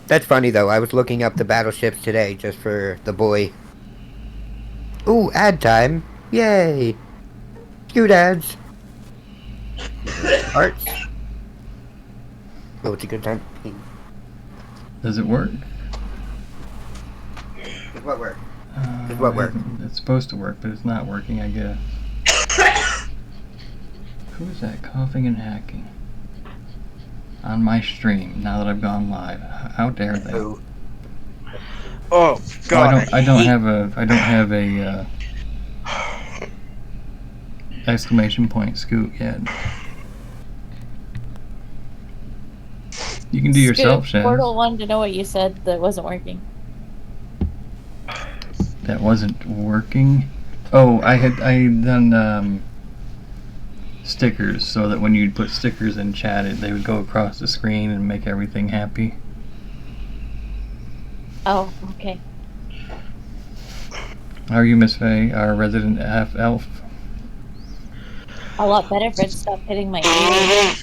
That's funny though. I was looking up the battleships today just for the boy. Ooh, ad time! Yay! Scoot ads. Arts. Oh, it's a good time. Does it work? What work? What work? It's supposed to work, but it's not working, I guess. Who is that coughing and hacking? On my stream, now that I've gone live. How dare they? Oh God! I don't have a exclamation point scoot yet. You can do yourself, Shan. Portal wanted to know what you said that wasn't working. That wasn't working. Oh, I done stickers so that when you'd put stickers in chat, they would go across the screen and make everything happy. Oh, okay. How are you, Miss Faye, our resident half elf? A lot better if it stopped hitting my ear.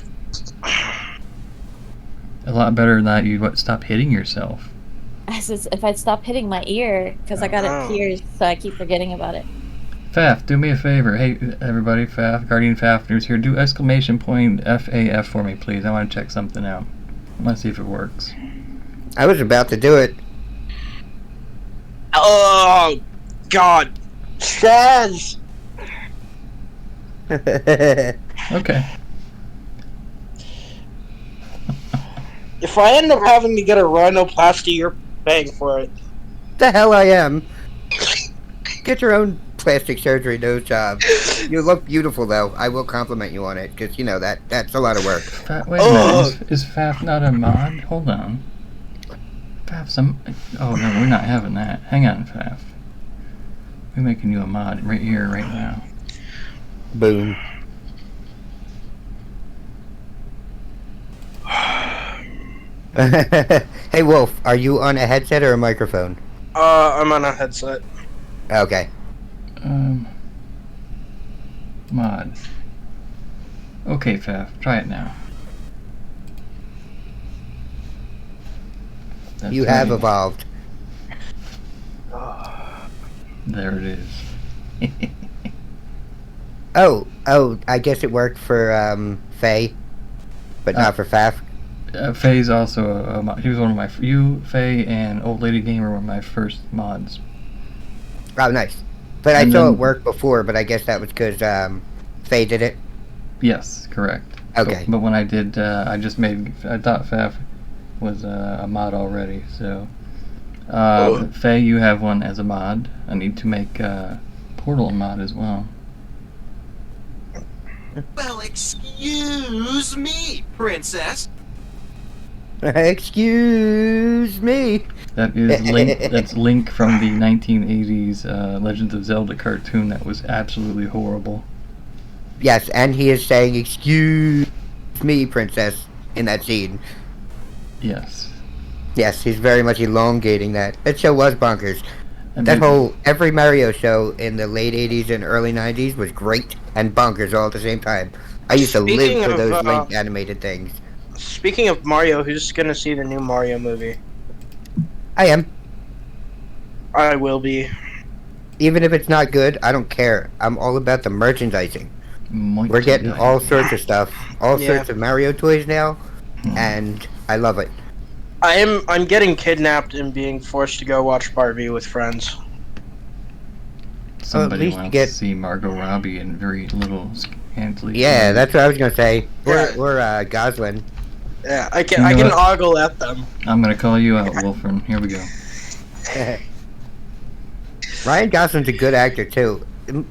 A lot better than that. You'd stop hitting yourself. If I'd stop hitting my ear, because I got it pierced, so I keep forgetting about it. Faf, do me a favor. Hey, everybody, Faf, Guardian Fafner's here. Do exclamation point FAF for me, please. I want to check something out. I want to see if it works. I was about to do it. Oh God! Shaz! Okay. If I end up having to get a rhinoplasty, you're paying for it. The hell I am. Get your own plastic surgery nose job. You look beautiful though. I will compliment you on it because you know that's a lot of work. Wait a minute. Is Faf not a mod? Hold on. Faf, oh no, we're not having that. Hang on, Faf. We're making you a mod right here, right now. Boom. Hey Wolf, are you on a headset or a microphone? I'm on a headset. Okay. Mod. Okay, Faf, try it now. That's You have evolved. There it is. Oh, I guess it worked for Faye, but not for Faf. Faye's also a mod. He was one of my... You, Faye, and Old Lady Gamer were my first mods. Oh, nice. But I saw it work before, but I guess that was because Faye did it? Yes, correct. Okay. But when I did, I thought Faf was a mod already, so... Faye, you have one as a mod. I need to make Portal a mod as well. Well, excuse me, princess. Excuse me. That is Link. That's Link from the 1980s Legend of Zelda cartoon that was absolutely horrible. Yes, and he is saying "excuse me, princess" in that scene. Yes. Yes, he's very much elongating that. That show was bonkers. And Every Mario show in the late 80s and early 90s was great and bonkers all at the same time. I used to live for those Link animated things. Speaking of Mario, who's gonna see the new Mario movie? I am. I will be. Even if it's not good, I don't care. I'm all about the merchandising. We're getting all sorts of stuff. All sorts of Mario toys now, and I love it. I'm getting kidnapped and being forced to go watch Barbie with friends. Somebody wants to see Margot Robbie in very little scantily. Yeah, that's what I was gonna say. Or Gosling. Yeah, I can ogle at them. I'm gonna call you out, Wolfram. Here we go. Ryan Gosling's a good actor too.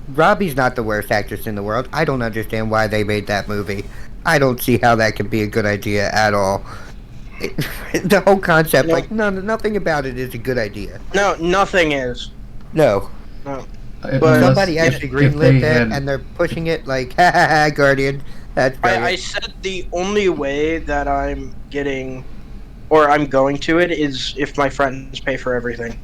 Robbie's not the worst actress in the world. I don't understand why they made that movie. I don't see how that could be a good idea at all. The whole concept, nothing about it is a good idea. No, nothing is. No. No. But somebody actually greenlit it, and they're pushing it like, ha ha ha, Guardian. That's brilliant. I said the only way that I'm getting, or I'm going to it, is if my friends pay for everything.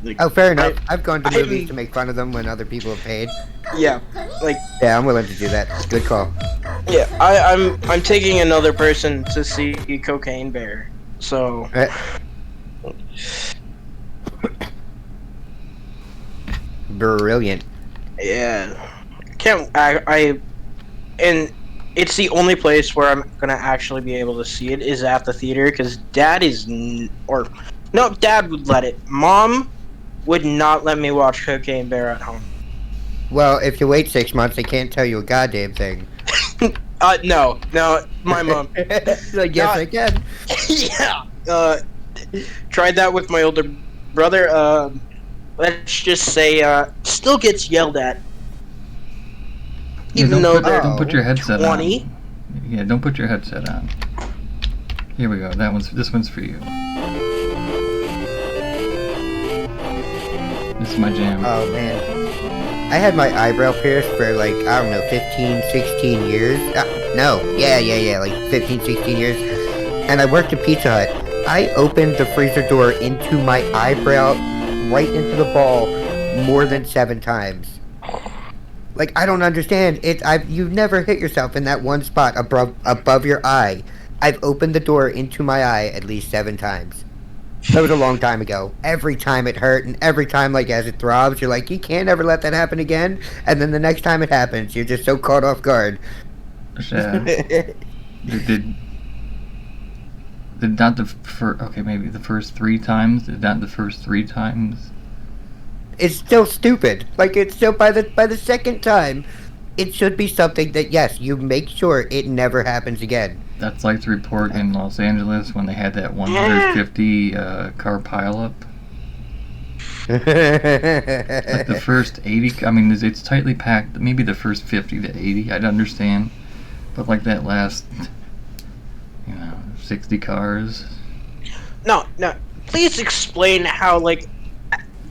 Like, oh, fair enough. I've gone to movies to make fun of them when other people have paid. Yeah, like. Yeah, I'm willing to do that. Good call. Yeah, I'm taking another person to see Cocaine Bear. So Brilliant. yeah, can't I and it's the only place where I'm gonna actually be able to see it is at the theater because Dad is or no, Dad would let it. Mom would not let me watch Cocaine Bear at home. Well, if you wait 6 months, they can't tell you a goddamn thing. No, my mom. Like, yes, I can. Yeah, tried that with my older brother. Let's just say, still gets yelled at. Yeah, Even though they're don't put your headset 20. on. Yeah, don't put your headset on. Here we go. This one's for you. This is my jam. Oh, man. I had my eyebrow pierced for, like, I don't know, 15, 16 years. No. Yeah, like 15, 16 years. And I worked at Pizza Hut. I opened the freezer door into my eyebrow, right into the ball, more than 7 times. Like, I don't understand. You've never hit yourself in that one spot above your eye. I've opened the door into my eye at least 7 times. That was a long time ago. Every time it hurt, and every time, like, as it throbs, you're like, you can't ever let that happen again. And then the next time it happens, you're just so caught off guard. Yeah. Did not the first... Okay, maybe the first 3 times? Did not the first 3 times? It's still stupid. Like, it's still, by the second time, it should be something that, yes, you make sure it never happens again. That's like the report in Los Angeles when they had that 150 car pileup. Like the first 80, I mean, it's tightly packed. Maybe the first 50 to 80, I'd understand. But like that last, 60 cars. No. Please explain how, like,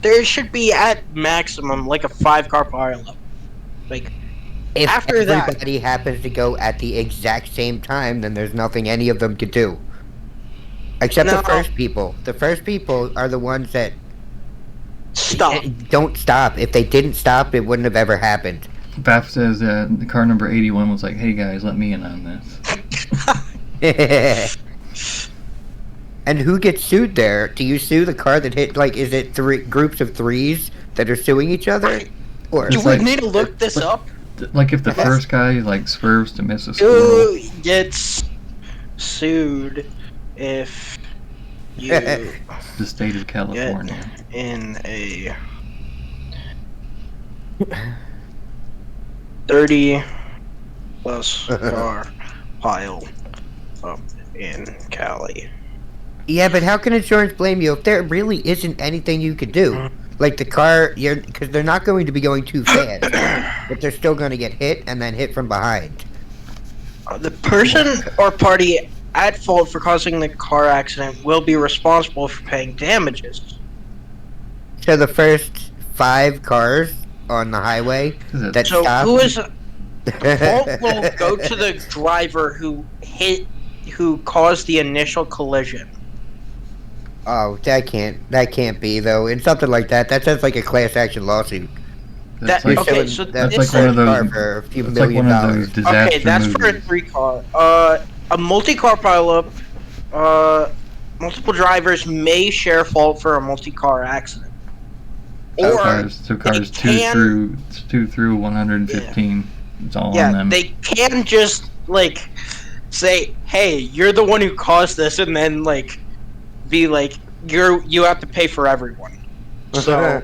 there should be at maximum, like, a 5-car pileup. Like, If after that... everybody happens to go at the exact same time, then there's nothing any of them could do. Except the first people. The first people are the ones that... Stop. Don't stop. If they didn't stop, it wouldn't have ever happened. Baf says the car number 81 was like, hey guys, let me in on this. And who gets sued there? Do you sue the car that hit, like, is it 3 groups of 3s that are suing each other? Or Do It's we like- need to look this up? Like if the first guy like swerves to miss a squirrel. Who gets sued if you The state of California. in a 30 plus car pile up in Cali? Yeah, but how can insurance blame you if there really isn't anything you could do? Like the car, because they're not going to be going too fast, but they're still going to get hit and then hit from behind. The person or party at fault for causing the car accident will be responsible for paying damages. So the first 5 cars on the highway that So stopped... who is fault will go to the driver who caused the initial collision. Oh, that can't be, though. In something like that, that sounds like a class action lawsuit. That's That- like, okay, so that's it's like one of car those. for a few It's like million one of dollars. those disaster Okay, that's for a movies. 3-car. A multi-car pileup. Multiple drivers may share fault for a multi-car accident. Or Cars 2 through 115. It's all on them. they can just like say, "Hey, you're the one who caused this," and then like be like, "You have to pay for everyone." So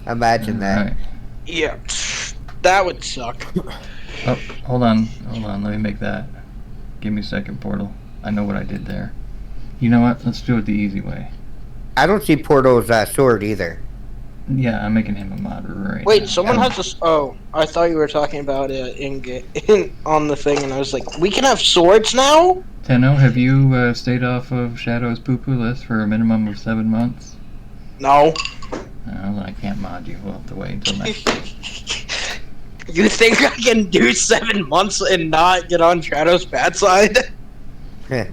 Imagine that. Alright. yeah, that would suck. Oh, hold on. Let me make that. Give me a second, Portal. I know what I did there. You know what? Let's do it the easy way. I don't see Portal's sword either. Yeah, I'm making him a mod right Wait, now. someone has this. Oh, I thought you were talking about it on the thing, and I was like, "We can have swords now." Tenno, have you stayed off of Shadow's poo-poo list for a minimum of 7 months? No. Well, I can't mod you. We'll have to wait until next week. You think I can do 7 months and not get on Shadow's bad side? Alright.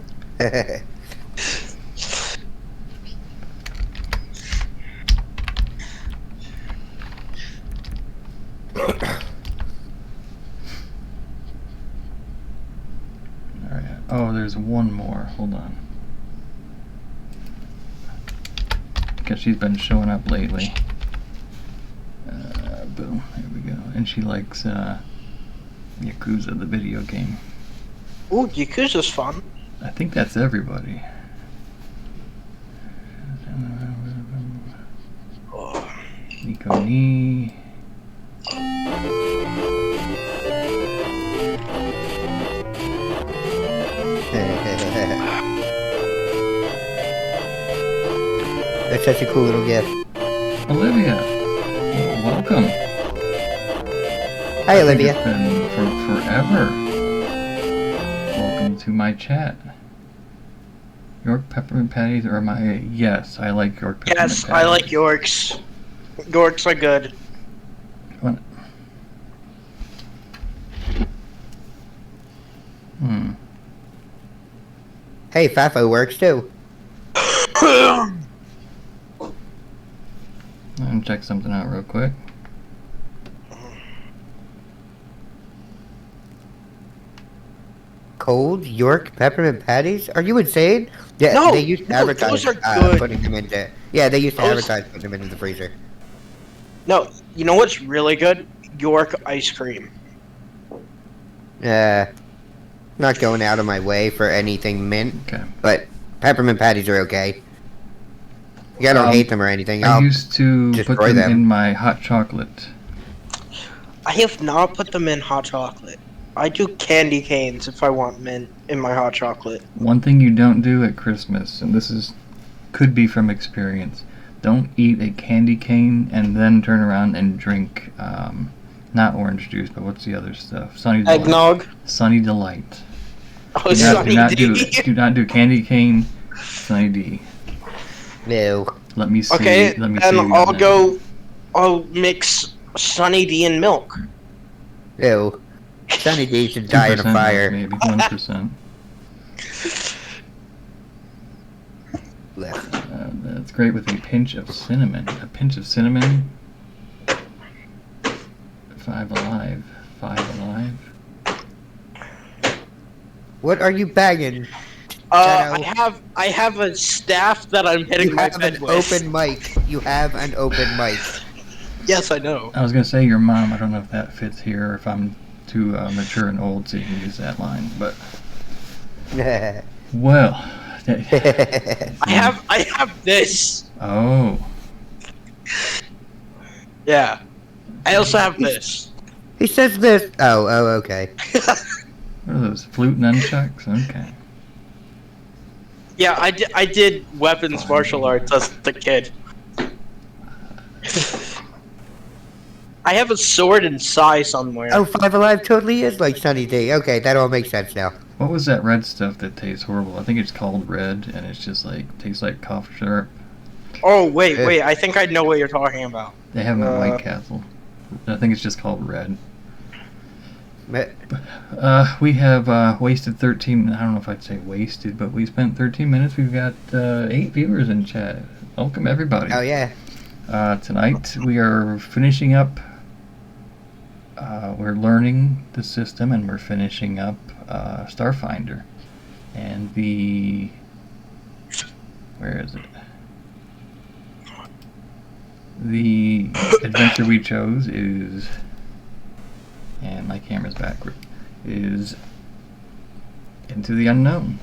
Oh, there's one more. Hold on. because she's been showing up lately. Boom, there we go. And she likes Yakuza, the video game. Ooh, Yakuza's fun. I think that's everybody. Oh. Nico Ni. That's such a cool little gift. Olivia, welcome. Hi, Olivia. It's been forever. Welcome to my chat. York peppermint patties are my... Yes, I like York peppermint patties. Yes, I like Yorks. Yorks are good. What? Hey, Fafo works too. I'm gonna check something out real quick. Cold York peppermint patties? Are you insane? Yeah, No, they used to no, advertise those are good. putting them into. Yeah, they used to Those- advertise putting them into the freezer. No, you know what's really good? York ice cream. Not going out of my way for anything mint, Okay. but peppermint patties are okay. Yeah, I don't hate them or anything. I I'll used to put destroy them them. in my hot chocolate. I have not put them in hot chocolate. I do candy canes if I want mint in my hot chocolate. One thing you don't do at Christmas, and this could be from experience, don't eat a candy cane and then turn around and drink, not orange juice, but what's the other stuff? Sunny Delight. Eggnog. Sunny Delight. Oh, Do Sunny do D. not do candy cane, Sunny D. No. Let me see. Okay, Let me then see. I'll mix Sunny D and milk. Ew. Sunny D should die in a 2% fire. maybe 1%. Left. That's great with a pinch of cinnamon. A pinch of cinnamon. 5 alive. 5 alive. What are you bagging? I have a staff that I'm hitting You my have bed an with. open mic. You have an open mic. Yes, I know. I was gonna say your mom. I don't know if that fits here or if I'm too mature and old so you can use that line. But well, I have this. oh, Yeah. I also have this. He says this. Oh, okay. what are those flute nunchucks? Okay. Yeah, I did weapons martial arts as a kid. I have a sword and sai somewhere. Oh, Five Alive totally is like Sunny D. Okay, that all makes sense now. What was that red stuff that tastes horrible? I think it's called red, and it's just like tastes like cough syrup. Oh wait, I think I know what you're talking about. They have them at White Castle. I think it's just called red. We have wasted 13. I don't know if I'd say wasted, but we spent 13 minutes. We've got 8 viewers in chat. Welcome everybody. Oh yeah. Tonight we are finishing up. We're learning the system, and we're finishing up Starfinder, and where is it? The adventure we chose is, and my camera's backward, is Into the Unknown.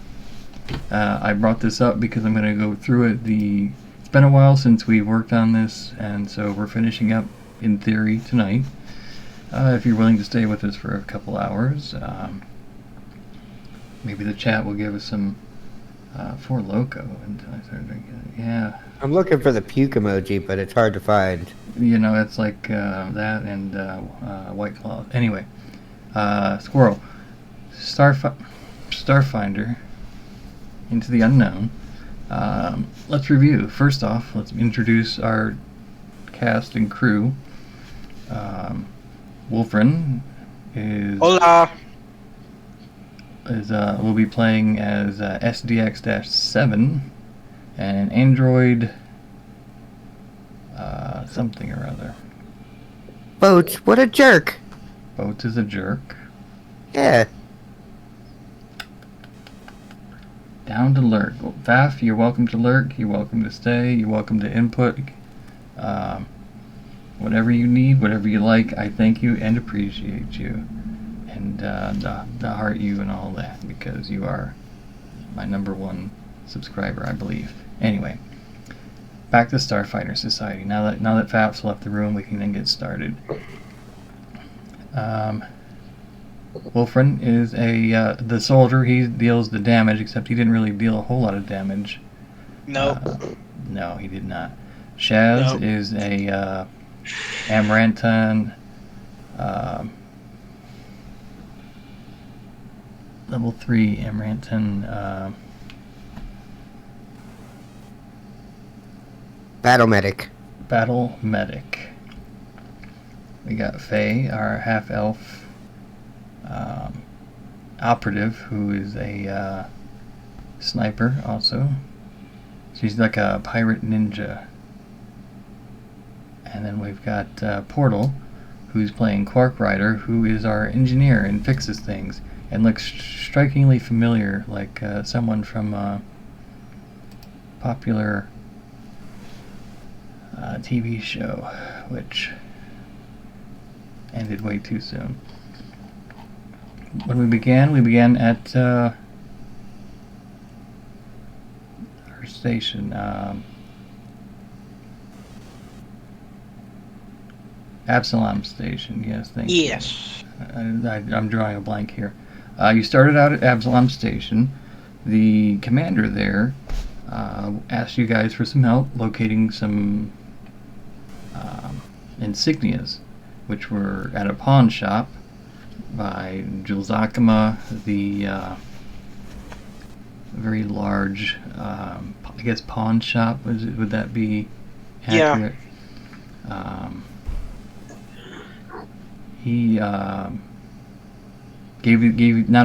I brought this up because I'm going to go through it. It's been a while since we worked on this, and so we're finishing up in theory tonight. If you're willing to stay with us for a couple hours, maybe the chat will give us some For Loco until I start drinking it. Yeah. I'm looking for the puke emoji, but it's hard to find. You know, it's like that and White Claw. Anyway, Squirrel, Starfinder, Into the Unknown. Let's review. First off, let's introduce our cast and crew. Wolfrin Hola. will be playing as SDX-7 and an android something or other. Boats, what a jerk. Boats is a jerk. Yeah. Down to lurk. Well, Faf, you're welcome to lurk. You're welcome to stay. You're welcome to input. Whatever you need, whatever you like, I thank you and appreciate you. And the heart you and all that, because you are my #1 subscriber, I believe. Anyway, back to Starfinder Society. Now that Faf's left the room, we can then get started. Wolfrin is the soldier. He deals the damage, except he didn't really deal a whole lot of damage. Nope. No, he did not. Shaz Nope. is a Amarantan, level 3 Amarantan. Battle medic. Battle medic. We got Faye, our half-elf operative, who is a sniper also. She's like a pirate ninja. And then we've got Portal, who's playing Quark Rider, who is our engineer and fixes things, and looks strikingly familiar, like someone from a popular TV show, which ended way too soon. When we began at our station, Absalom Station. Yes, thank you. Yes. I'm drawing a blank here. You started out at Absalom Station. The commander there asked you guys for some help locating some insignias, which were at a pawn shop by Julzakama, the very large, I guess, pawn shop. Would that be accurate? Yeah. He not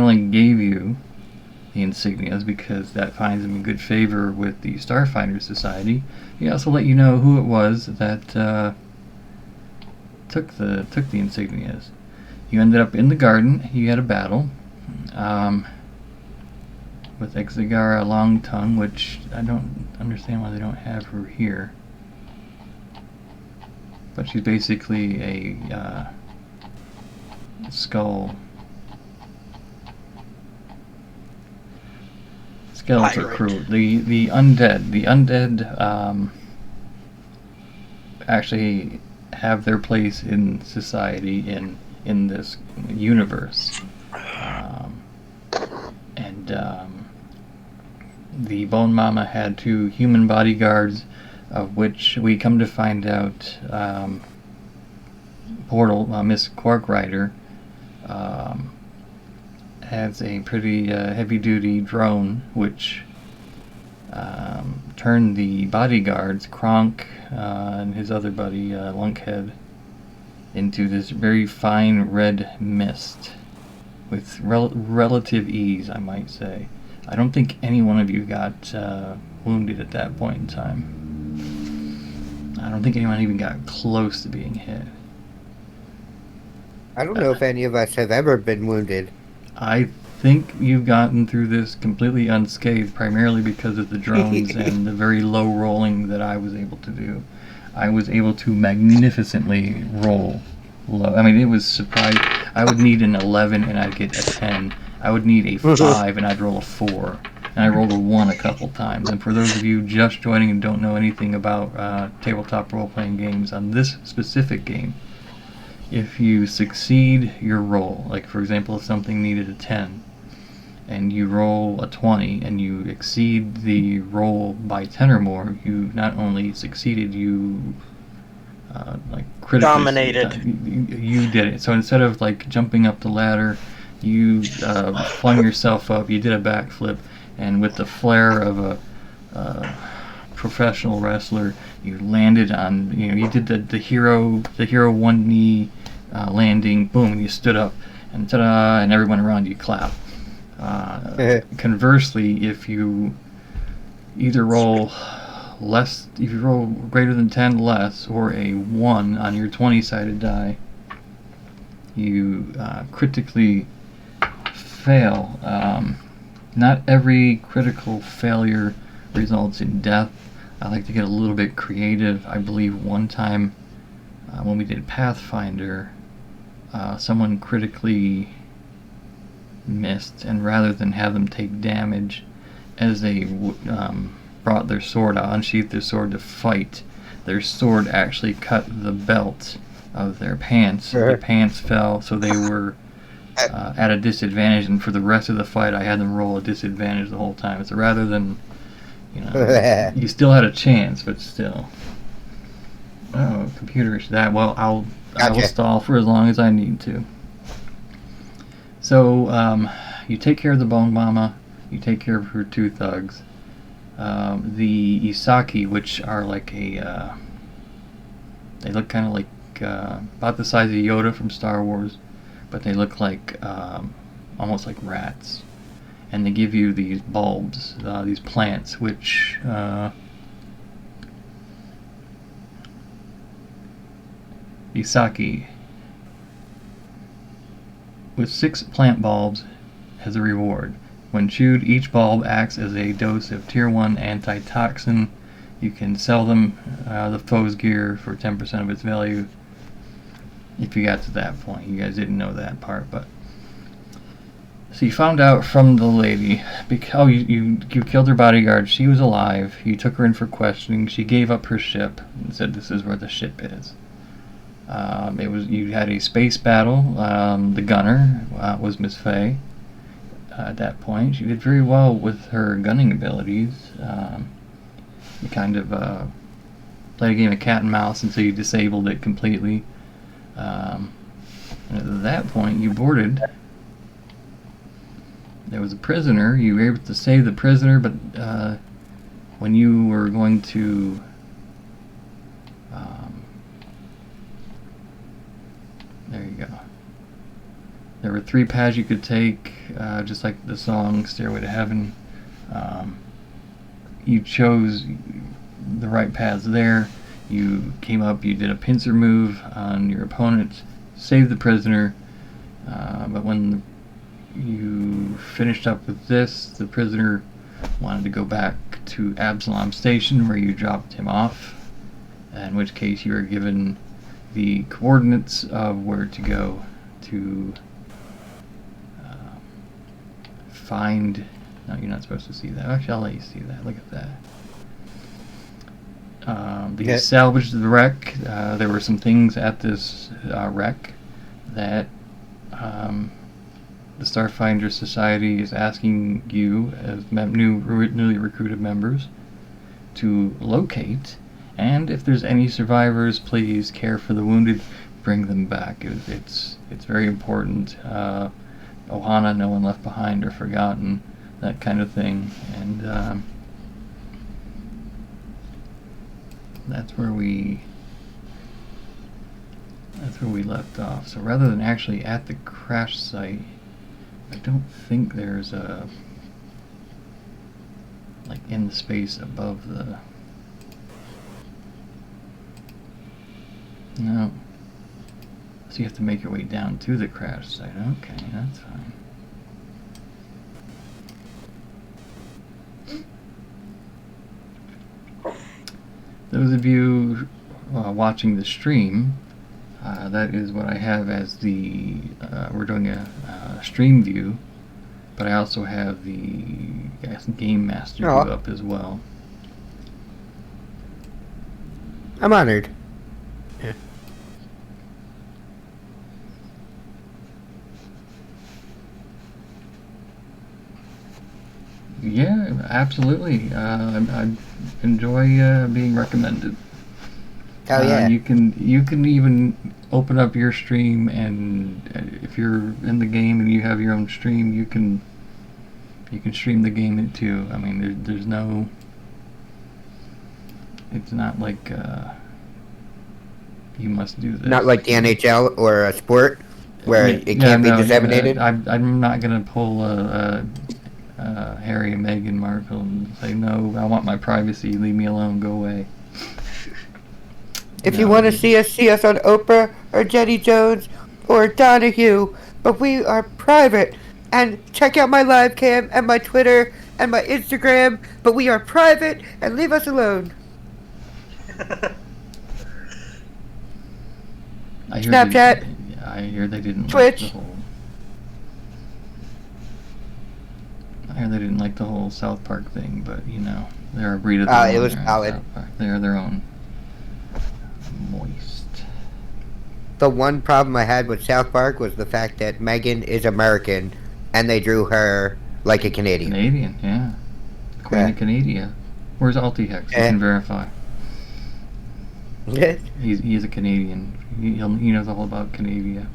only gave you the insignias because that finds him in good favor with the Starfinder Society. He also let you know who it was that took the insignias. You ended up in the garden. You had a battle with Exegara Longtongue, which I don't understand why they don't have her here. But she's basically a skeletal crew. The undead actually have their place in society in this universe, and the Bone Mama had 2 human bodyguards, of which we come to find out Portal, Miss Quark Rider, has a pretty heavy-duty drone, which turned the bodyguards, Kronk and his other buddy, Lunkhead, into this very fine red mist with relative ease, I might say. I don't think any one of you got wounded at that point in time. I don't think anyone even got close to being hit. I don't know if any of us have ever been wounded. I think you've gotten through this completely unscathed, primarily because of the drones and the very low rolling that I was able to do. I was able to magnificently roll low. I mean, it was surprising. I would need an 11 and I'd get a 10. I would need a 5 and I'd roll a 4. And I rolled a 1 a couple times. And for those of you just joining and don't know anything about tabletop role-playing games, on this specific game, if you succeed your roll, like for example if something needed a 10, and you roll a 20 and you exceed the roll by 10 or more, you not only succeeded, you like critically dominated. You did it. So instead of like jumping up the ladder, you flung yourself up, you did a backflip, and with the flair of a professional wrestler, you landed on, you did the hero one knee landing, boom, and you stood up, and ta-da, and everyone around you clapped. Conversely, if you either roll greater than 10 less, or a 1 on your 20-sided die, you critically fail Not every critical failure results in death. I like to get a little bit creative. I believe one time when we did Pathfinder, someone critically missed, and rather than have them take damage as they brought their sword out, unsheathed their sword to fight, their sword actually cut the belt of their pants. Their pants fell, so they were at a disadvantage, and for the rest of the fight I had them roll a disadvantage the whole time. So rather than, you still had a chance, but still. Oh, computer issue. I will stall for as long as I need to. So you take care of the Bone Mama, you take care of her 2 thugs. The Isaki, which are like they look kind of like about the size of Yoda from Star Wars, but they look like almost like rats, and they give you these bulbs, these plants, which Isaki, with 6 plant bulbs as a reward. When chewed, each bulb acts as a dose of Tier 1 antitoxin. You can sell them the foe's gear for 10% of its value. If you got to that point. You guys didn't know that part, but... So you found out from the lady, because you killed her bodyguard, she was alive, you took her in for questioning, she gave up her ship, and said this is where the ship is. You had a space battle, the gunner was Miss Faye. At that point, she did very well with her gunning abilities. You kind of played a game of cat and mouse until you disabled it completely. And at that point, you boarded. There was a prisoner. You were able to save the prisoner, but when you were going to there you go. There were 3 paths you could take, just like the song Stairway to Heaven. You chose the right paths there. You came up, you did a pincer move on your opponent, saved the prisoner, but when you finished up with this, the prisoner wanted to go back to Absalom Station where you dropped him off, in which case you were given the coordinates of where to go to find... No, you're not supposed to see that. Actually, I'll let you see that. Look at that. They salvaged the wreck. There were some things at this wreck that the Starfinder Society is asking you, as newly recruited members, to locate. And if there's any survivors, please care for the wounded. Bring them back. It's very important. Ohana, no one left behind or forgotten, that kind of thing. And that's where we left off. So rather than actually at the crash site, I don't think there's a in the space above the... No. So you have to make your way down to the crash site. Okay, that's fine. Those of you watching the stream, that is what I have as the... we're doing a stream view, but I also have the Game Master view up as well. I'm honored. Yeah, absolutely. I enjoy being recommended. Oh yeah. You can even open up your stream, and if you're in the game and you have your own stream, you can stream the game too. I mean, there's no... It's not like you must do this. Not like the NHL or a sport where it can't be disseminated. I'm not gonna pull Harry and Meghan Markle and say, no, I want my privacy, leave me alone, go away. If you want to see us on Oprah or Jenny Jones or Donahue, but we are private And check out my live cam and my Twitter and my Instagram, but we are private and leave us alone. Snapchat. I hear they didn't Twitch. like the whole. I hear they didn't like the whole South Park thing, but you know, they're a breed of their own. It was there in valid. South Park. They're their own. Moist. The one problem I had with South Park was the fact that Megan is American, and they drew her like a Canadian. Canadian, yeah. Queen of Canada. Where's Alti-Hex? You can verify. He is a Canadian. He knows all about Canada.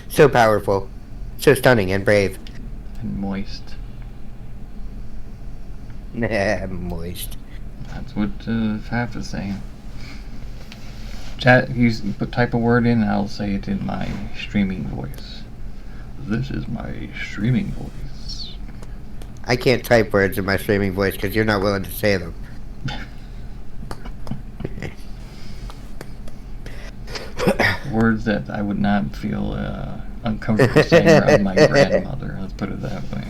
So powerful, so stunning and brave. And moist. Moist. That's what Faf is saying. Chat, type a word in and I'll say it in my streaming voice. This is my streaming voice. I can't type words in my streaming voice because you're not willing to say them. Words that I would not feel uncomfortable saying around my grandmother. Let's put it that way.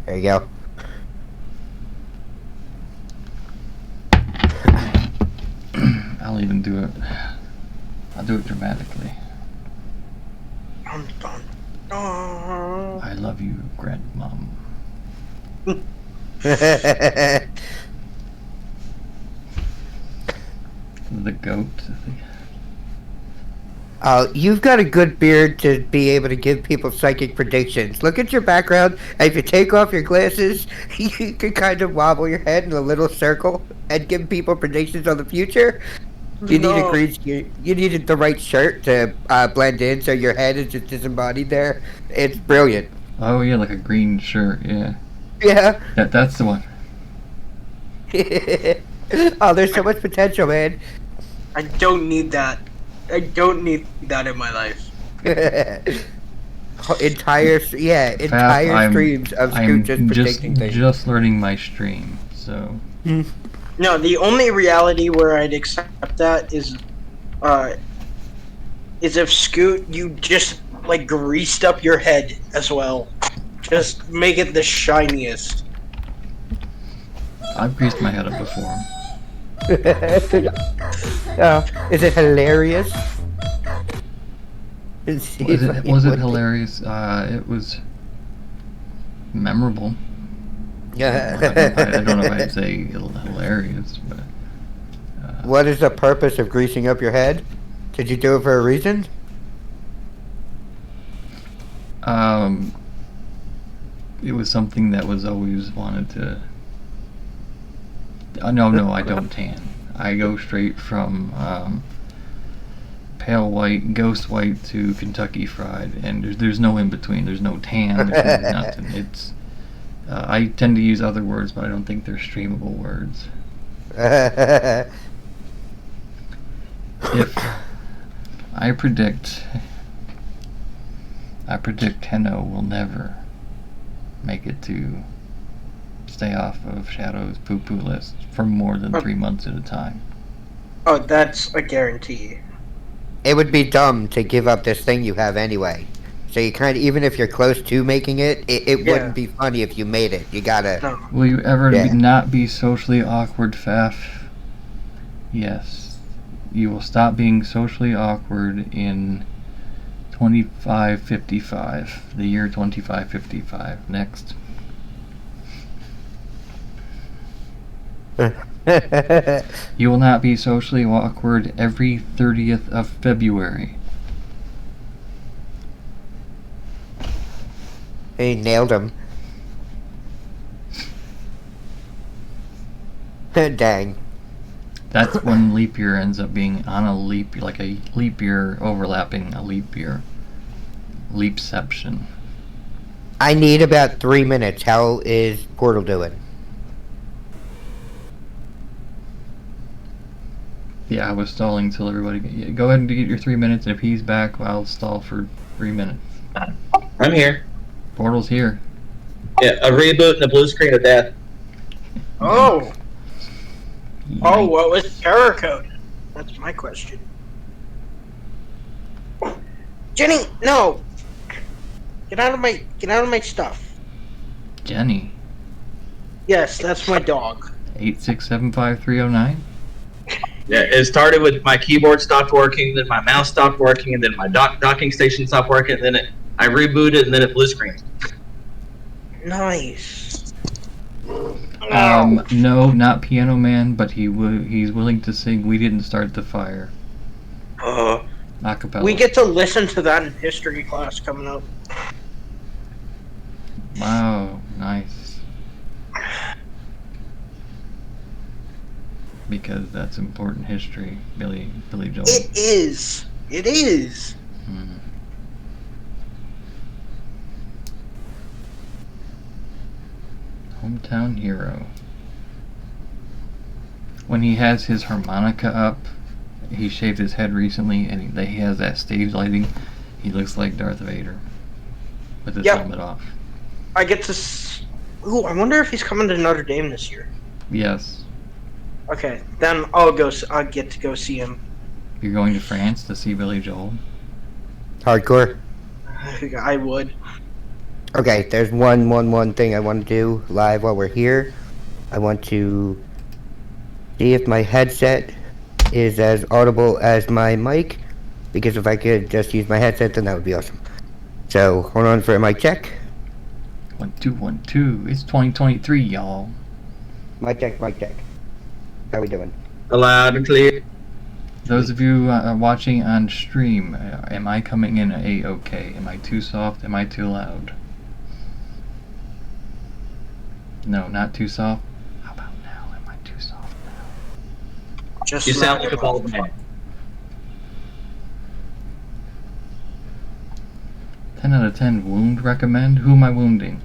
There you go. I'll even do it. I'll do it dramatically. I love you, Grandmom. The goat. You've got a good beard to be able to give people psychic predictions. Look at your background, and if you take off your glasses, you can kind of wobble your head in a little circle and give people predictions on the future. You need a green. You needed the right shirt to blend in, so your head is just disembodied there. It's brilliant. Oh yeah, like a green shirt. Yeah. Yeah. That's the one. Oh, there's so much potential, man. I don't need that. I don't need that in my life. entire streams of Scoot just predicting things. Just learning my stream, so. No, the only reality where I'd accept that is if Scoot, you just like greased up your head as well. Just make it the shiniest. I've greased my head up before. Is it hilarious? Was it hilarious? It was memorable. Yeah. I don't know if I'd say hilarious, but. What is the purpose of greasing up your head? Did you do it for a reason? It was something that was always wanted to. No, I don't tan. I go straight from pale white, ghost white to Kentucky fried, and there's no in between. There's no tan. There's no nothing. It's. I tend to use other words, but I don't think they're streamable words. If I predict Henno will never make it to stay off of Shadow's poo-poo list for more than 3 months at a time. Oh, that's a guarantee. It would be dumb to give up this thing you have anyway. So you kind of, even if you're close to making it, it wouldn't be funny if you made it. You gotta... No. Will you ever not be socially awkward, Faf? Yes. You will stop being socially awkward in 2555. The year 2555. Next. You will not be socially awkward every 30th of February. He nailed him. Dang. That's when leap year ends up being on a leap, like a leap year overlapping a leap year. Leapception. I need about 3 minutes. How is Portal doing? Yeah, I was stalling till everybody. Go ahead and get your 3 minutes, and if he's back, I'll stall for 3 minutes. I'm here. Portal's here. Yeah, a reboot and a blue screen of death. Oh. Yikes. Oh, what was the error code? That's my question. Jenny, no. Get out of my stuff. Jenny. Yes, that's my dog. 8675309. Yeah, it started with my keyboard stopped working, then my mouse stopped working, and then my docking station stopped working, and then I rebooted, and then it blue screened. Nice. No, not Piano Man, but he's willing to sing "We Didn't Start the Fire." Acapella. We get to listen to that in history class coming up. Wow, nice. Because that's important history, Billy Joel. It is. It is. Hometown hero. When he has his harmonica up, he shaved his head recently, and he has that stage lighting. He looks like Darth Vader with his helmet off. I get to. Ooh, I wonder if he's coming to Notre Dame this year. Yes. Okay, then I'll get to go see him. You're going to France to see Billy Joel? Hardcore. I would. Okay, there's one thing I want to do live while we're here. I want to see if my headset is as audible as my mic, because if I could just use my headset, then that would be awesome. So, hold on for a mic check. 1 2 1 2. It's 2023, y'all. Mic check. How we doing? Loud and clear. Those of you watching on stream, am I coming in A-okay? Am I too soft? Am I too loud? No, not too soft. How about now? Am I too soft now? Just You sound like a bald man. 10 out of 10 wound recommend? Who am I wounding?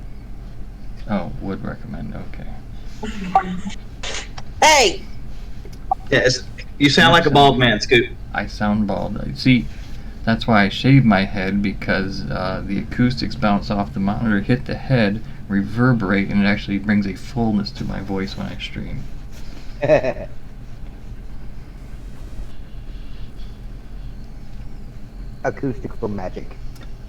Oh, would recommend, okay. Hey! Yes, you sound like a bald man, Scoot. I sound bald. See, that's why I shave my head, because the acoustics bounce off the monitor, hit the head, reverberate, and it actually brings a fullness to my voice when I stream. Acoustical magic.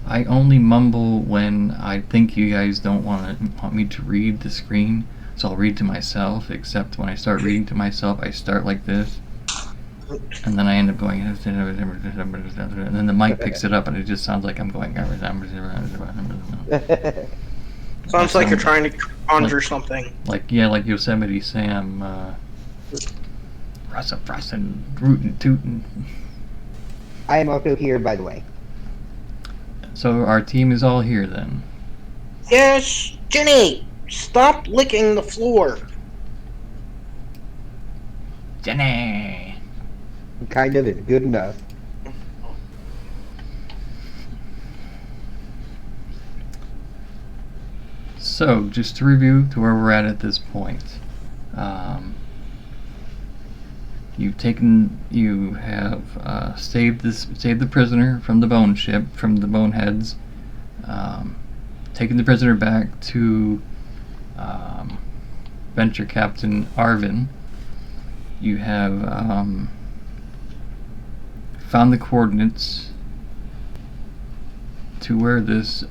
I only mumble when I think you guys don't want me to read the screen, so I'll read to myself, except when I start reading to myself, I start like this, and then I end up going, and then the mic picks it up, and it just sounds like I'm going, Sounds like you're trying to conjure something. like Yosemite Sam, Russin', rootin' tootin'. I am also here, by the way. So our team is all here then. Yes, Jenny! Stop licking the floor. Jenny! Kind of is good enough. So, just to review to where we're at this point. You have saved the prisoner from the bone ship, from the boneheads. Taken the prisoner back to Venture Captain Arvin. You have found the coordinates to where this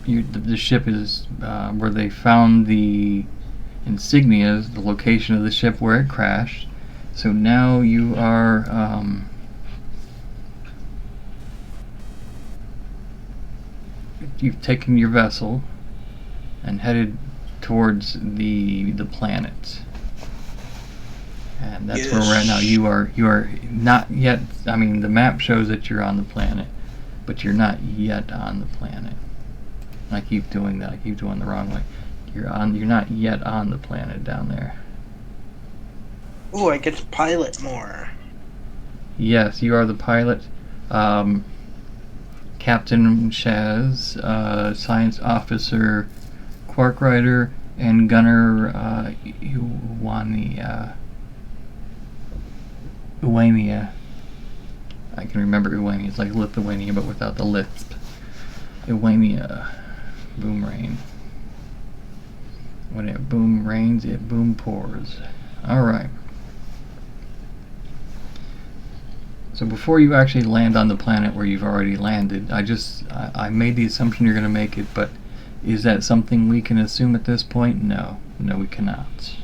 the ship is, where they found the insignias, the location of the ship where it crashed. So now you are you've taken your vessel and headed towards the planet, and that's where we're at now. You are not yet. I mean, the map shows that you're on the planet, but you're not yet on the planet. I keep doing that. I keep doing the wrong way. You're not yet on the planet down there. Ooh, I get to pilot more. Yes, you are the pilot. Captain Shaz, Science Officer Quarkrider, and Gunner Uwania. I can remember Iwania. It's like Lithuania, but without the lisp. Iwania. Boom rain. When it boom rains, it boom pours. Alright. So before you actually land on the planet where you've already landed, I made the assumption you're going to make it, but is that something we can assume at this point? No. No, we cannot.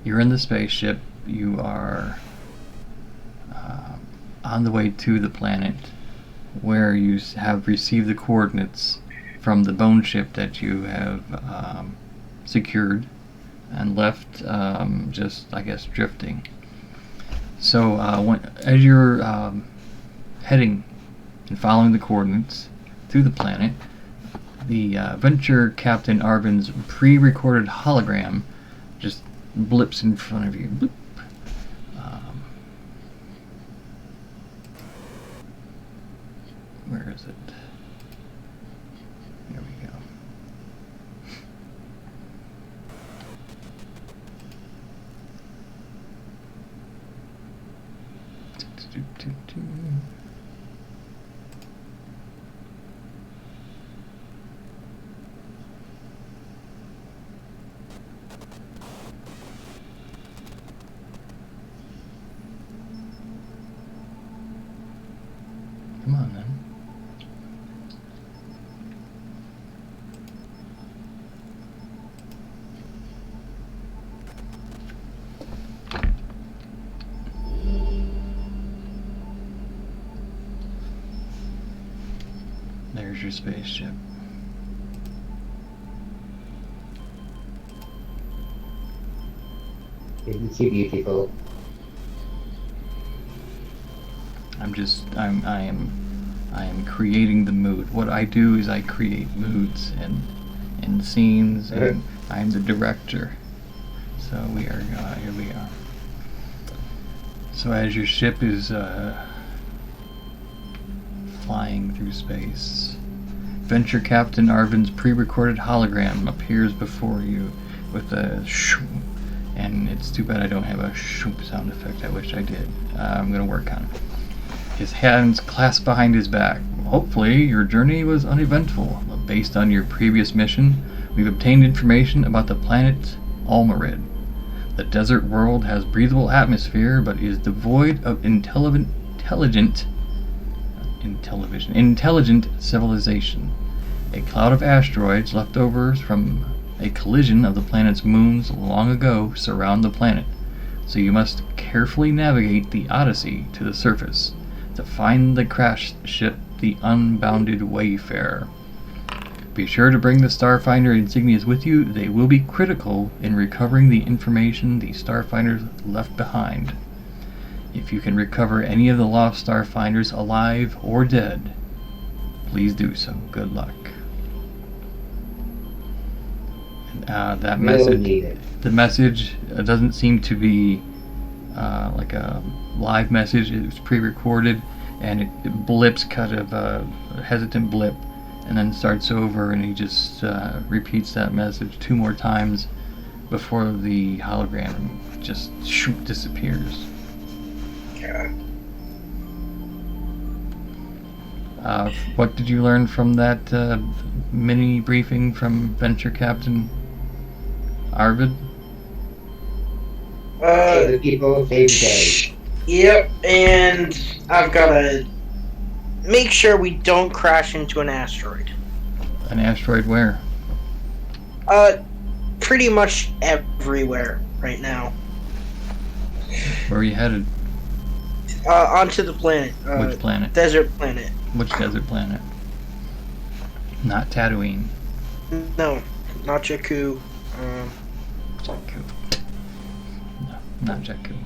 You're in the spaceship. You are on the way to the planet where you have received the coordinates from the bone ship that you have secured and left just, I guess, drifting. So as you're heading and following the coordinates to the planet, the Venture Captain Arvin's pre-recorded hologram just blips in front of you. Bloop. Where is it? Here we go. Come on, then. There's your spaceship. Isn't she beautiful? I am creating the mood. What I do is I create moods and scenes, and I'm the director. So we are here we are. So as your ship is flying through space, Venture Captain Arvin's pre-recorded hologram appears before you with a shoom. And it's too bad I don't have a shoop sound effect. I wish I did. I'm gonna work on it. His hands clasped behind his back. Hopefully, your journey was uneventful. Based on your previous mission, we've obtained information about the planet Almarid. The desert world has breathable atmosphere, but is devoid of intelligent civilization. A cloud of asteroids, leftovers from a collision of the planet's moons long ago, surround the planet. So you must carefully navigate the Odyssey to the surface to find the crashed ship, the Unbounded Wayfarer. Be sure to bring the Starfinder insignias with you. They will be critical in recovering the information the Starfinders left behind. If you can recover any of the lost Starfinders, alive or dead, please do so. Good luck. That message, the message doesn't seem to be like a live message. It was pre-recorded, and it blips, kind of a hesitant blip, and then starts over, and he just repeats that message 2 more times before the hologram just disappears. Okay. What did you learn from that mini briefing from Venture Captain Arvid? Save the people, save the day. Yep, and I've gotta make sure we don't crash into an asteroid. An asteroid where? Pretty much everywhere right now. Where are you headed? Onto the planet. Which planet? Desert planet. Which desert planet? Not Tatooine. No, not Jakku. Jakku. No, not Jakku.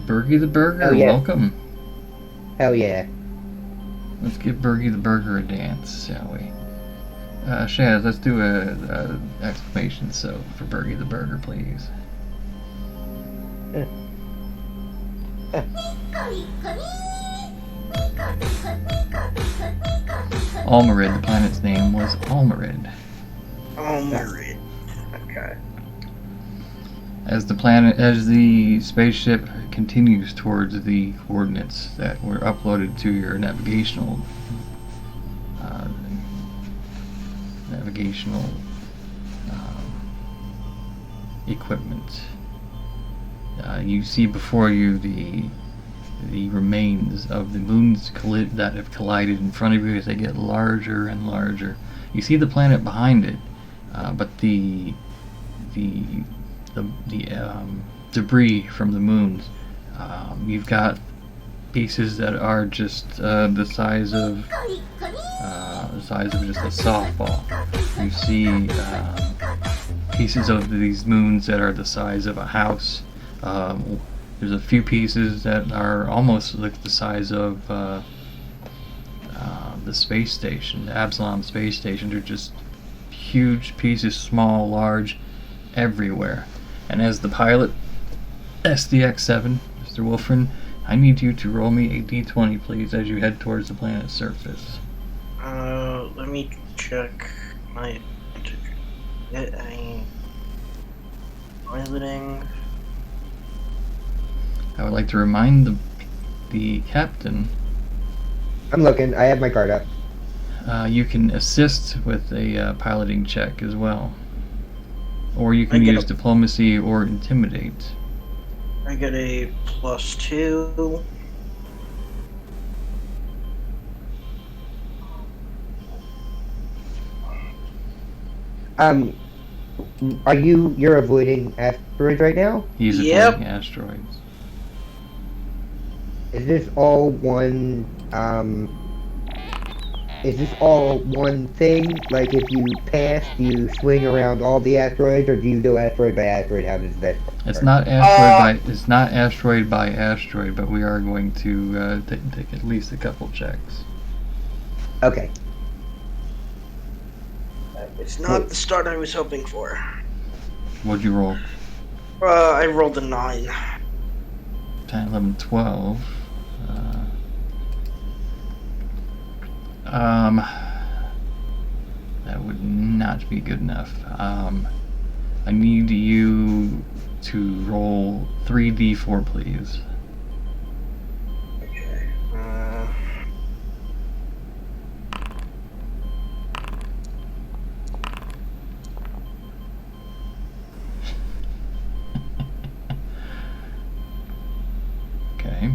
Bergie the Burger, Oh, yeah. welcome. Hell yeah. Let's give Bergie the Burger a dance, shall we? Shaz, let's do a exclamation so for Bergie the Burger, please. Almarid, the planet's name was Almarid. Almarid. Okay. As the spaceship continues towards the coordinates that were uploaded to your navigational equipment, you see before you the remains of the moons that have collided in front of you as they get larger and larger. You see the planet behind it, but the debris from the moons. You've got pieces that are just the size of just a softball. You see pieces of these moons that are the size of a house. There's a few pieces that are almost like the size of the space station, the Absalom space station. They're just huge pieces, small, large, everywhere. And as the pilot, SDX-7, Mr. Wolfren, I need you to roll me a d20, please, as you head towards the planet's surface. Let me check my piloting. I would like to remind the captain. I'm looking. I have my card up. You can assist with a piloting check as well. Or you can use diplomacy or intimidate. I get a +2. You're avoiding asteroids right now? He's avoiding asteroids. Is this all one, is this all one thing? Like, if you pass, do you swing around all the asteroids, or do you go asteroid by asteroid? How does that work? It's not asteroid by asteroid, but we are going to take at least a couple checks. Okay. It's not the start I was hoping for. What'd you roll? I rolled a 9. 10, 11, 12. That would not be good enough. I need you to roll 3d4, please. Okay. Okay.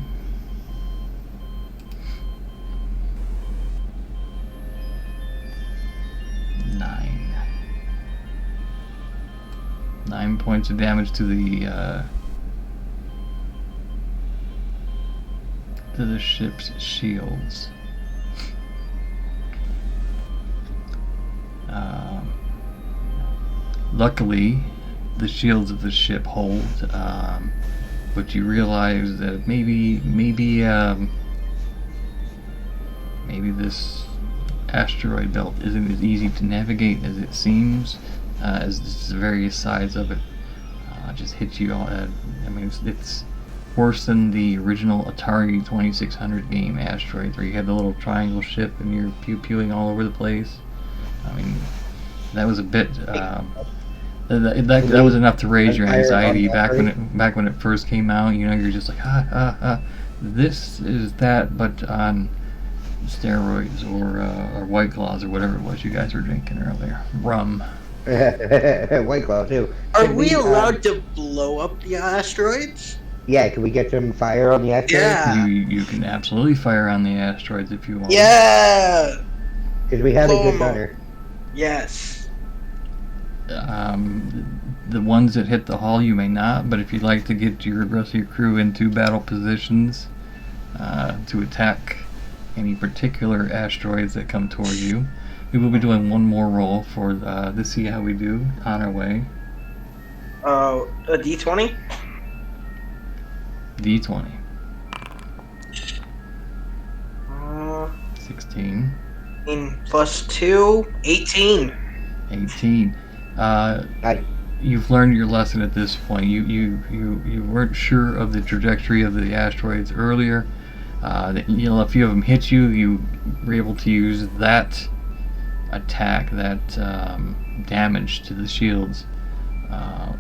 Nine points of damage to the ship's shields. Luckily, the shields of the ship hold, but you realize that maybe this asteroid belt isn't as easy to navigate as it seems, as the various sides of it just hit you all. I mean, it's worse than the original Atari 2600 game Asteroids, where you had the little triangle ship and you're pew-pewing all over the place. I mean, that was a bit. That was enough to raise your anxiety back when it first came out. You know, you're just like, this is that, but on steroids or White Claws or whatever it was you guys were drinking earlier. Rum. White Claw too. Are we allowed to blow up the asteroids? Yeah, can we get some fire on the asteroids? Yeah. You can absolutely fire on the asteroids if you want. Yeah. Because we have a good gunner. Yes. The ones that hit the hull you may not, but if you'd like to get your rest of your crew into battle positions to attack any particular asteroids that come towards you, we will be doing one more roll for to see how we do on our way. A d20? D20. 16. Plus 2, 18. 18. You've learned your lesson at this point. You weren't sure of the trajectory of the asteroids earlier, A few of them hit you. You were able to use that attack, that damage to the shields.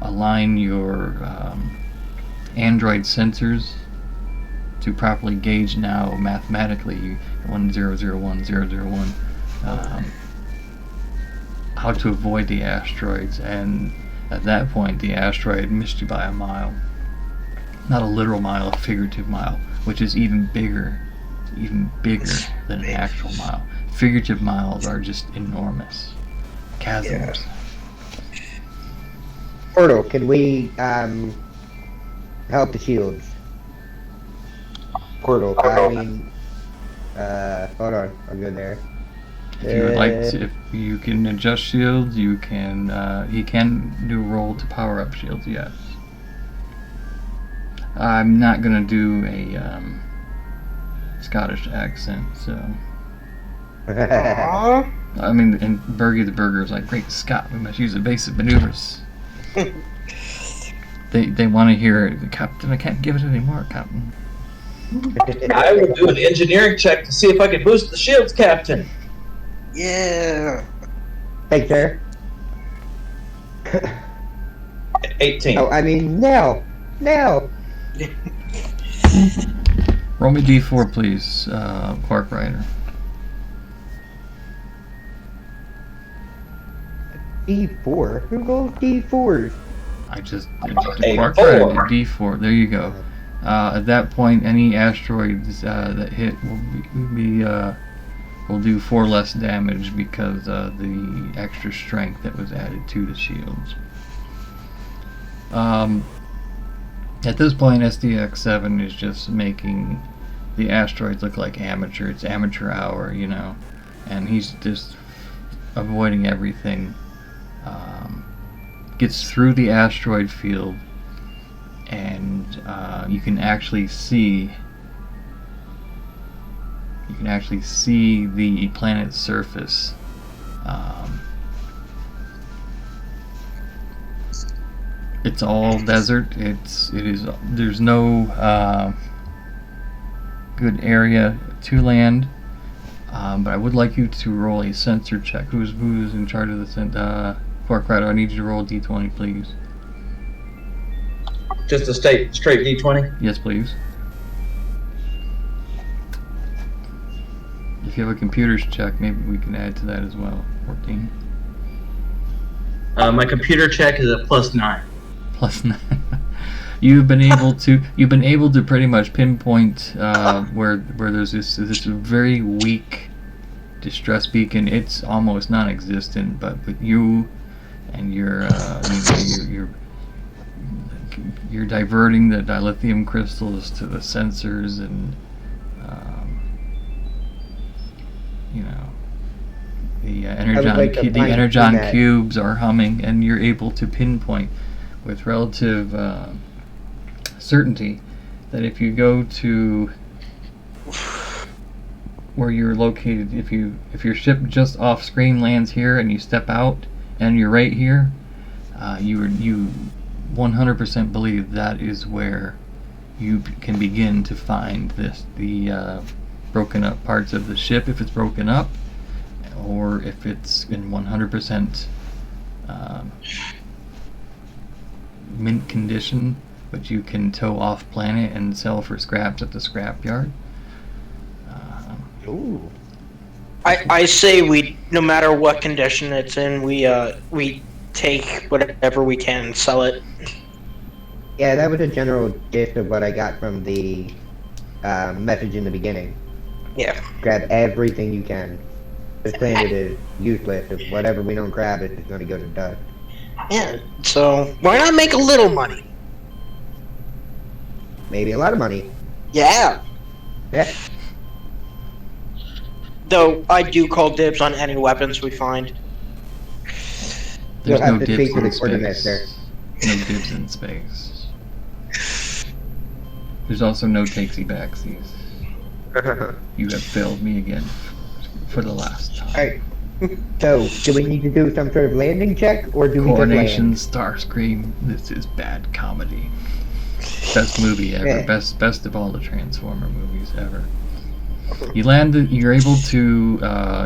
Align your Android sensors to properly gauge now mathematically 1001, how to avoid the asteroids, and at that point the asteroid missed you by a mile. Not a literal mile, a figurative mile, which is even bigger than an actual mile. Figurative miles are just enormous chasms. Portal, can we help the shields? Portal, hold on, I'm good there. If you would like to, if you can adjust shields, you can. He can do a roll to power up shields. Yes. I'm not gonna do a Scottish accent, so. I mean, and Bergie the Burger was like, "Great Scott, we must use evasive maneuvers." They want to hear it. Captain, I can't give it anymore, Captain. I will do an engineering check to see if I can boost the shields, Captain. Yeah. Thanks, sir. 18. Oh, I mean, now. Roll me D4, please, Quark Rider. D4? Who goes D4s? I just A Quark four. Rider D4. There you go. At that point, any asteroids that hit will do 4 less damage because of the extra strength that was added to the shields. At this point, SDX-7 is just making the asteroids look like amateur. It's amateur hour, you know, and he's just avoiding everything. Gets through the asteroid field, and you can actually see the planet's surface. It's all desert. There's no good area to land. But I would like you to roll a sensor check. Who's in charge of the Quark Rider? I need you to roll a D20, please. Just a straight D20? Yes, please. If you have a computer's check, maybe we can add to that as well. 14. My computer check is a +9. +9. You've been able to pretty much pinpoint where there's this very weak distress beacon. It's almost non-existent, but with you and you're diverting the dilithium crystals to the sensors, and the energon cubes are humming, and you're able to pinpoint with relative certainty that if you go to where you're located, if your ship just off screen lands here and you step out and you're right here, you 100% believe that is where you can begin to find the broken up parts of the ship, if it's broken up, or if it's in 100% mint condition, but you can tow off planet and sell for scraps at the scrapyard. Ooh. I say we, no matter what condition it's in, we take whatever we can and sell it. Yeah, that was a general gist of what I got from the message in the beginning. Yeah. Grab everything you can. This planet is useless. If whatever we don't grab it, it's going to go to dust. Yeah. So why not make a little money? Maybe a lot of money. Yeah. Yeah. Though I do call dibs on any weapons we find. There's You'll no have to dibs speak to in the quartermaster. space. No dibs in space. There's also no takesy-backsies. You have failed me again for the last time. Alright. So, do we need to do some sort of landing check, or do we just Coronation land? Starscream, this is bad comedy. Best movie ever. Yeah. Best of all the Transformer movies ever. You land. You're able to.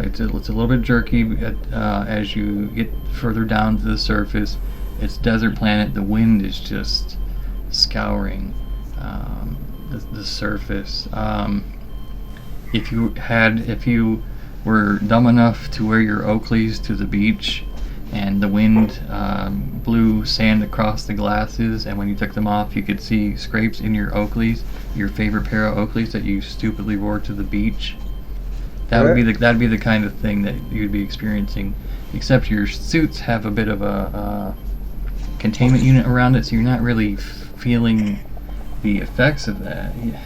It's a little bit jerky as you get further down to the surface. It's a desert planet. The wind is just scouring the surface. If you were dumb enough to wear your Oakleys to the beach, and the wind blew sand across the glasses, and when you took them off, you could see scrapes in your Oakleys, your favorite pair of Oakleys that you stupidly wore to the beach. That'd be the kind of thing that you'd be experiencing. Except your suits have a bit of a containment unit around it, so you're not really feeling the effects of that. Yeah.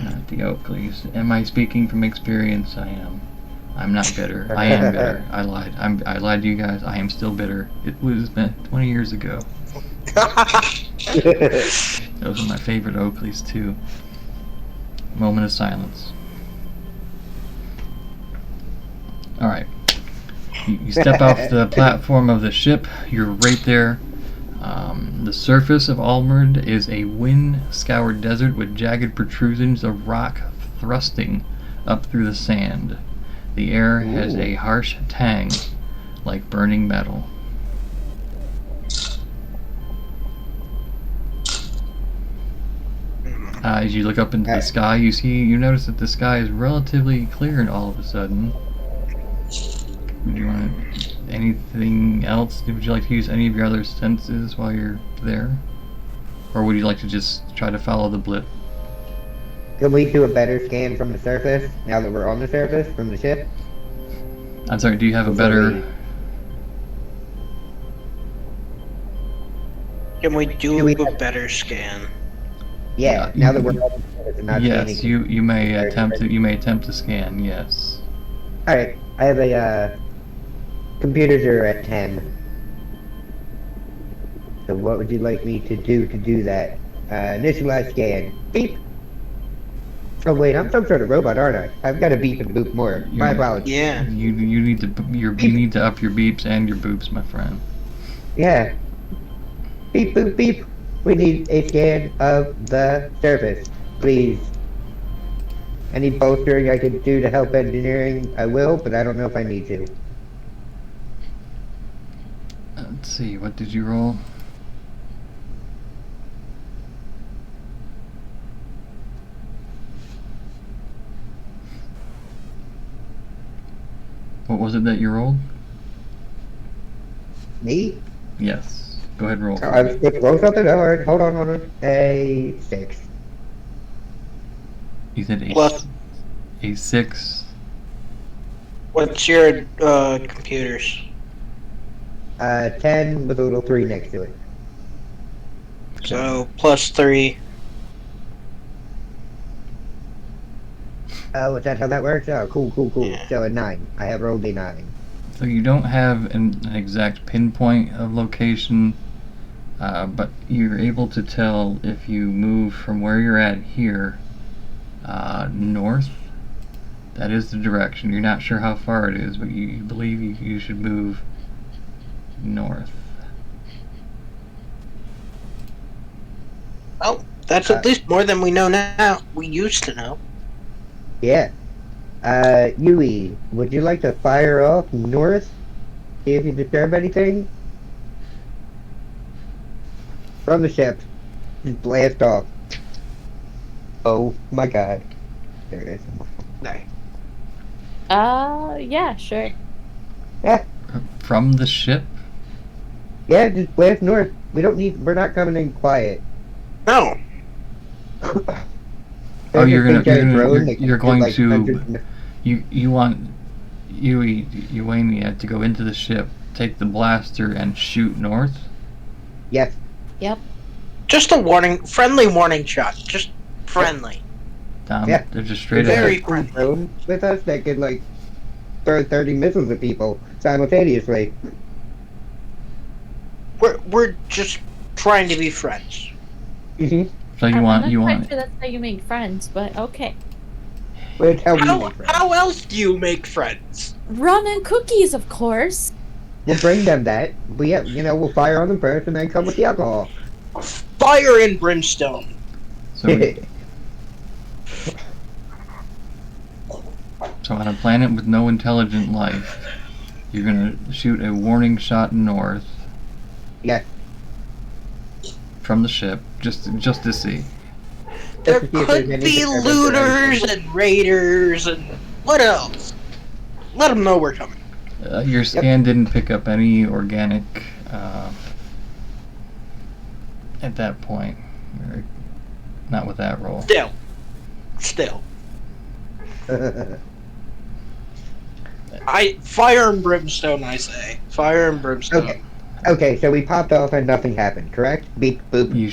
Not the Oakleys. Am I speaking from experience? I am. I'm not bitter. I am bitter. I lied. I lied to you guys. I am still bitter. It was 20 years ago. Those are my favorite Oakleys too. Moment of silence. All right. You step off the platform of the ship. You're right there. The surface of Almerd is a wind-scoured desert with jagged protrusions of rock thrusting up through the sand. The air has a harsh tang, like burning metal. As you look up into the sky, you notice that the sky is relatively clear, and all of a sudden, would you want anything else? Would you like to use any of your other senses while you're there, or would you like to just try to follow the blip? Can we do a better scan from the surface now that we're on the surface from the ship? I'm sorry. Do you have a better? Can we do a better scan? Yeah, now that we're on the surface and not Yes, scanning. you may attempt to. You may attempt to scan. Yes. All right, I have a computers are at 10. So what would you like me to do that? Initialize scan. Beep. Oh wait, I'm some sort of robot, aren't I? I've got to beep and boop more. My apologies. Yeah. You need to you need to up your beeps and your boops, my friend. Yeah. Beep boop beep. We need a scan of the surface, please. Any bolstering I can do to help engineering, I will, but I don't know if I need to. Let's see. What did you roll? What was it that you rolled? Me? Yes. Go ahead and roll. I was supposed to roll something? Alright, hold on. A 6. You said Plus- a 6. What's your computers? 10 with a little 3 next to it. So +3. Oh, is that how that works? Oh, cool. Yeah. So a 9. I have rolled a 9. So you don't have an exact pinpoint of location, but you're able to tell if you move from where you're at here north. That is the direction. You're not sure how far it is, but you believe you should move north. Oh, that's at least more than we know now. We used to know. Yeah. Yui, would you like to fire off north? See if you disturb anything? From the ship. Just blast off. Oh my god. There it is. No. Yeah, sure. Yeah, From the ship? just blast north. We're not coming in quiet. No. Oh, you're going to to you want Uania to go into the ship, take the blaster, and shoot north? Yes. Yep. Just a friendly warning shot. Just friendly. Yeah. They're just straight Very ahead. friendly. Drone with us that could throw 30 missiles at people simultaneously. We're just trying to be friends. Mm-hmm. So I'm not you quite want sure that's how you make friends, but okay. Which how we make friends. How else do you make friends? Rum and cookies, of course. We'll bring them that. We'll fire on them first and then come with the alcohol. fire and brimstone. So, so on a planet with no intelligent life, you're gonna shoot a warning shot north. Yeah. From the ship, just to see. There Just to see if could there's any be disturbance or looters anything. and raiders and what else? Let them know we're coming. Your scan didn't pick up any organic at that point. Not with that roll. Still. Fire and brimstone, I say. Fire and brimstone. Okay. Okay, so we popped off and nothing happened, correct? Beep boop. You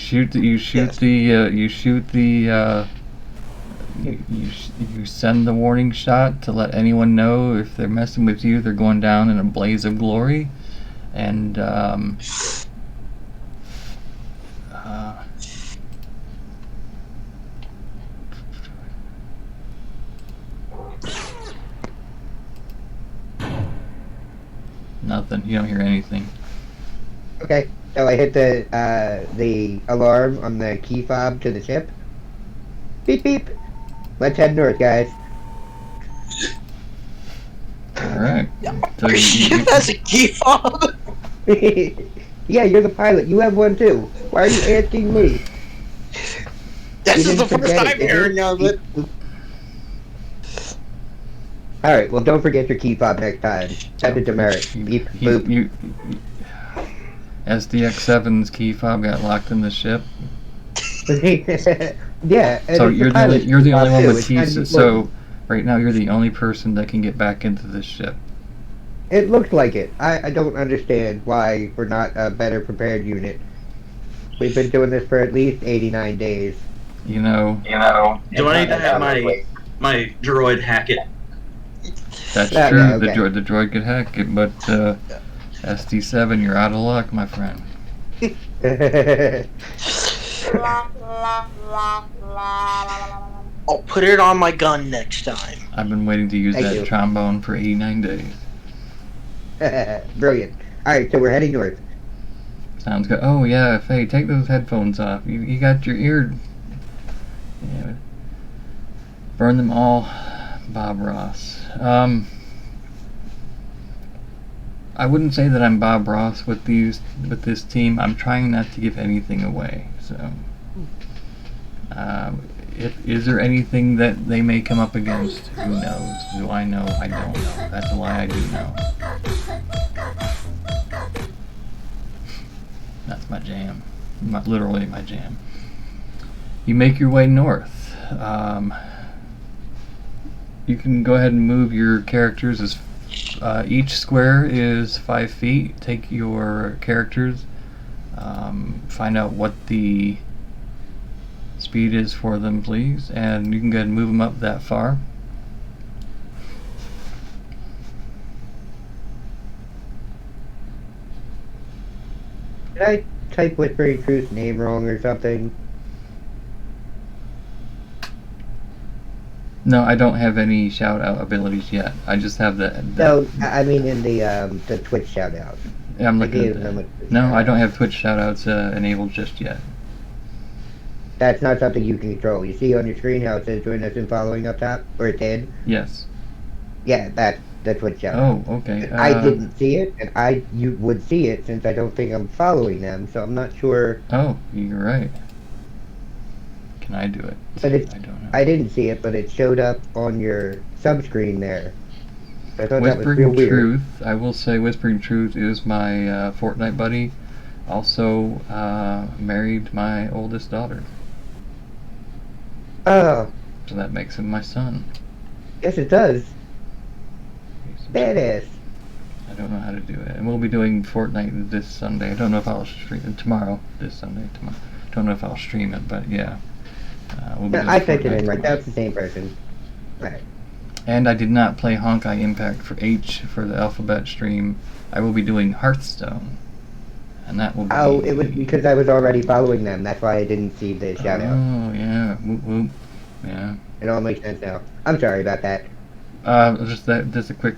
send the warning shot to let anyone know if they're messing with you, they're going down in a blaze of glory, and nothing. You don't hear anything. Okay, so I hit the alarm on the key fob to the ship. Beep beep. Let's head north, guys. All right. So That's a key fob. Yeah, you're the pilot. You have one too. Why are you asking me? This You is the didn't first forget time it, hearing of it. All right. Well, don't forget your key fob next time. Send it to Merrick. Beep boop. SDX7's key fob got locked in the ship. Yeah. And So it's you're the pilot's only job, one too. with It's kind of keys. So important. right now you're the only person that can get back into this ship. It looks like it. I don't understand why we're not a better prepared unit. We've been doing this for at least 89 days. You know. Do I need to have my droid hack it? That's Yeah, true. yeah, okay. The droid could hack it, but SD7, you're out of luck, my friend. I'll put it on my gun next time. I've been waiting to use Thank that you. trombone for 89 days. Brilliant. All right, so we're heading north. Sounds good. Oh yeah, Faye, take those headphones off. You got your ear. Yeah. Burn them all, Bob Ross. I wouldn't say that I'm Bob Ross with this team. I'm trying not to give anything away. So, is there anything that they may come up against? Who knows? Do I know? I don't know. That's why I do know. That's my jam. Literally my jam. You make your way north. You can go ahead and move your characters as each square is 5 feet. Take your characters, find out what the speed is for them, please, and you can go ahead and move them up that far. Did I type Whispering Truth's name wrong or something? No, I don't have any shout out abilities yet. I just have the No, I mean in the Twitch shout out. I'm I looking gave at them that. a No, I don't have Twitch shoutouts enabled just yet. That's not something you can control. You see on your screen how it says join us in following up top? Or it did? Yes. Yeah, that's the Twitch shout out. Oh, okay. I didn't see it, and you would see it since I don't think I'm following them, so I'm not sure. Oh, you're right. Can I do it? But it's, I don't know. I didn't see it, but it showed up on your sub screen there. I thought that was real Whispering weird. Truth, I will say Whispering Truth is my Fortnite buddy. Also married my oldest daughter. Oh, So that makes him my son. yes it does. Badass. I don't know how to do it. And we'll be doing Fortnite this Sunday. I don't know if I'll stream it tomorrow. This Sunday, tomorrow. Don't know if I'll stream it, but yeah. We'll be No, doing I typed it Fortnite in right. tomorrow. That's the same person. Right. And I did not play Honkai Impact for H for the Alphabet stream. I will be doing Hearthstone. And that will be... Oh, it was because I was already following them. That's why I didn't see the shout out. Oh, yeah. Whoop, whoop. Yeah. It all makes sense now. I'm sorry about that. Just a quick,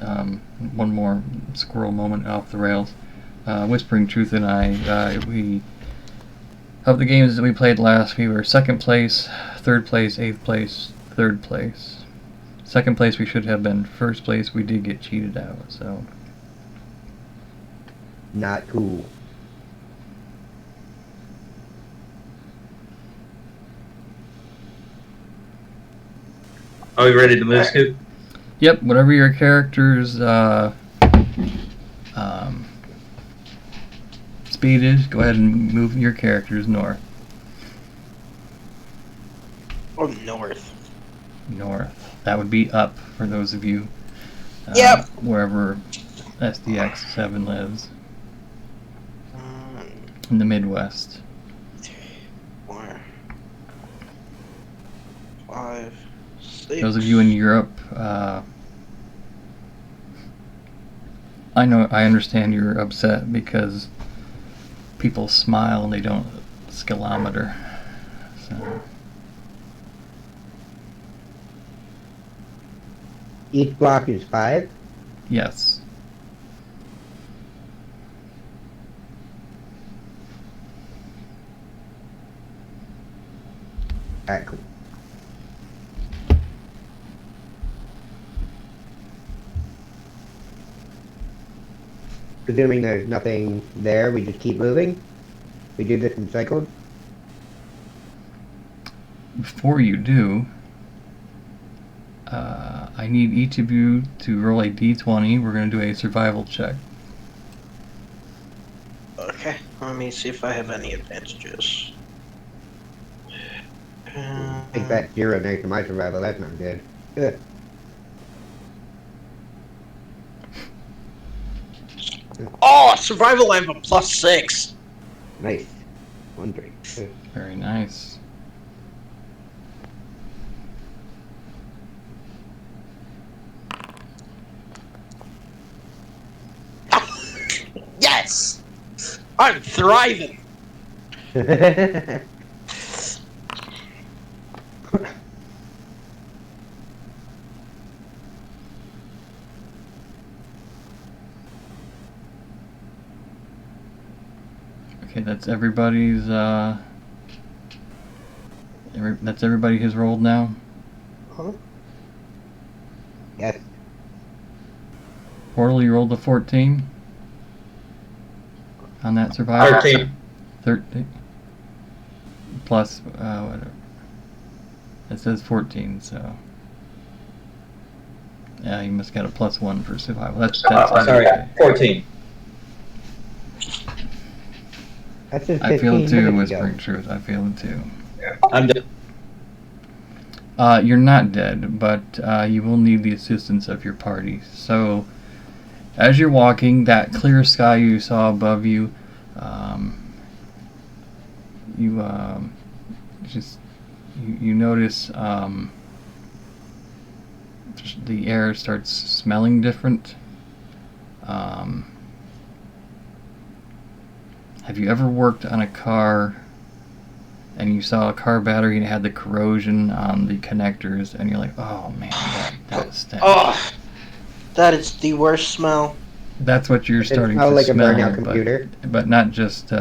one more squirrel moment off the rails. Whispering Truth and I, we Of the games that we played last, we were 2nd place, 3rd place, 8th place, 3rd place. 2nd place we should have been. 1st place we did get cheated out, so. Not cool. Are we ready to move, Scoop? Yep, whatever your character's speed is, go ahead and move your characters north. Or north. North. That would be up for those of you. Yep. Wherever SDX7 lives. In the Midwest. 4, 5, 6. Those of you in Europe, I understand you're upset because people smile and they don't skilometer. So. Each block is 5? Yes. Alright, cool. Presuming there's nothing there, we just keep moving? We do this in cycles? Before you do, I need each of you to roll a d20. We're going to do a survival check. Okay, let me see if I have any advantages. I think that's 0 next to my survival, that's not good. Ugh. Oh, survival! I have a +6. Nice. 1 3. Ugh. Very nice. Yes, I'm thriving. Okay, that's everybody's. That's everybody has rolled now. Huh? Yes. Portal, you rolled a 14 on that survival. 13. 13 plus whatever. It says 14, so yeah, you must get a +1 for survival. That's Sorry, okay. 14. That's just I feel it 15 too, minutes ago. Whispering Truth. I feel it too. I'm dead. You're not dead, but you will need the assistance of your party. So, as you're walking, that clear sky you saw above you, you notice just the air starts smelling different. Have you ever worked on a car and you saw a car battery and it had the corrosion on the connectors and you're like, oh man, that stinks. Oh, that is the worst smell. That's what you're It starting smells to like a smell, burnout computer. but not just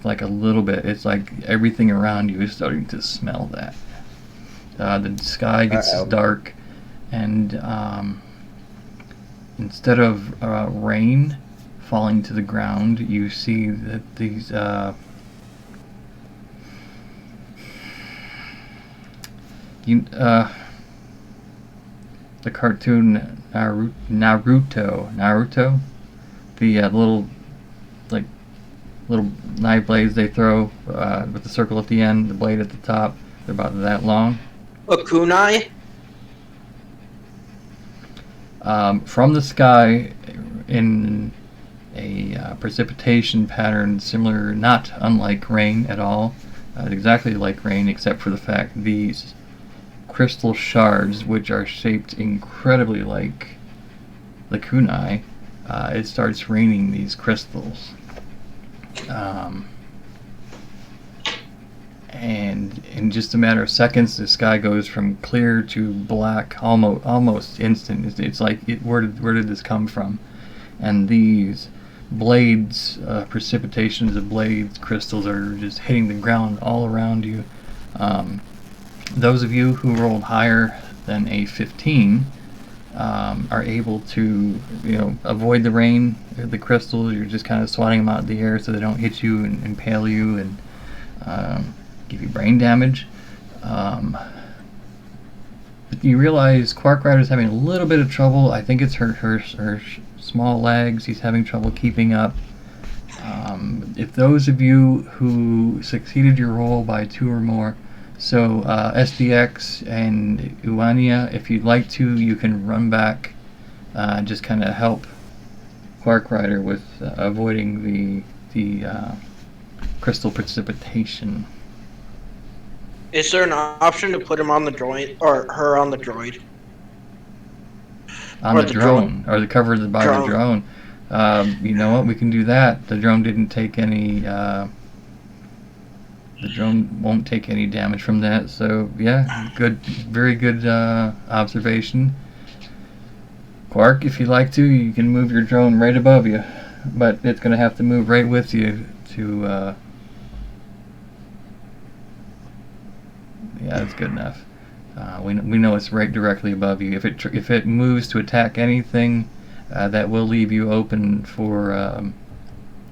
like a little bit. It's like everything around you is starting to smell that. The sky gets dark, and instead of rain falling to the ground, you see that these the cartoon Naruto, the little knife blades they throw with the circle at the end, the blade at the top. They're about that long. A kunai? From the sky, in a precipitation pattern similar, not unlike rain at all, exactly like rain, except for the fact these crystal shards, which are shaped incredibly like the kunai, it starts raining these crystals. And in just a matter of seconds, the sky goes from clear to black, almost instant. It's like, where did this come from? And these blades, precipitations of blades, crystals are just hitting the ground all around you. Those of you who rolled higher than a 15 are able to, avoid the rain, the crystals. You're just kind of swatting them out of the air so they don't hit you and impale you and give you brain damage. But you realize Quark Rider's having a little bit of trouble. I think it's her small legs. He's having trouble keeping up. If those of you who succeeded your roll by 2 or more, so SDX and Uania, if you'd like to, you can run back, just kind of help Quark Rider with avoiding the crystal precipitation. Is there an option to put him on the droid or her on the droid? On Or the the drone, or the cover by the drone. You know what? We can do that. The drone didn't take any. The drone won't take any damage from that. So yeah, good, very good observation. Quark, if you'd like to, you can move your drone right above you, but it's going to have to move right with you to. Yeah, that's good enough. We know it's right directly above you. If it moves to attack anything, that will leave you open for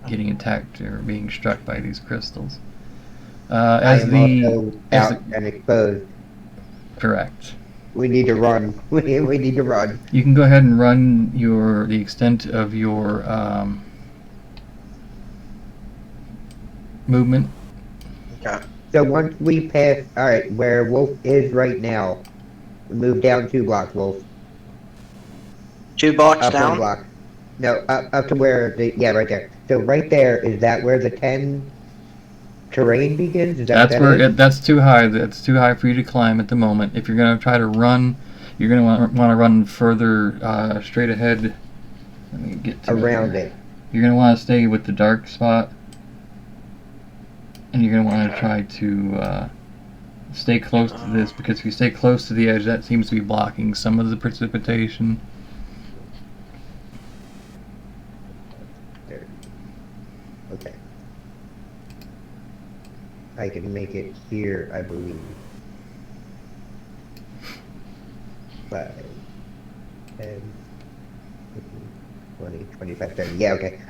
getting attacked or being struck by these crystals. I am also out and exposed. Correct. We need to run. We need to run. You can go ahead and run the extent of your movement. Okay. So once we pass, all right, where Wolf is right now, we move down 2 blocks, Wolf. 2 blocks Up 1 down? block. No, up to where right there. So right there, is that where the 10 terrain begins? Is that That's too high. That's too high for you to climb at the moment. If you're going to try to run, you're going to want to run further straight ahead. Let me get to around it. You're going to want to stay with the dark spot. And you're going to want to try to stay close to this, because if you stay close to the edge, that seems to be blocking some of the precipitation. There. Okay. I can make it here, I believe. 5, 10, 15, 20, 25, 30. Yeah, okay.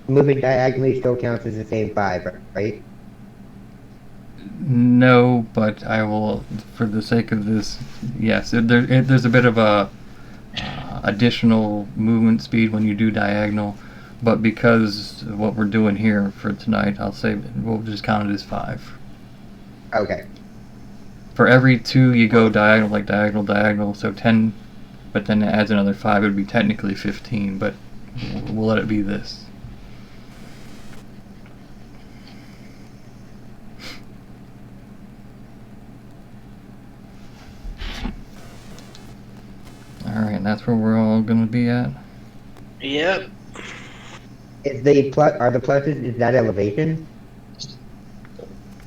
Moving diagonally still counts as the same 5, right? No, but I will, for the sake of this, yes. There's a bit of a additional movement speed when you do diagonal, but because of what we're doing here for tonight, I'll say we'll just count it as 5. Okay. For every 2 you go diagonal, like diagonal, so 10, but then it adds another 5, it would be technically 15, but we'll let it be this. Alright, and that's where we're all going to be at? Yep. Are the pluses, is that elevation?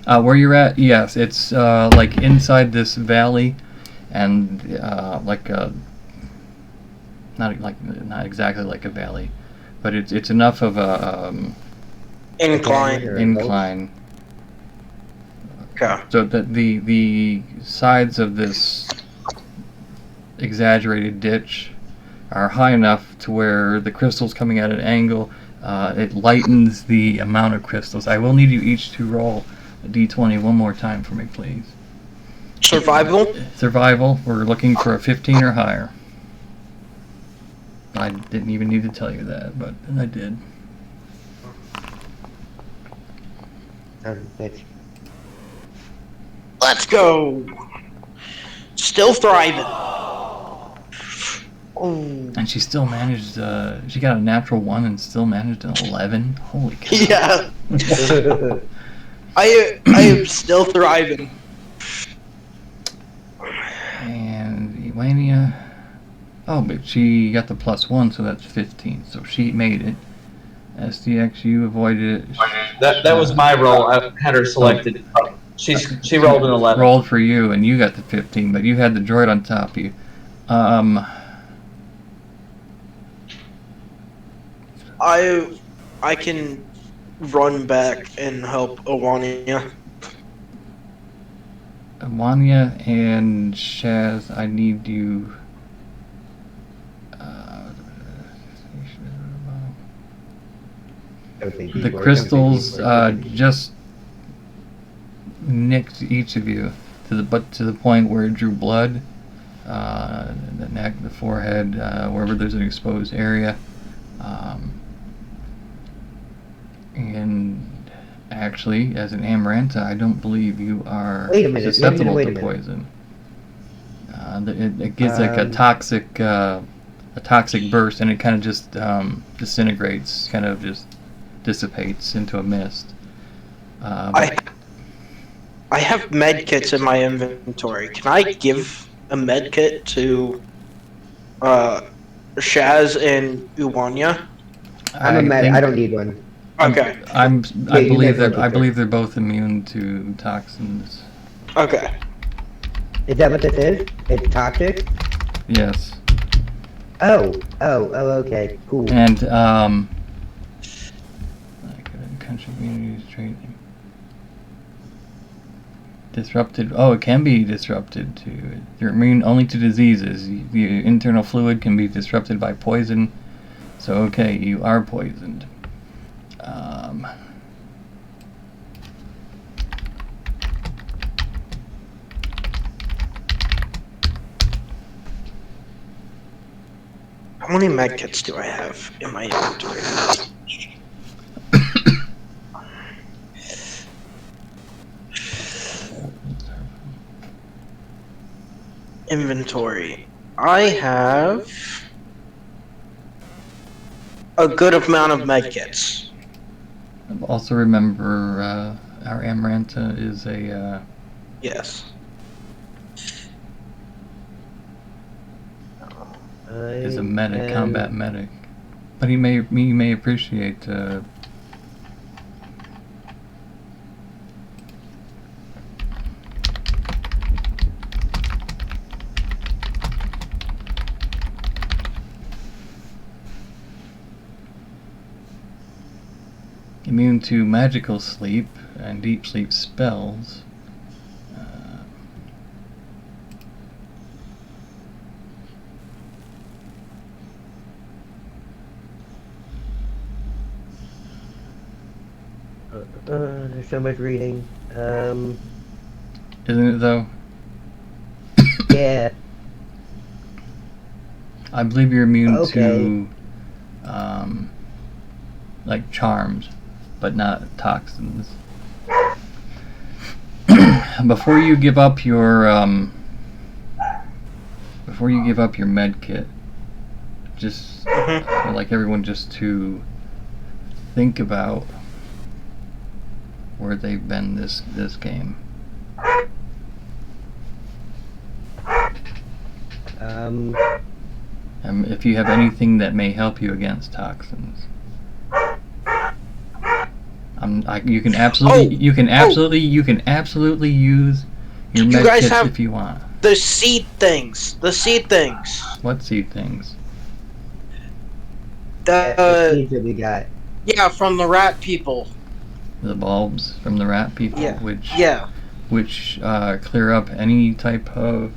Where you're at, yes, it's like inside this valley, and not exactly like a valley, but it's enough of a incline. Okay. So that the sides of this exaggerated ditch are high enough to where the crystals coming at an angle, it lightens the amount of crystals. I will need you each to roll a d20 one more time for me, please. Survival? Survival. We're looking for a 15 or higher. I didn't even need to tell you that, but I did. Let's go. Still thriving. Oh. And she still managed, she got a natural 1 and still managed an 11? Holy cow. Yeah. I am still thriving. And Elania, oh, but she got the +1, so that's 15. So she made it. SDX, you avoided it. That was my roll. I had her selected. She rolled an 11. Rolled for you, and you got the 15, but you had the droid on top of you. I can run back and help Owania. Wanya and Shaz, I need you. The crystals just nicked each of you to the point where it drew blood, the neck, the forehead, wherever there's an exposed area, and actually, as an Amaranta, I don't believe you are susceptible to poison. It gets like a toxic burst, and it kind of just disintegrates, kind of just dissipates into a mist. I have med kits in my inventory. Can I give a med kit to Shaz and Uwanya? I'm a med. I don't need one. Okay. I believe they're both immune to toxins. Okay. Is that what this is? It's toxic? Yes. Oh, okay, cool. And country communities training. Disrupted. Oh, it can be disrupted too. You're immune only to diseases. The internal fluid can be disrupted by poison. So okay, you are poisoned. How many med kits do I have in my inventory? Inventory. I have a good amount of med kits. Also remember, our Amaranta is a Yes. medic, combat medic, but he may appreciate. Immune to magical sleep and deep sleep spells. There's so much reading. Isn't it though? Yeah. I believe you're immune to, like charms, but not toxins. Before you give up your med kit, just I'd like everyone just to think about where they've been this game. If you have anything that may help you against toxins. You can absolutely use your med kits if you want. The seed things. What seed things? The seeds that we got. Yeah, from the rat people. The bulbs from the rat people, Yeah. which clear up any type of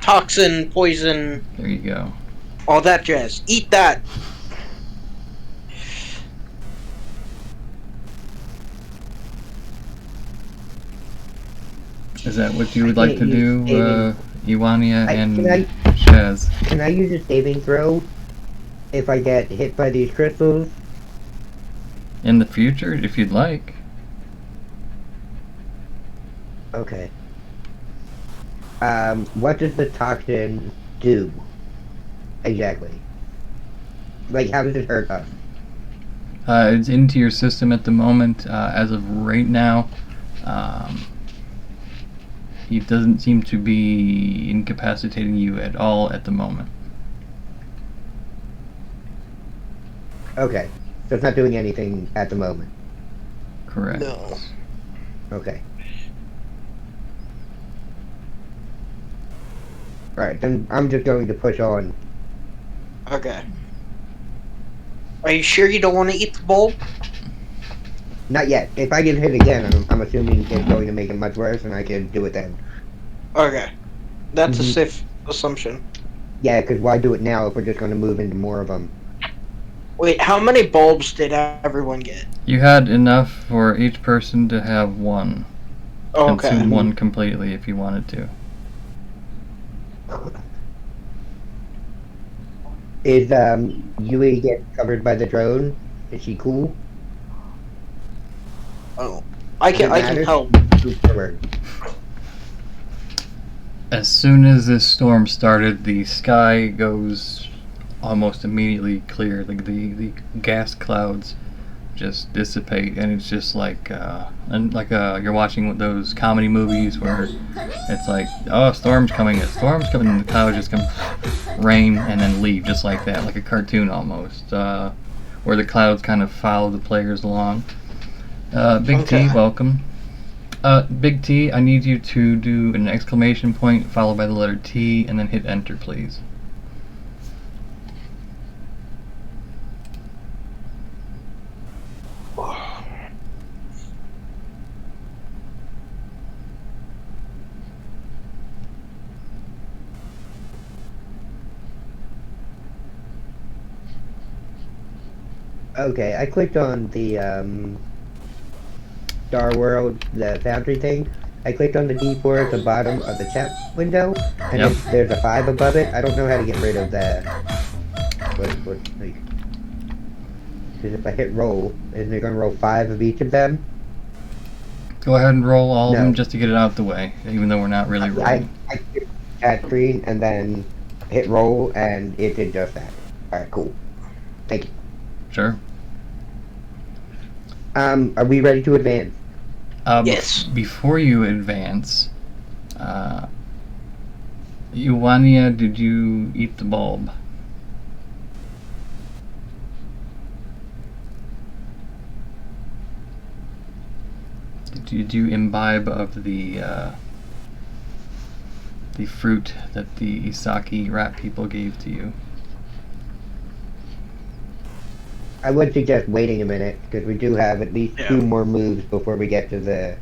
toxin, poison. There you go. All that jazz. Eat that. Is that what you would like to do, Iwania and can I- Shaz? Can I use a saving throw if I get hit by these crystals? In the future, if you'd like. Okay. What does the toxin do? Exactly. Like, how does it hurt us? It's into your system at the moment. As of right now, it doesn't seem to be incapacitating you at all at the moment. Okay. So it's not doing anything at the moment. Correct. No. Okay. Right, then I'm just going to push on. Okay. Are you sure you don't want to eat the bulb? Not yet. If I get hit again, I'm assuming it's going to make it much worse, and I can do it then. Okay. That's a Mhm. safe assumption. Yeah, because why do it now if we're just going to move into more of them? Wait, how many bulbs did everyone get? You had enough for each person to have one. Oh, okay. Consume one completely if you wanted to. Is Yui get covered by the drone? Is she cool? Oh, I Does it can matter? help. Move forward. As soon as this storm started, the sky goes almost immediately clear. The gas clouds just dissipate, and it's just like you're watching those comedy movies where it's like, oh, storm's coming, and the clouds just come, rain, and then leave just like that, like a cartoon almost, where the clouds kind of follow the players along. Big T, Okay. welcome. Big T, I need you to do an exclamation point followed by the letter T, and then hit enter, please. Okay, I clicked on the Star World, the foundry thing. I clicked on the D4 at the bottom of the chat window, and Yep. there's a 5 above it. I don't know how to get rid of that. Like, because if I hit roll, isn't it going to roll 5 of each of them? Go ahead and roll all of No. them just to get it out the way, even though we're not really rolling. I clicked chat screen and then hit roll, and it did just that. Alright, cool. Thank you. Sure. Are we ready to advance? Yes. Before you advance, Iwania, did you eat the bulb? Did you imbibe of the fruit that the Isaki rat people gave to you? I would suggest waiting a minute, because we do have at least Yeah. 2 more moves before we get to the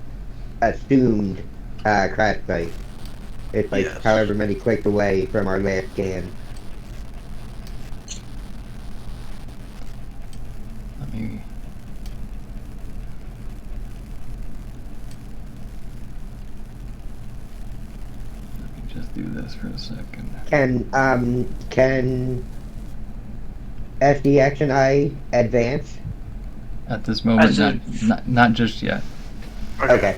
assumed crash site. It's like Yes. however many clicks away from our last scan. Let me just do this for a second. Can SD Action I advance? At this moment, As a- not just yet. Okay.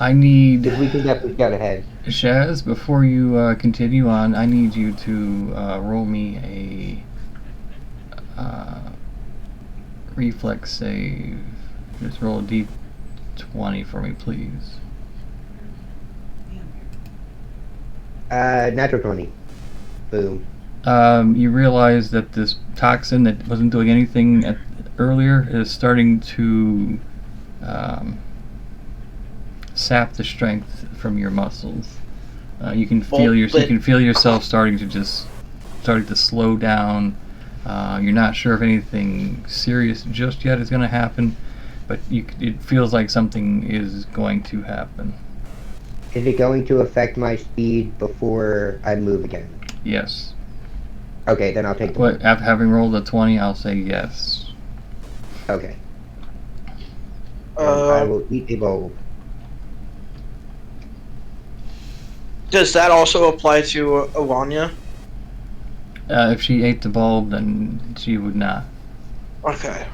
I need Because we can definitely scout ahead. Shaz, before you continue on, I need you to roll me a reflex save. Just roll a d20 for me, please. Natural 20. Boom. You realize that this toxin that wasn't doing anything earlier is starting to sap the strength from your muscles. You can feel you can feel yourself starting to slow down. You're not sure if anything serious just yet is going to happen, but it feels like something is going to happen. Is it going to affect my speed before I move again? Yes. Okay, then I'll take the But after having rolled a 20, I'll say yes. Okay. I will eat a bulb. Does that also apply to Iwania? If she ate the bulb, then she would not. Okay.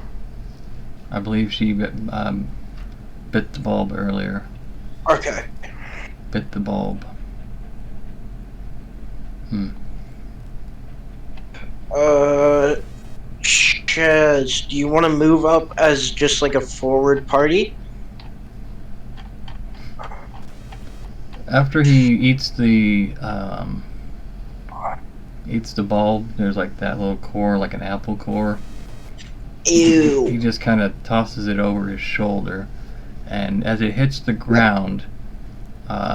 I believe she bit the bulb earlier. Okay. Bit the bulb. Chaz, do you want to move up as just like a forward party? After he eats the bulb, there's like that little core, like an apple core. He Ew. just kind of tosses it over his shoulder, and as it hits the ground,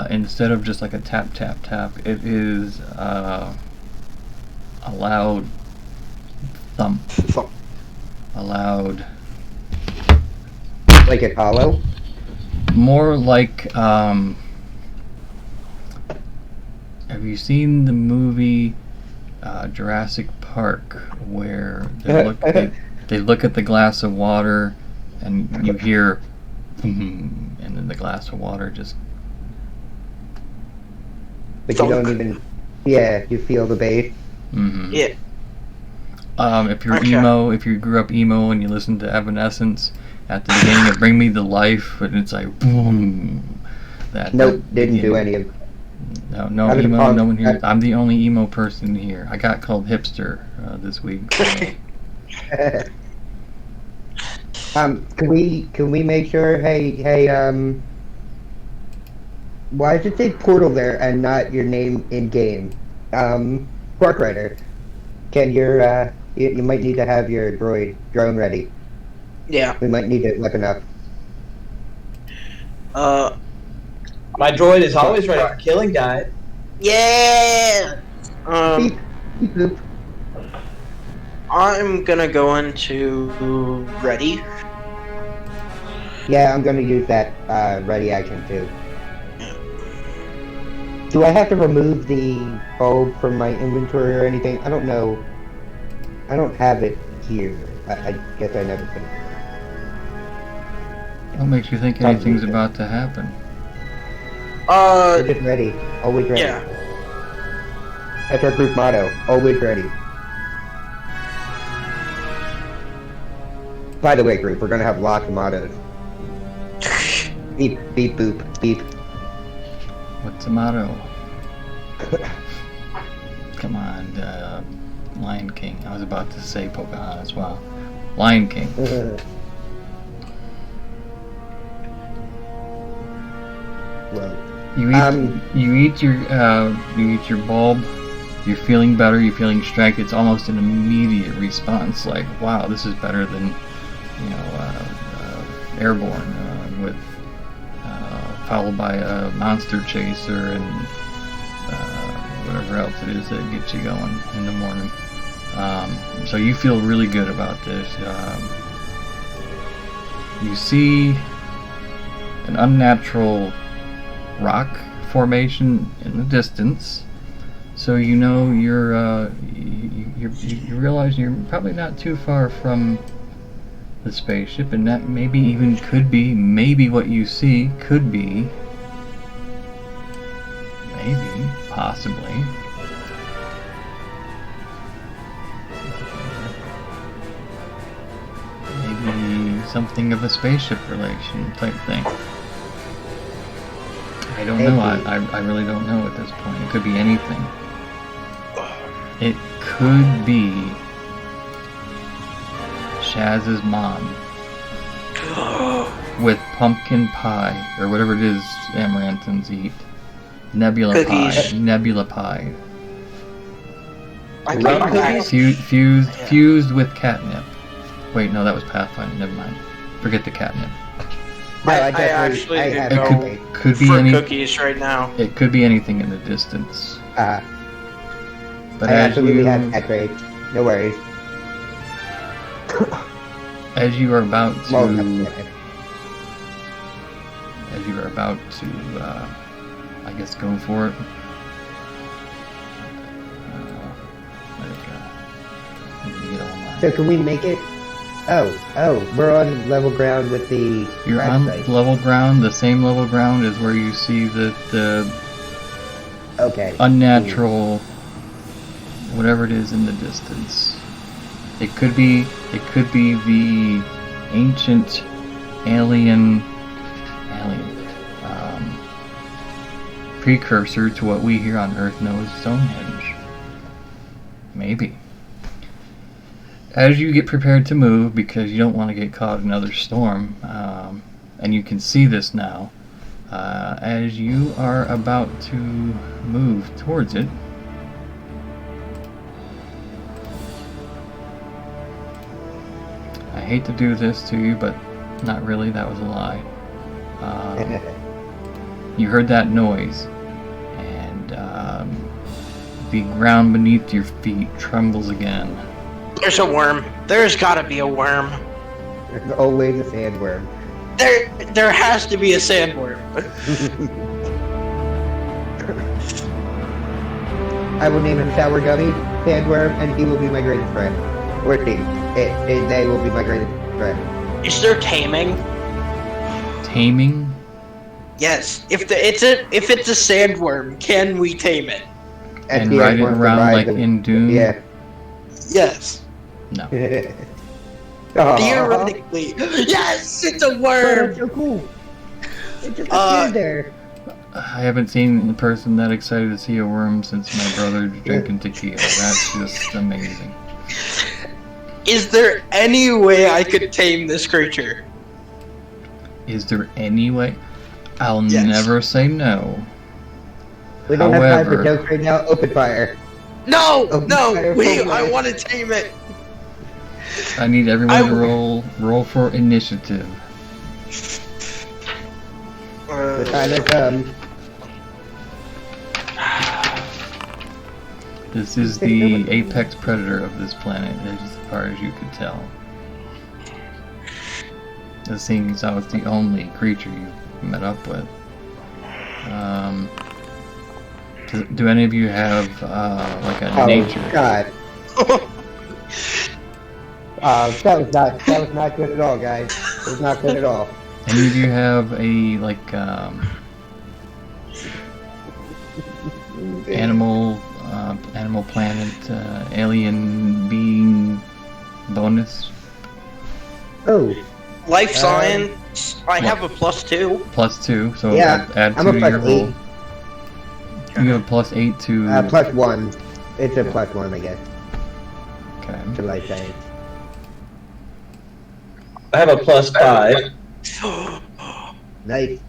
instead of just like a tap tap tap, it is a loud thump. A loud. Like it hollow? More like, have you seen the movie Jurassic Park, where they look at the glass of water and you hear, and then the glass of water just. But you don't even. Yeah, you feel the bass. Mm-hmm. Yeah. If you're emo, if you grew up emo and you listen to Evanescence at the beginning of Bring Me to Life, and it's like boom. Nope, didn't do any of. No emo, no one here. I'm the only emo person here. I got called hipster this week. Can we make sure? Hey, why does it say Portal there and not your name in game? Spark Rider, can your you might need to have your drone ready. Yeah. We might need it weapon up. My droid is always ready for killing, guys. Yeah. Beep, beep, boop. I'm gonna go into ready. Yeah, I'm gonna use that ready action too. Do I have to remove the bulb from my inventory or anything? I don't know. I don't have it here. I guess I never put it. What makes you think anything's about to happen? We're just ready. Always ready. Yeah. That's our group motto. Always ready. By the way, group, we're gonna have lots of mottos. Beep, beep, boop, beep. What's the motto? Come on, Lion King. I was about to say Pocahontas. Wow, Lion King. Well, You eat your bulb. You're feeling better. You're feeling strength. It's almost an immediate response. Like, wow, this is better than Airborne with followed by a monster chaser and whatever else it is that gets you going in the morning. So you feel really good about this. You see an unnatural rock formation in the distance, so you know you realize you're probably not too far from the spaceship, and that maybe what you see could be possibly something of a spaceship relation type thing. I don't know. I really don't know at this point. It could be anything. It could be Shaz's mom with pumpkin pie or whatever it is Amarantans eat. Nebula Cookies. pie. Nebula pie. I can't. Fused with catnip. Wait, no, that was Pathfinder. Never mind. Forget the catnip. no, I actually have could go it. Could be for any. cookies right now. It could be anything in the distance. But But I as absolutely you have that grade. No worries. as you are about to Well, I guess go for it. so can we make it? Oh, we're on level ground with the. You're crash on site. level ground, the same level ground as where you see the Okay. unnatural whatever it is in the distance. It could be the ancient alien precursor to what we here on Earth know as Stonehenge. Maybe. As you get prepared to move, because you don't want to get caught in another storm, and you can see this now, as you are about to move towards it, I hate to do this to you, but not really, that was a lie. You heard that noise, and the ground beneath your feet trembles again. There's a worm. There's gotta be a worm. There's always a sandworm. There has to be a sandworm. I will name him Sour Gummy, Sandworm, and he will be my greatest friend. Or team. They will be my greatest friend. Is there taming? Taming? Yes. If it's a sandworm, can we tame it? And ride it around like in Doom? Yeah. Yes. No. Theoretically. Yes, it's a worm. It's so cool. It's just a there. I haven't seen a person that excited to see a worm since my brother drinking tequila. That's just amazing. Is there any way I could tame this creature? Is there any way? I'll Yes. never say no. We don't have time for However- jokes right now. Open fire. No, Open no, fire wait, for I what? want to tame it. I need everyone I to w- roll for initiative. The time has come. This is the apex predator of this planet, as far as you could tell. It seems how it's the only creature you've met up with. Do any of you have like a nature? God. That was not good at all, guys. It was not good at all. Any of you have a like animal planet, alien being bonus? Oh, Life science, I have a +2. +2, so Yeah, add I'm 2 a to plus your roll. 8. You have a +8 to. +1. It's a +1, I guess, Okay. to life science. I have a +5. Nice.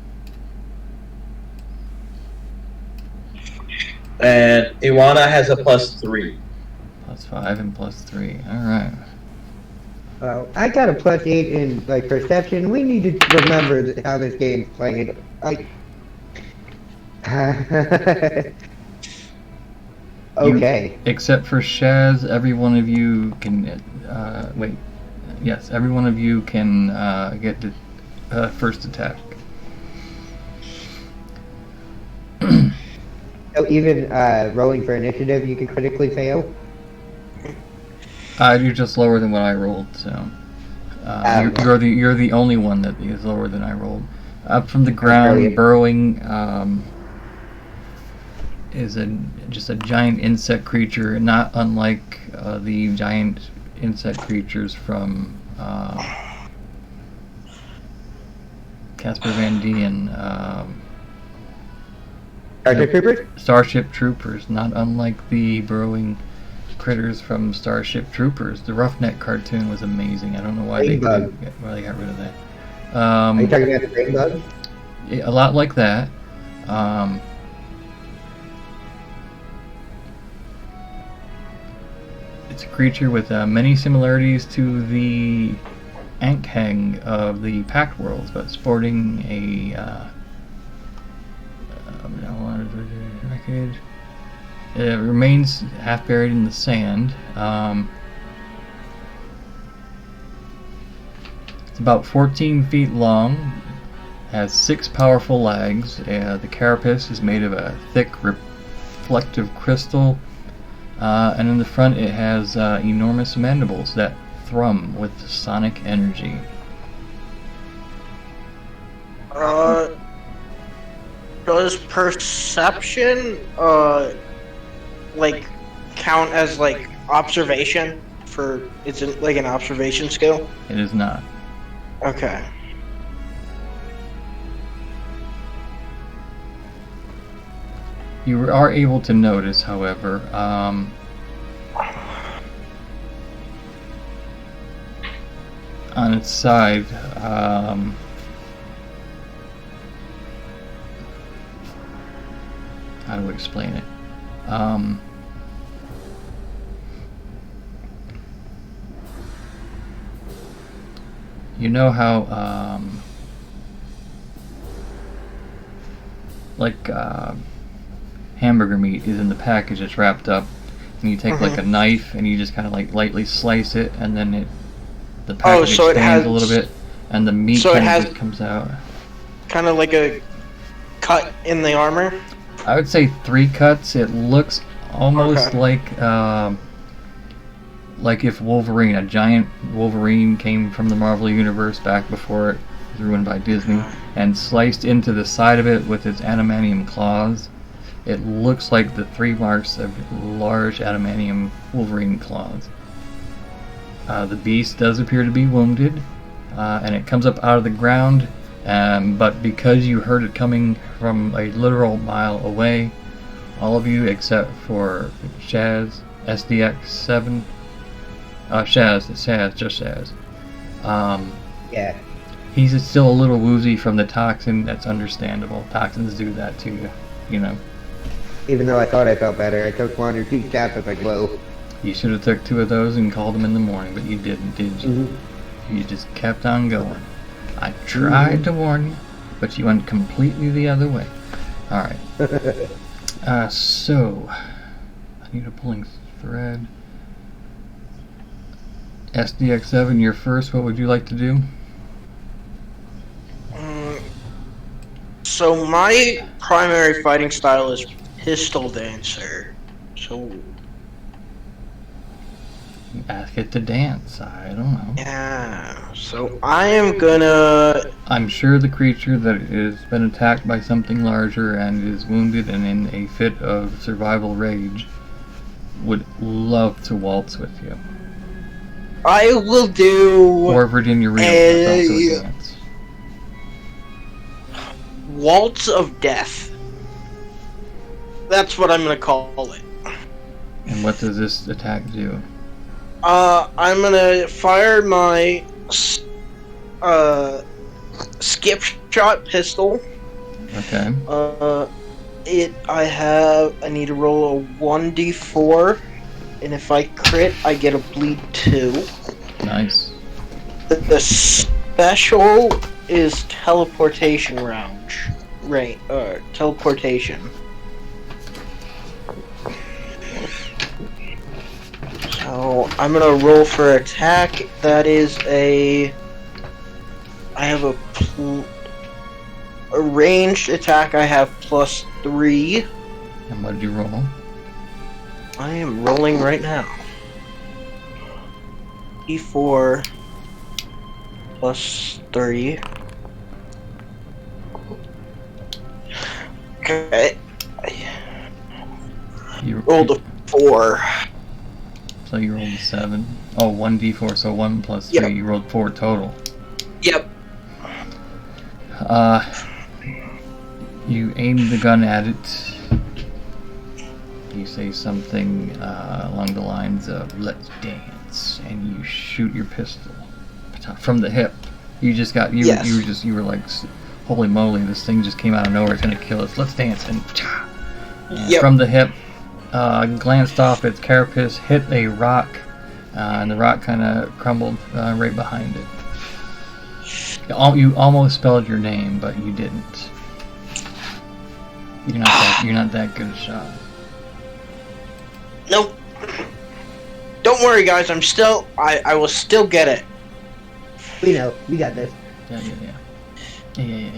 And Iwana has a +3. +5 and +3. All right. I got a +8 in like perception. We need to remember how this game's played. Okay. Except for Shaz, every one of you can. Wait. Yes, every one of you can get the first attack. So even rolling for initiative, you can critically fail. You're just lower than what I rolled, so you're the only one that is lower than I rolled. Up from the ground, Brilliant. burrowing is just a giant insect creature, not unlike the giant insect creatures from Casper Van Dien. Starship Troopers? Starship Troopers, not unlike the burrowing critters from Starship Troopers. The Roughneck cartoon was amazing. I don't know why they got rid of that. Are you talking about the brain bug? A lot like that. It's a creature with many similarities to the Ankhang of the Pact Worlds, but sporting a it remains half buried in the sand. It's about 14 feet long, has 6 powerful legs. The carapace is made of a thick reflective crystal, and in the front it has enormous mandibles that thrum with sonic energy. Does perception, like, count as, like, observation for, it's like an observation skill? It is not. Okay. You are able to notice, however, on its side, how do we explain it? You know how, like, hamburger meat is in the package, it's wrapped up And you take like a knife and you just kind of like lightly slice it, and then the Oh, package so it expands has- a little bit, and the meat so it kind of has- just comes out. Kind of like a cut in the armor. I would say 3 cuts. It looks almost Okay. like if Wolverine, a giant Wolverine, came from the Marvel Universe back before it was ruined by Disney, and sliced into the side of it with its adamantium claws. It looks like the 3 marks of large adamantium Wolverine claws. The beast does appear to be wounded, and it comes up out of the ground, but because you heard it coming from a literal mile away, all of you except for Shaz, SDX7, Shaz, just Shaz. Yeah. He's still a little woozy from the toxin. That's understandable. Toxins do that to you, you know. Even though I thought I felt better, I took 1 or 2 shots. I was like, whoa. You should have took 2 of those and called them in the morning, but you didn't, did you? Mm-hmm. You just kept on going. I tried to warn you, but you went completely the other way. Alright. So, I need a pulling thread. SDX7, you're first. What would you like to do? So my primary fighting style is pistol dancer. So Ask it to dance. I don't know. yeah. So I am gonna. I'm sure the creature that has been attacked by something larger and is wounded and in a fit of survival rage would love to waltz with you. I will do Or Virginia Reel. That's also a dance. Waltz of Death. That's what I'm gonna call it. And what does this attack do? I'm gonna fire my skip shot pistol. Okay. I need to roll a 1d4, and if I crit, I get a bleed 2. Nice. The special is teleportation range. Right, teleportation. So I'm gonna roll for attack. That is I have a ranged attack. I have +3. And what did you roll? I am rolling right now. E4 +3. Okay. You Rolled a 4. So you rolled a 7. Oh, 1d4, so 1 plus 3. Yep. You rolled 4 total. Yep. You aim the gun at it. You say something along the lines of "Let's dance," and you shoot your pistol from the hip. You just got Yes. you were like, holy moly! This thing just came out of nowhere. It's gonna kill us. Let's dance and Yep. from the hip, glanced off its carapace, hit a rock, and the rock kind of crumbled right behind it. You almost spelled your name, but you didn't. You're not that good a shot. Nope. Don't worry, guys. I will still get it. We know. We got this. Yeah.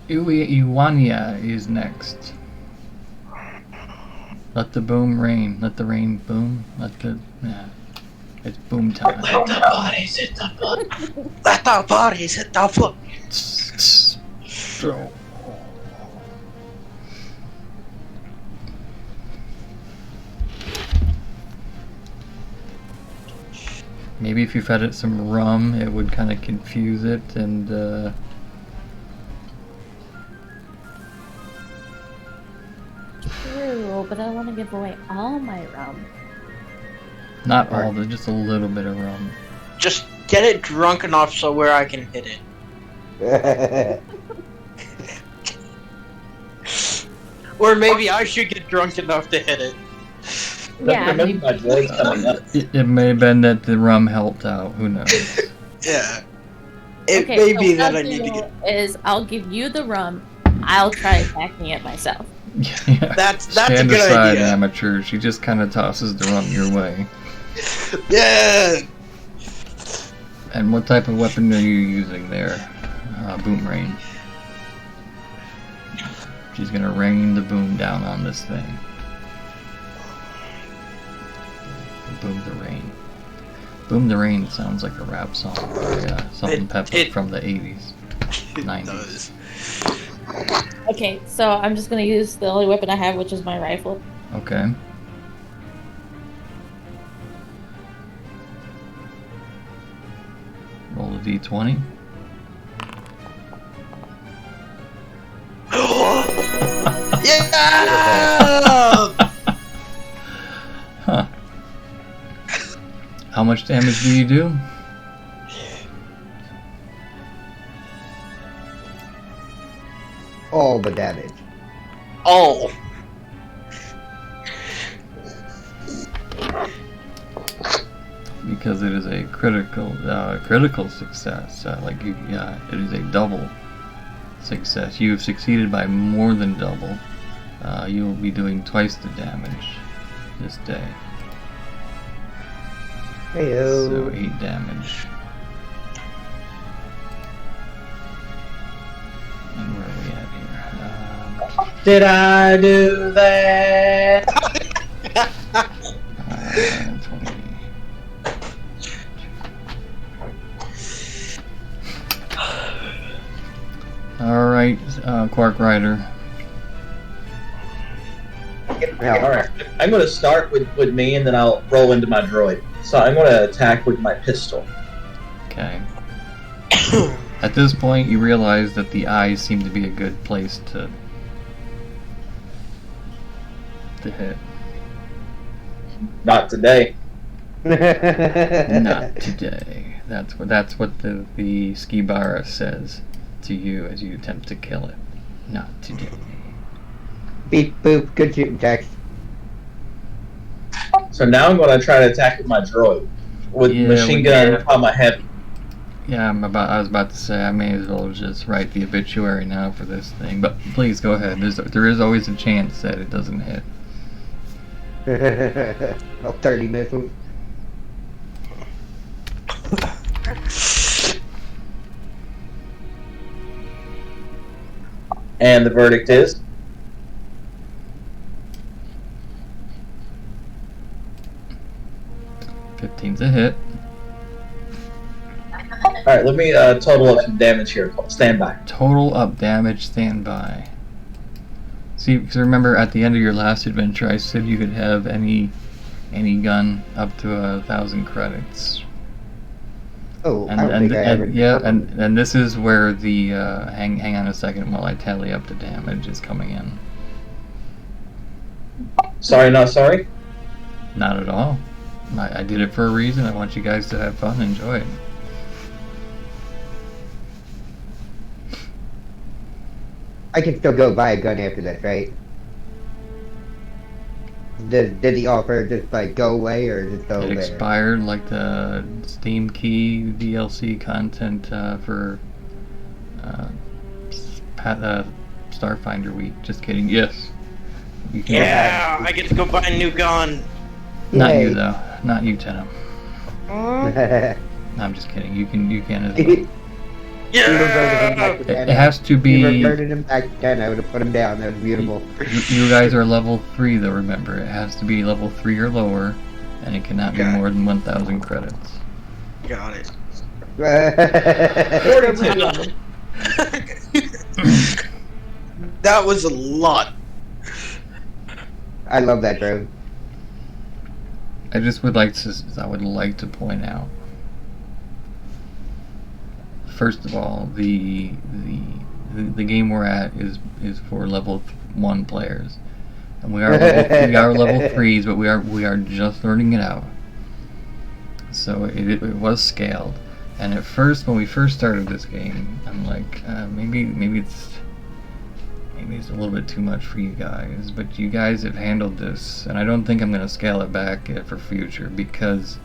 Iwania is next. Let the boom rain. Let the rain boom. It's boom time. Let the bodies hit the foot. Let the bodies hit the foot. Maybe if you fed it some rum, it would kind of confuse it and. True, but I don't want to give away all my rum. Not all, there's just a little bit of rum. Just get it drunk enough so where I can hit it. Or maybe I should get drunk enough to hit it. Yeah, Remember my droid's coming up. It may have been that the rum helped out. Who knows? Yeah. It okay, may so be what that I I'll need to do get. is I'll give you the rum. I'll try attacking it myself. Yeah. That's a Stand good aside, idea. amateur. She just kind of tosses the rum your way. Yeah. And what type of weapon are you using there? Boom rain. She's gonna rain the boom down on this thing. Boom the rain. Boom the rain sounds like a rap song by Salt and Pepper from the 80s, 90s. Okay, so I'm just gonna use the only weapon I have, which is my rifle. Okay. Roll a d20. Yeah. Huh. How much damage do you do? All the damage. Oh. Because it is a critical success. It is a double success. You have succeeded by more than double. You will be doing twice the damage this day. Heyo. So 8 damage. And where are we at here? Did I do that? 20. Alright, Quark Rider. Yeah, alright. I'm going to start with me and then I'll roll into my droid. So I'm going to attack with my pistol. Okay. At this point, you realize that the eyes seem to be a good place to hit. Not today. Not today. That's what the Skibara says to you as you attempt to kill it. Not today. Beep boop. Good shooting, Jax. So now I'm going to try to attack with my droid. With machine gun on my heavy. Yeah, I was about to say I may as well just write the obituary now for this thing. But please go ahead. There is always a chance that it doesn't hit. Oh, 30 missiles. And the verdict is? $15's a hit. Alright, let me total up some damage here. Stand by. Total up damage, stand by. See, because remember at the end of your last adventure, I said you could have any gun up to 1,000 credits. Oh, I don't think I ever. Yeah, and this is where the hang on a second while I tally up the damage is coming in. Sorry, not sorry? Not at all. I did it for a reason. I want you guys to have fun, enjoy it. I can still go buy a gun after this, right? Did the offer just like go away or is it still It there? expired like the Steam Key DLC content for Starfinder week. Just kidding. Yes. You can Yeah, I get to go buy a new gun. Not Yay. you though. Not you, Tenno. No, I'm just kidding. You can as well. Yeah. It has to You be. reverted him back to 10. I would have put him down. That was beautiful. You guys are level 3 though. Remember, it has to be level 3 or lower, and it cannot be more than 1,000 credits. Got it. 42. That was a lot. I love that drone. I just would like to point out. First of all, the game we're at is for level 1 players, and we are level 3s, but we are just learning it out. So it was scaled, and at first when we first started this game, I'm like maybe it's a little bit too much for you guys, but you guys have handled this, and I don't think I'm gonna scale it back for future because.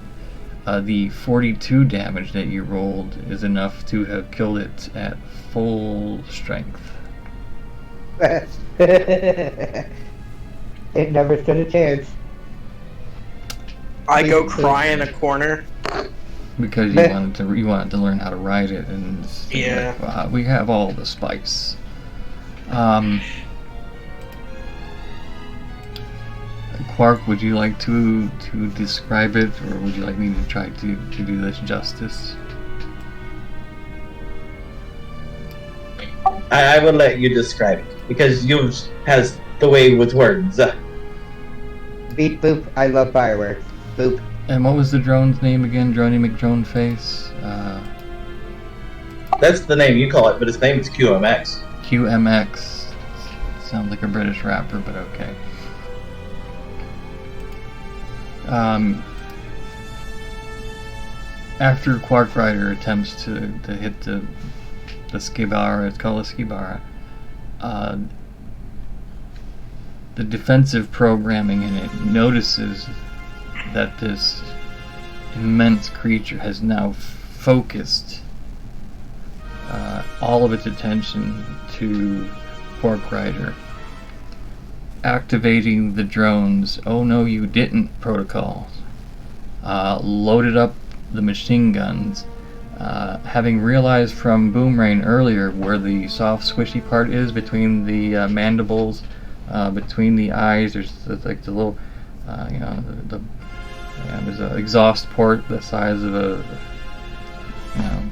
The 42 damage that you rolled is enough to have killed it at full strength. It never stood a chance. I go cry in a corner. Because you wanted to learn how to ride it, and Yeah. we have all the spice. Quark, would you like to describe it, or would you like me to try to do this justice? I will let you describe it because yours has the way with words. Beep boop. I love fireworks. Boop. And what was the drone's name again? Droney McDroneface? That's the name you call it, but his name is QMX. QMX. Sounds like a British rapper, but okay. After Quark Rider attempts to hit the Skibara, it's called a Skibara, the defensive programming in it notices that this immense creature has now focused all of its attention to Quark Rider, activating the drone's "oh no you didn't" protocol, loaded up the machine guns, having realized from Boomerang earlier where the soft squishy part is between the mandibles, between the eyes. There's like the little, there's an exhaust port the size of a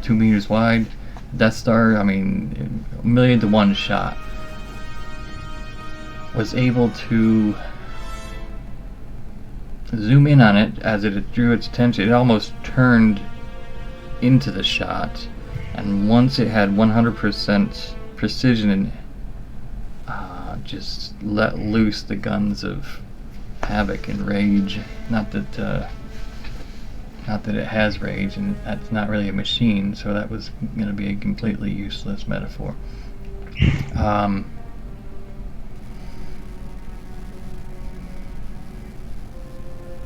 2 meters wide Death Star. I mean, 1,000,000 to 1 shot. Was able to zoom in on it as it drew its attention. It almost turned into the shot, and once it had 100% precision and just let loose the guns of havoc and rage. Not that it has rage, and that's not really a machine, so that was going to be a completely useless metaphor.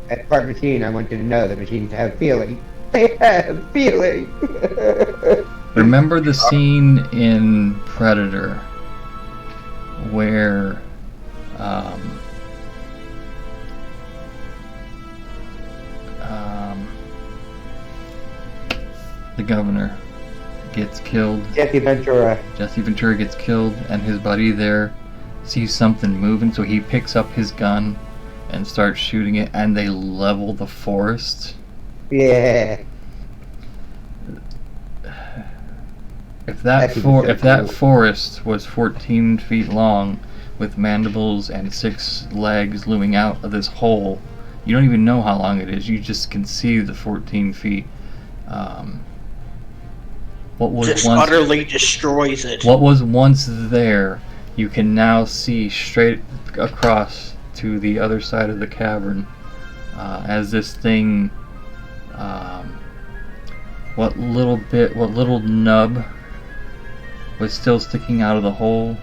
That part machine, I want you to know that machines have feeling. They have feeling. Remember the scene in Predator where the governor gets killed. Jesse Ventura. Jesse Ventura gets killed, and his buddy there sees something moving, so he picks up his gun and starts shooting it, and they level the forest. Yeah. If that forest was 14 feet long, with mandibles and 6 legs looming out of this hole, you don't even know how long it is. You just can see the 14 feet. What was Just once utterly destroys it. What was once there, you can now see straight across to the other side of the cavern, as this thing, what little nub was still sticking out of the hole,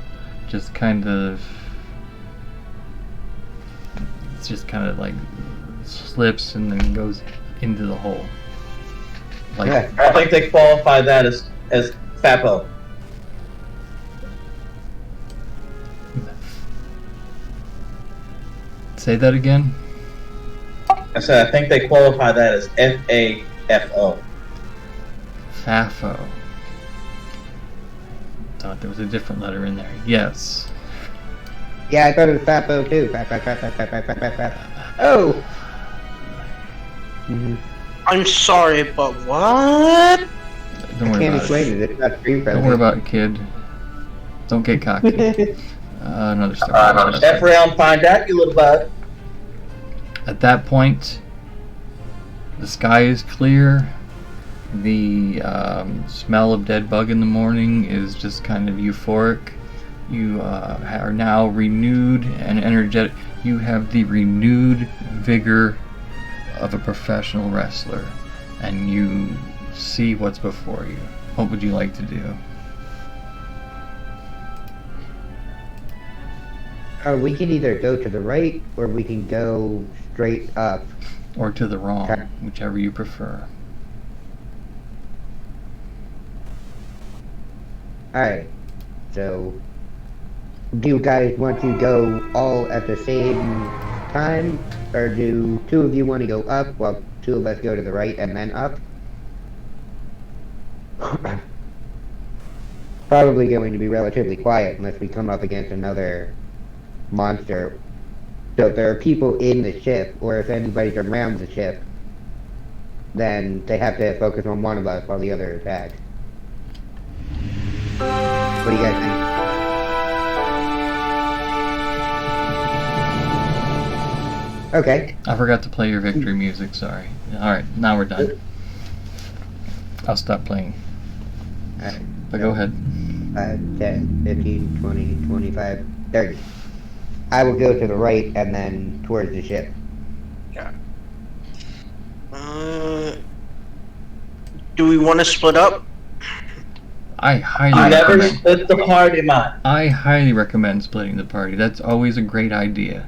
just kind of like slips and then goes into the hole. Like, Yeah, I think they qualify that as FAPO. say that again? I said I think they qualify that as FAFO. FAFO. Thought there was a different letter in there. Yes. Yeah, I thought it was Fapo too. Oh! Mm-hmm. I'm sorry, but what? Don't worry Can't about explain it. it. It's not screen Don't friendly. worry about it, kid. Don't get cocky. Another Star Wars. F round, find out, you little bug. At that point, the sky is clear. The smell of dead bug in the morning is just kind of euphoric. You are now renewed and energetic. You have the renewed vigor of a professional wrestler, and you see what's before you. What would you like to do? We can either go to the right or we can go straight up. Or to the wrong, Okay. whichever you prefer. Alright. So, Do you guys want to go all at the same time? Or do two of you want to go up while two of us go to the right and then up? Probably going to be relatively quiet unless we come up against another monster. So if there are people in the ship, or if anybody's around the ship, then they have to focus on one of us while the other attacks. What do you guys think? Okay. I forgot to play your victory music, sorry. Alright, now we're done. I'll stop playing. Alright. But go ahead. 5, 10, 15, 20, 25, 30. I will go to the right and then towards the ship. Yeah. Do we want to split up? I highly I never recommend. split the party, man. I highly recommend splitting the party. That's always a great idea.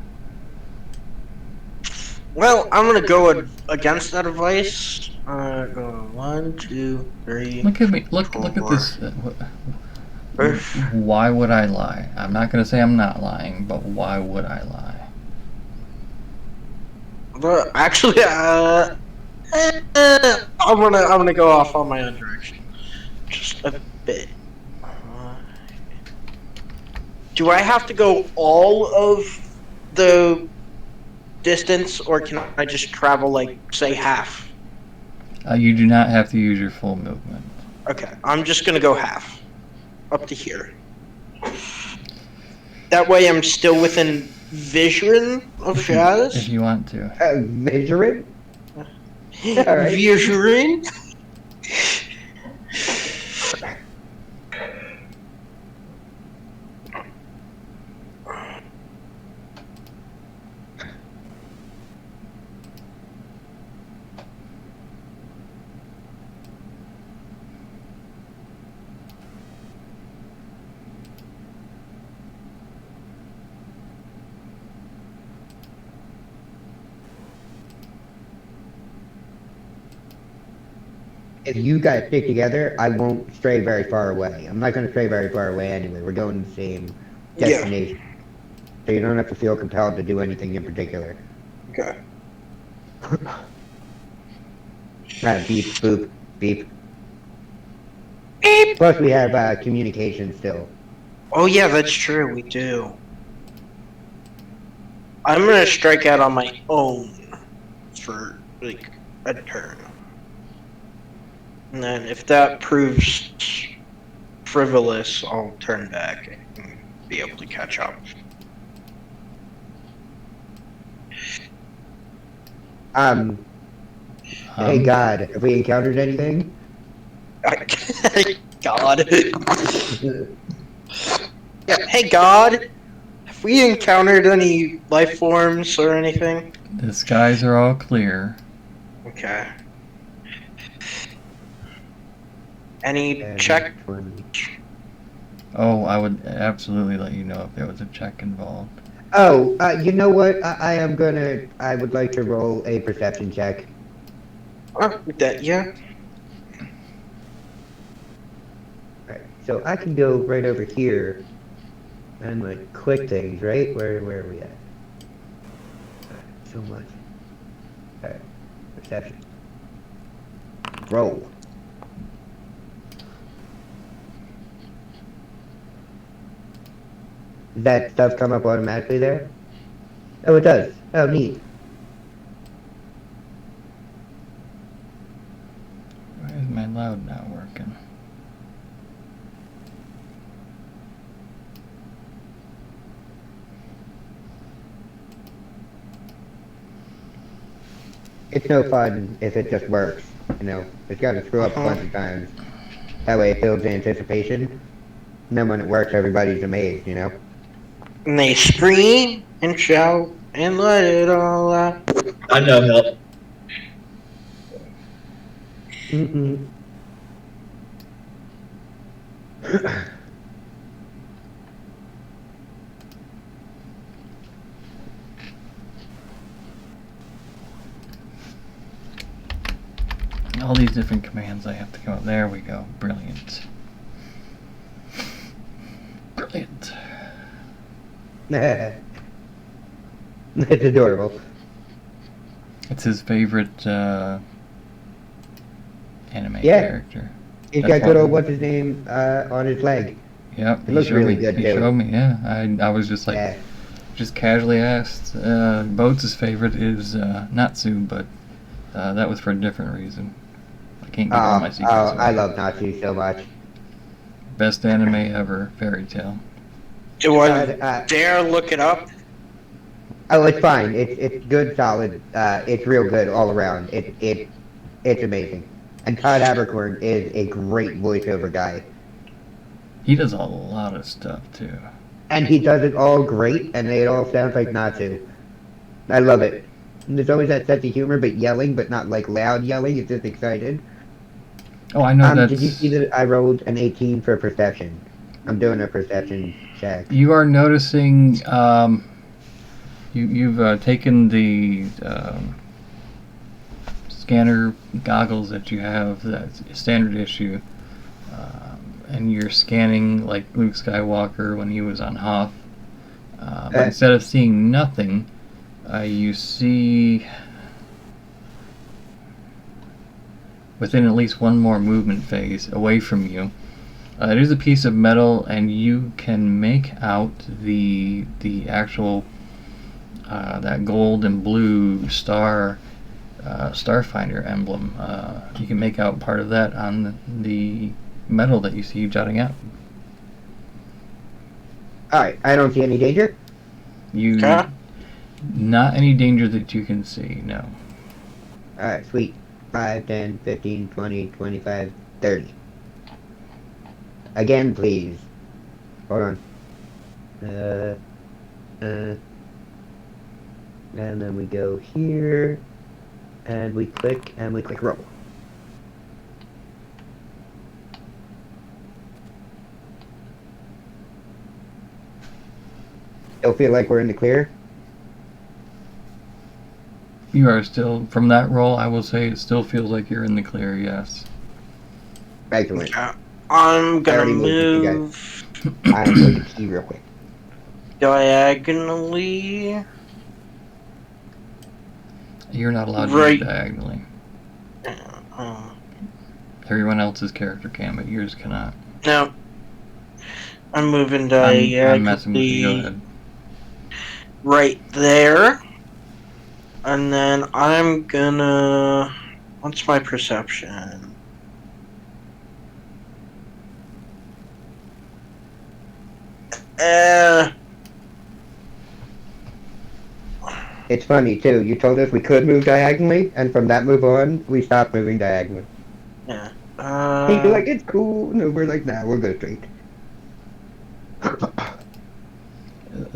Well, I'm gonna go against that advice. Go 1, 2, 3. Look at me. Look at this. Why would I lie? I'm not gonna say I'm not lying, but why would I lie? But actually, I'm gonna go off on my own direction, just a bit. Do I have to go all of the distance, or can I just travel like say half? You do not have to use your full movement. Okay, I'm just gonna go half, up to here. That way, I'm still within vision of If Shaz. you want to. Vision? Alright. Vision. If you guys stick together, I won't stray very far away. I'm not going to stray very far away anyway. We're going to the same destination. So you don't have to feel compelled to do anything in particular. Okay. Beep, boop, beep. Beep! Plus we have communication still. Oh yeah, that's true. We do. I'm gonna strike out on my own for like a turn, and then if that proves frivolous, I'll turn back and be able to catch up. Hey God, have we encountered anything? God. Yeah. Hey God. Have we encountered any life forms or anything? The skies are all clear. Okay. Any check? Oh, I would absolutely let you know if there was a check involved. Oh, you know what? I would like to roll a perception check. Yeah. Alright, so I can go right over here and like click things, right? Where are we at? So much. Alright, perception. Roll. Does that stuff come up automatically there? Oh, it does. Oh, neat. Why is my loud not working? It's no fun if it just works, you know. It's got to screw up a bunch of times. That way it builds anticipation. And then when it works, everybody's amazed, you know. And they scream and shout and let it all out. I know help. Mm-mm. All these different commands I have to go. There we go. Brilliant. Brilliant. It's adorable. It's his favorite anime Yeah. character. He's That's got good why- old what's his name on his leg. Yep, It looks really good, He too. showed me, yeah. I was just like, Yeah. just casually asked. Boats' favorite is Natsu, but that was for a different reason. I can't give all my secrets away. I love Natsu so much. Best anime ever, Fairy Tale. Do I Uh, dare look it up? Oh, it's fine. It's good, solid. It's real good all around. It's amazing. And Todd Haberkorn is a great voiceover guy. He does a lot of stuff too. And he does it all great, and it all sounds like Natsu. I love it. And there's always that sense of humor, but yelling, but not like loud yelling. It's just excited. Oh, I know that's... Did you see that I rolled an 18 for perception? I'm doing a perception check. You are noticing, you've taken the scanner goggles that you have, that's standard issue, and you're scanning like Luke Skywalker when he was on Hoth. But instead of seeing nothing, you see within at least one more movement phase away from you. It is a piece of metal, and you can make out the actual that gold and blue star Starfinder emblem. You can make out part of that on the metal that you see jutting out. Alright, I don't see any danger. You Okay. not any danger that you can see. No. Alright, sweet. 5, 10, 15, 20, 25, 30. Again, please. Hold on. And then we go here, and we click roll. Still feel like we're in the clear? You are still, from that roll, I will say it still feels like you're in the clear, yes. Excellent. I'm gonna already moved it, you move I'm going to key real quick. diagonally. You're not allowed to Right. move diagonally. Uh, Everyone else's character can, but yours cannot. no. I'm moving I'm messing with you, go diagonally ahead. right there. And then I'm gonna... What's my perception? It's funny, too. You told us we could move diagonally, and from that move on, we stopped moving diagonally. Yeah. You're like, it's cool. No, we're like, nah, we'll go straight.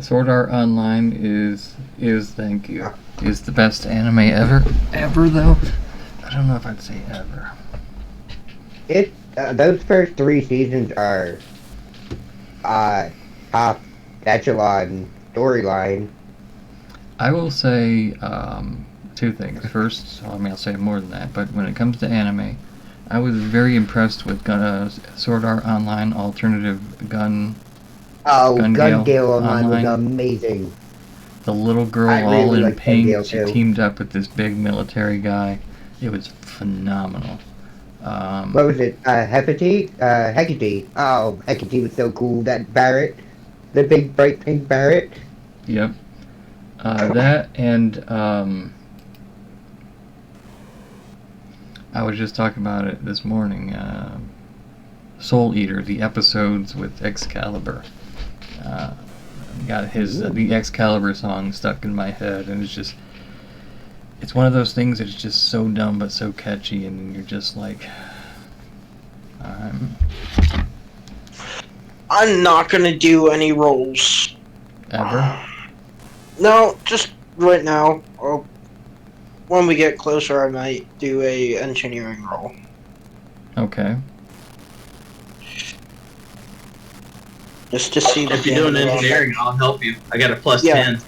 Sword Art Online is thank you, is the best anime ever. Ever, though? I don't know if I'd say ever. Those first 3 seasons are top echelon storyline. I will say 2 things. First, I'll say more than that, but when it comes to anime, I was very impressed with Sword Art Online alternative gun. Oh, Gun Gun Gale Gale Online was Online. amazing. The little girl I all really in like Gun pink, Gale, she too. teamed up with this big military guy. It was phenomenal. What was it? Hecate? Hecate. Oh, Hecate was so cool. That Barrett. The big bright pink Barrett. Yep. That and I was just talking about it this morning. Soul Eater, the episodes with Excalibur. Got the Excalibur song stuck in my head, and it's one of those things that's just so dumb but so catchy, and you're just like, I'm not gonna do any rolls. ever. No, just right now. Or when we get closer, I might do a engineering roll. Okay. Just to see the If you're doing damage. engineering, I'll help you. I got a plus Yeah. 10.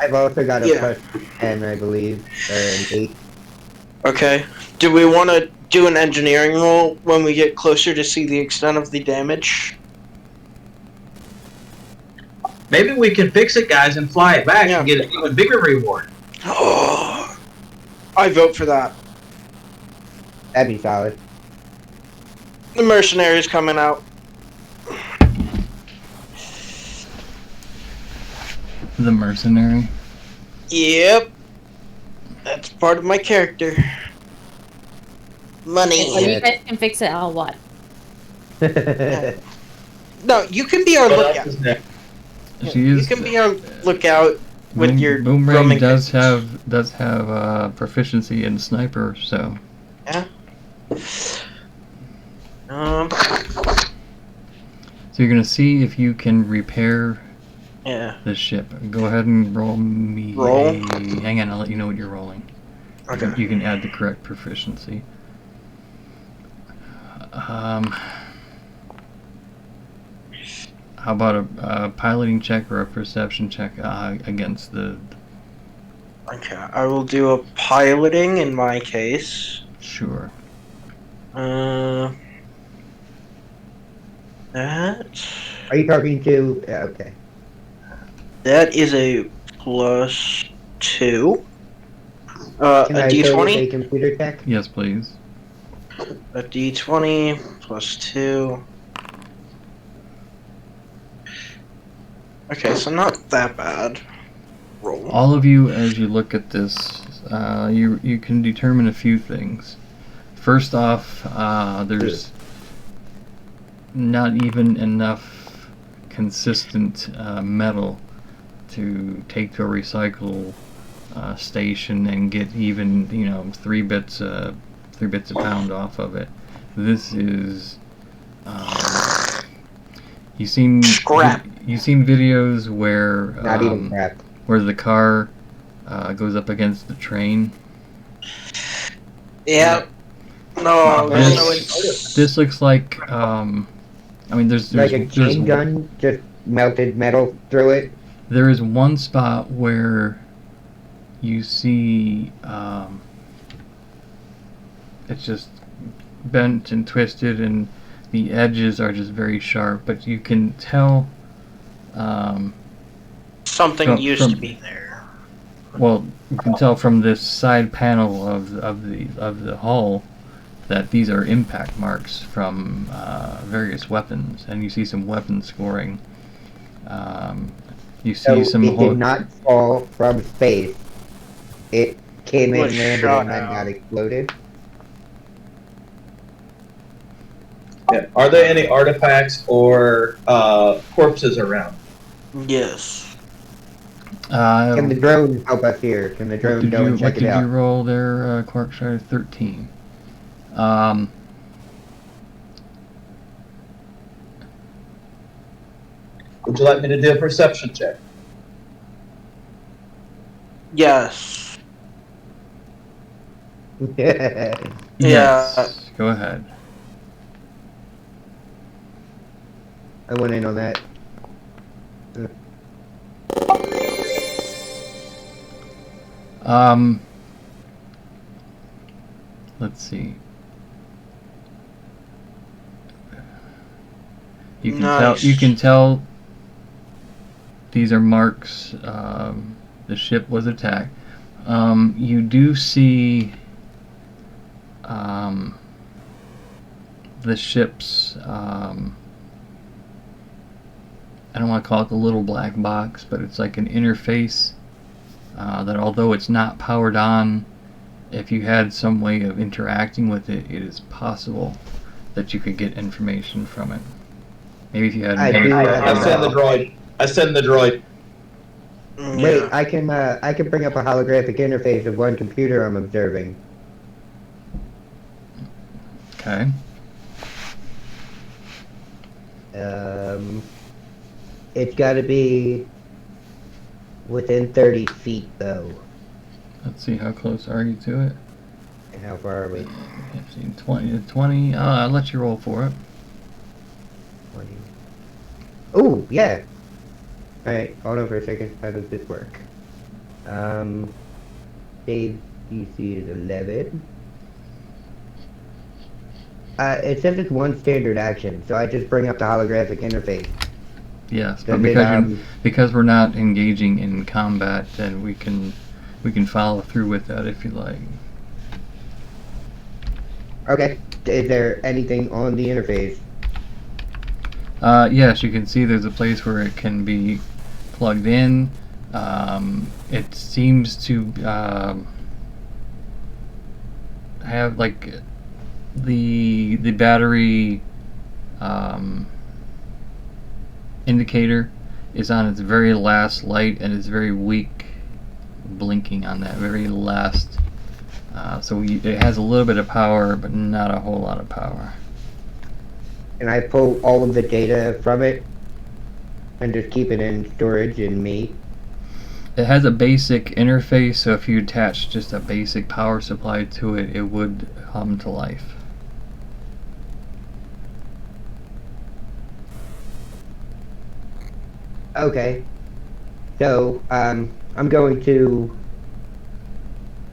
I've also got a Yeah. plus 10, I believe. Or an 8. Okay. Do we want to do an engineering roll when we get closer to see the extent of the damage? Maybe we can fix it, guys, and fly it back Yeah. and get an even bigger reward. I vote for that. That'd be solid. The mercenaries coming out. The mercenary. Yep. That's part of my character. Money. So you guys can fix it, I'll what? No, you can be our What lookout. else is next? She You is. can be our lookout with your Boomerang roaming does pistols. have proficiency in sniper, so Yeah. so you're gonna see if you can repair Yeah. the ship. Go ahead and roll me. Roll? Hang on, I'll let you know what you're rolling. Okay. You can add the correct proficiency. How about a piloting check or a perception check against the? Okay. I will do a piloting in my case. Sure. That Are you talking to? Yeah, okay. that is a +2. Can A I go with a D20. computer check? Yes, please. A D20 +2. Okay, so not that bad. Roll. All of you, as you look at this, you can determine a few things. First off, there's not even enough consistent metal to take to a recycle station and get even 3 bits a pound off of it. This is you've seen Scrap. You've seen videos where Not even crap. where the car goes up against the train. Yeah. No, This- so it's This looks like there's Like a chain gun, just melted metal through it. there is one spot where you see it's just bent and twisted and the edges are just very sharp, but you can tell something from- used from- to be there. well, you can tell from this side panel of the hull that these are impact marks from various weapons, and you see some weapon scoring. You see So some it did not fall from space. It came in, Was landed, shot and then out. got exploded. Yeah. Are there any artifacts or corpses around? Yes. Can the drone help us here? Can the What drone did go and you check it out? roll there, Quarkshire? 13. Would you like me to do a perception check? Yes. Yes. Go ahead. I went in on that. Let's see. You can Nice. tell these are marks. The ship was attacked. You do see the ship's. I don't want to call it the little black box, but it's like an interface that, although it's not powered on, if you had some way of interacting with it, it is possible that you could get information from it. Maybe if you had. I do. I send the droid. I send the droid. Wait, I can bring up a holographic interface of one computer I'm observing. Okay. It's got to be within 30 feet, though. Let's see, how close are you to it? And how far are we? 15, 20. I'll let you roll for it. 20. Oh, yeah. Alright, hold on for a second. How does this work? Save DC is 11. It says it's one standard action, so I just bring up the holographic interface. Yes, Does but it, because we're not engaging in combat, then we can follow through with that if you like. okay. Is there anything on the interface? Yes, you can see there's a place where it can be plugged in. It seems to have like the battery indicator is on its very last light, and it's very weak blinking on that very last. So it has a little bit of power, but not a whole lot of power. Can I pull all of the data from it and just keep it in storage in me? It has a basic interface, so if you attach just a basic power supply to it, it would hum to life. Okay. So, I'm going to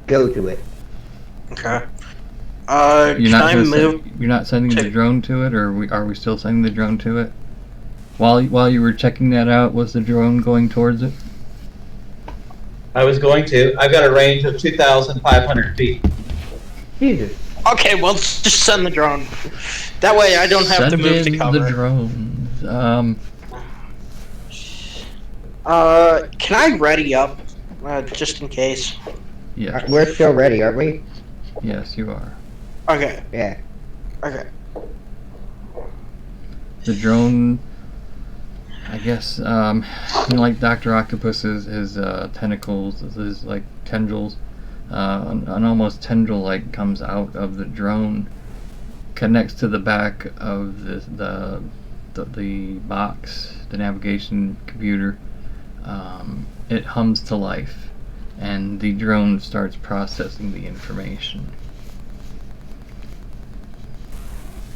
go to it. Okay. You're Can not I gonna move? you're not sending the drone to it, or are we still sending the drone to it? While you were checking that out, was the drone going towards it? I was going to. I've got a range of 2,500 feet. Jesus. Okay, well, let's just send the drone. That way, I don't have to Send move to in cover. the drones. Can I ready up, just in case? Yes. We're still ready, aren't we? Yes, you are. Okay. Yeah. Okay. The drone, I guess, like Dr. Octopus's his tentacles, his like tendrils, an almost tendril-like comes out of the drone, connects to the back of the box, the navigation computer. It hums to life, and the drone starts processing the information.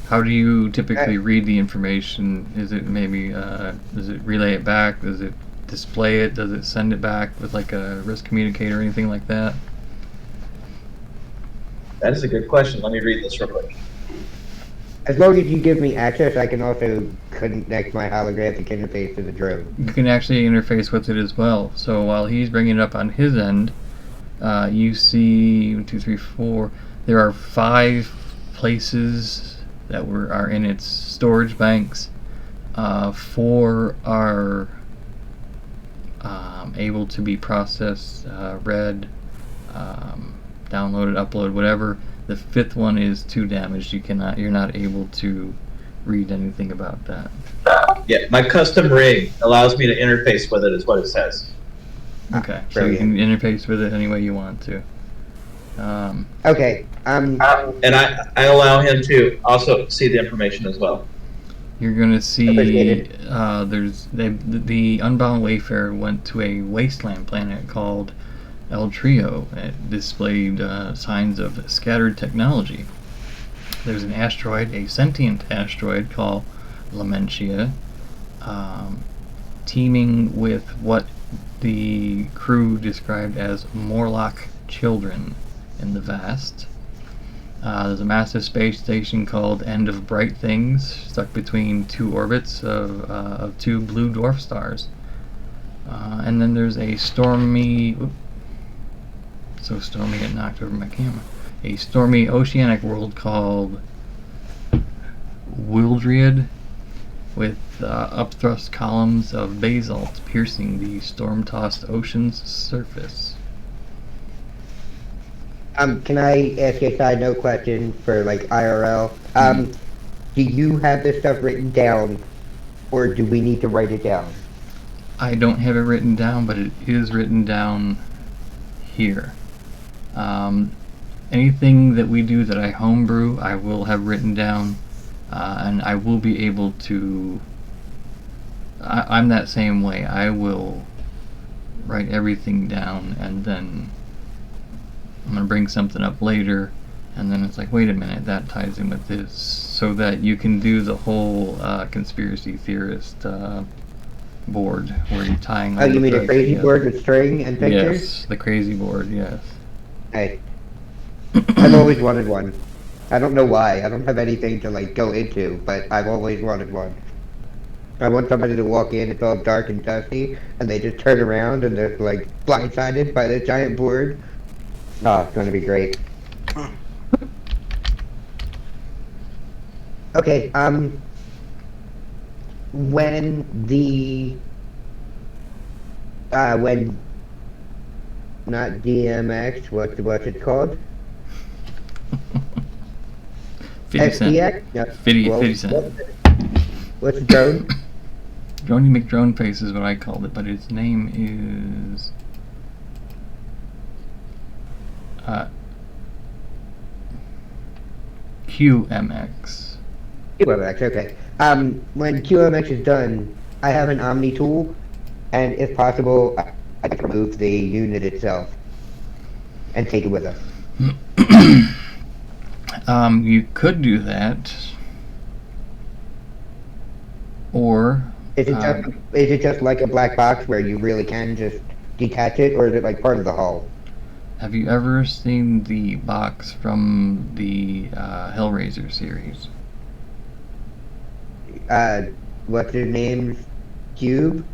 How do you typically read the information? Is it maybe, does it relay it back? Does it display it? Does it send it back with like a risk communicator or anything like that? That is a good question. Let me read this real quick. As long as you give me access, I can also connect my holographic interface to the drone. You can actually interface with it as well. So while he's bringing it up on his end, you see 1, 2, 3, 4. There are 5 places that are in its storage banks. 4 are able to be processed, read, downloaded, uploaded, whatever. The 5th one is too damaged. You're not able to read anything about that. Yeah, my custom rig allows me to interface with it, is what it says. Okay, so you can interface with it any way you want to. Okay. And I allow him to also see the information as well. You're gonna see Appreciate the Unbound Wayfarer went to a wasteland planet called El Trio. It displayed signs of scattered technology. There's an asteroid, a sentient asteroid called Lamentia, teeming with what the crew described as Morlock children in the vast. There's a massive space station called End of Bright Things, stuck between 2 orbits of 2 blue dwarf stars. And then there's a stormy... so stormy it knocked over my camera. A stormy oceanic world called Wildriad, with upthrust columns of basalt piercing the storm-tossed ocean's surface. Can I ask a side note question for, like, IRL? Do you have this stuff written down, or do we need to write it down? I don't have it written down, but it is written down here. Anything that we do that I homebrew, I will have written down, and I will be able to... I'm that same way. I will write everything down, and then I'm going to bring something up later, and then it's like, wait a minute, that ties in with this, so that you can do the whole conspiracy theorist board, where you're tying all Oh, you mean a threads crazy together. board with string and pictures? Yes, the crazy board, yes. Hey. I've always wanted one. I don't know why. I don't have anything to, like, go into, but I've always wanted one. I want somebody to walk in, it's all dark and dusty, and they just turn around and they're like blindsided by the giant board. Oh, it's gonna be great. Okay, when not DMX, what's it called? 50 Cent. SDX? No. 50 Cent. What's the drone? Droney McDrone Face is what I called it, but its name is QMX. QMX, okay. When QMX is done, I have an Omni tool, and if possible, I can remove the unit itself and take it with us. You could do that, or Is it just like a black box where you really can just detach it, or is it like part of the hull? have you ever seen the box from the Hellraiser series? What's her name? Cube?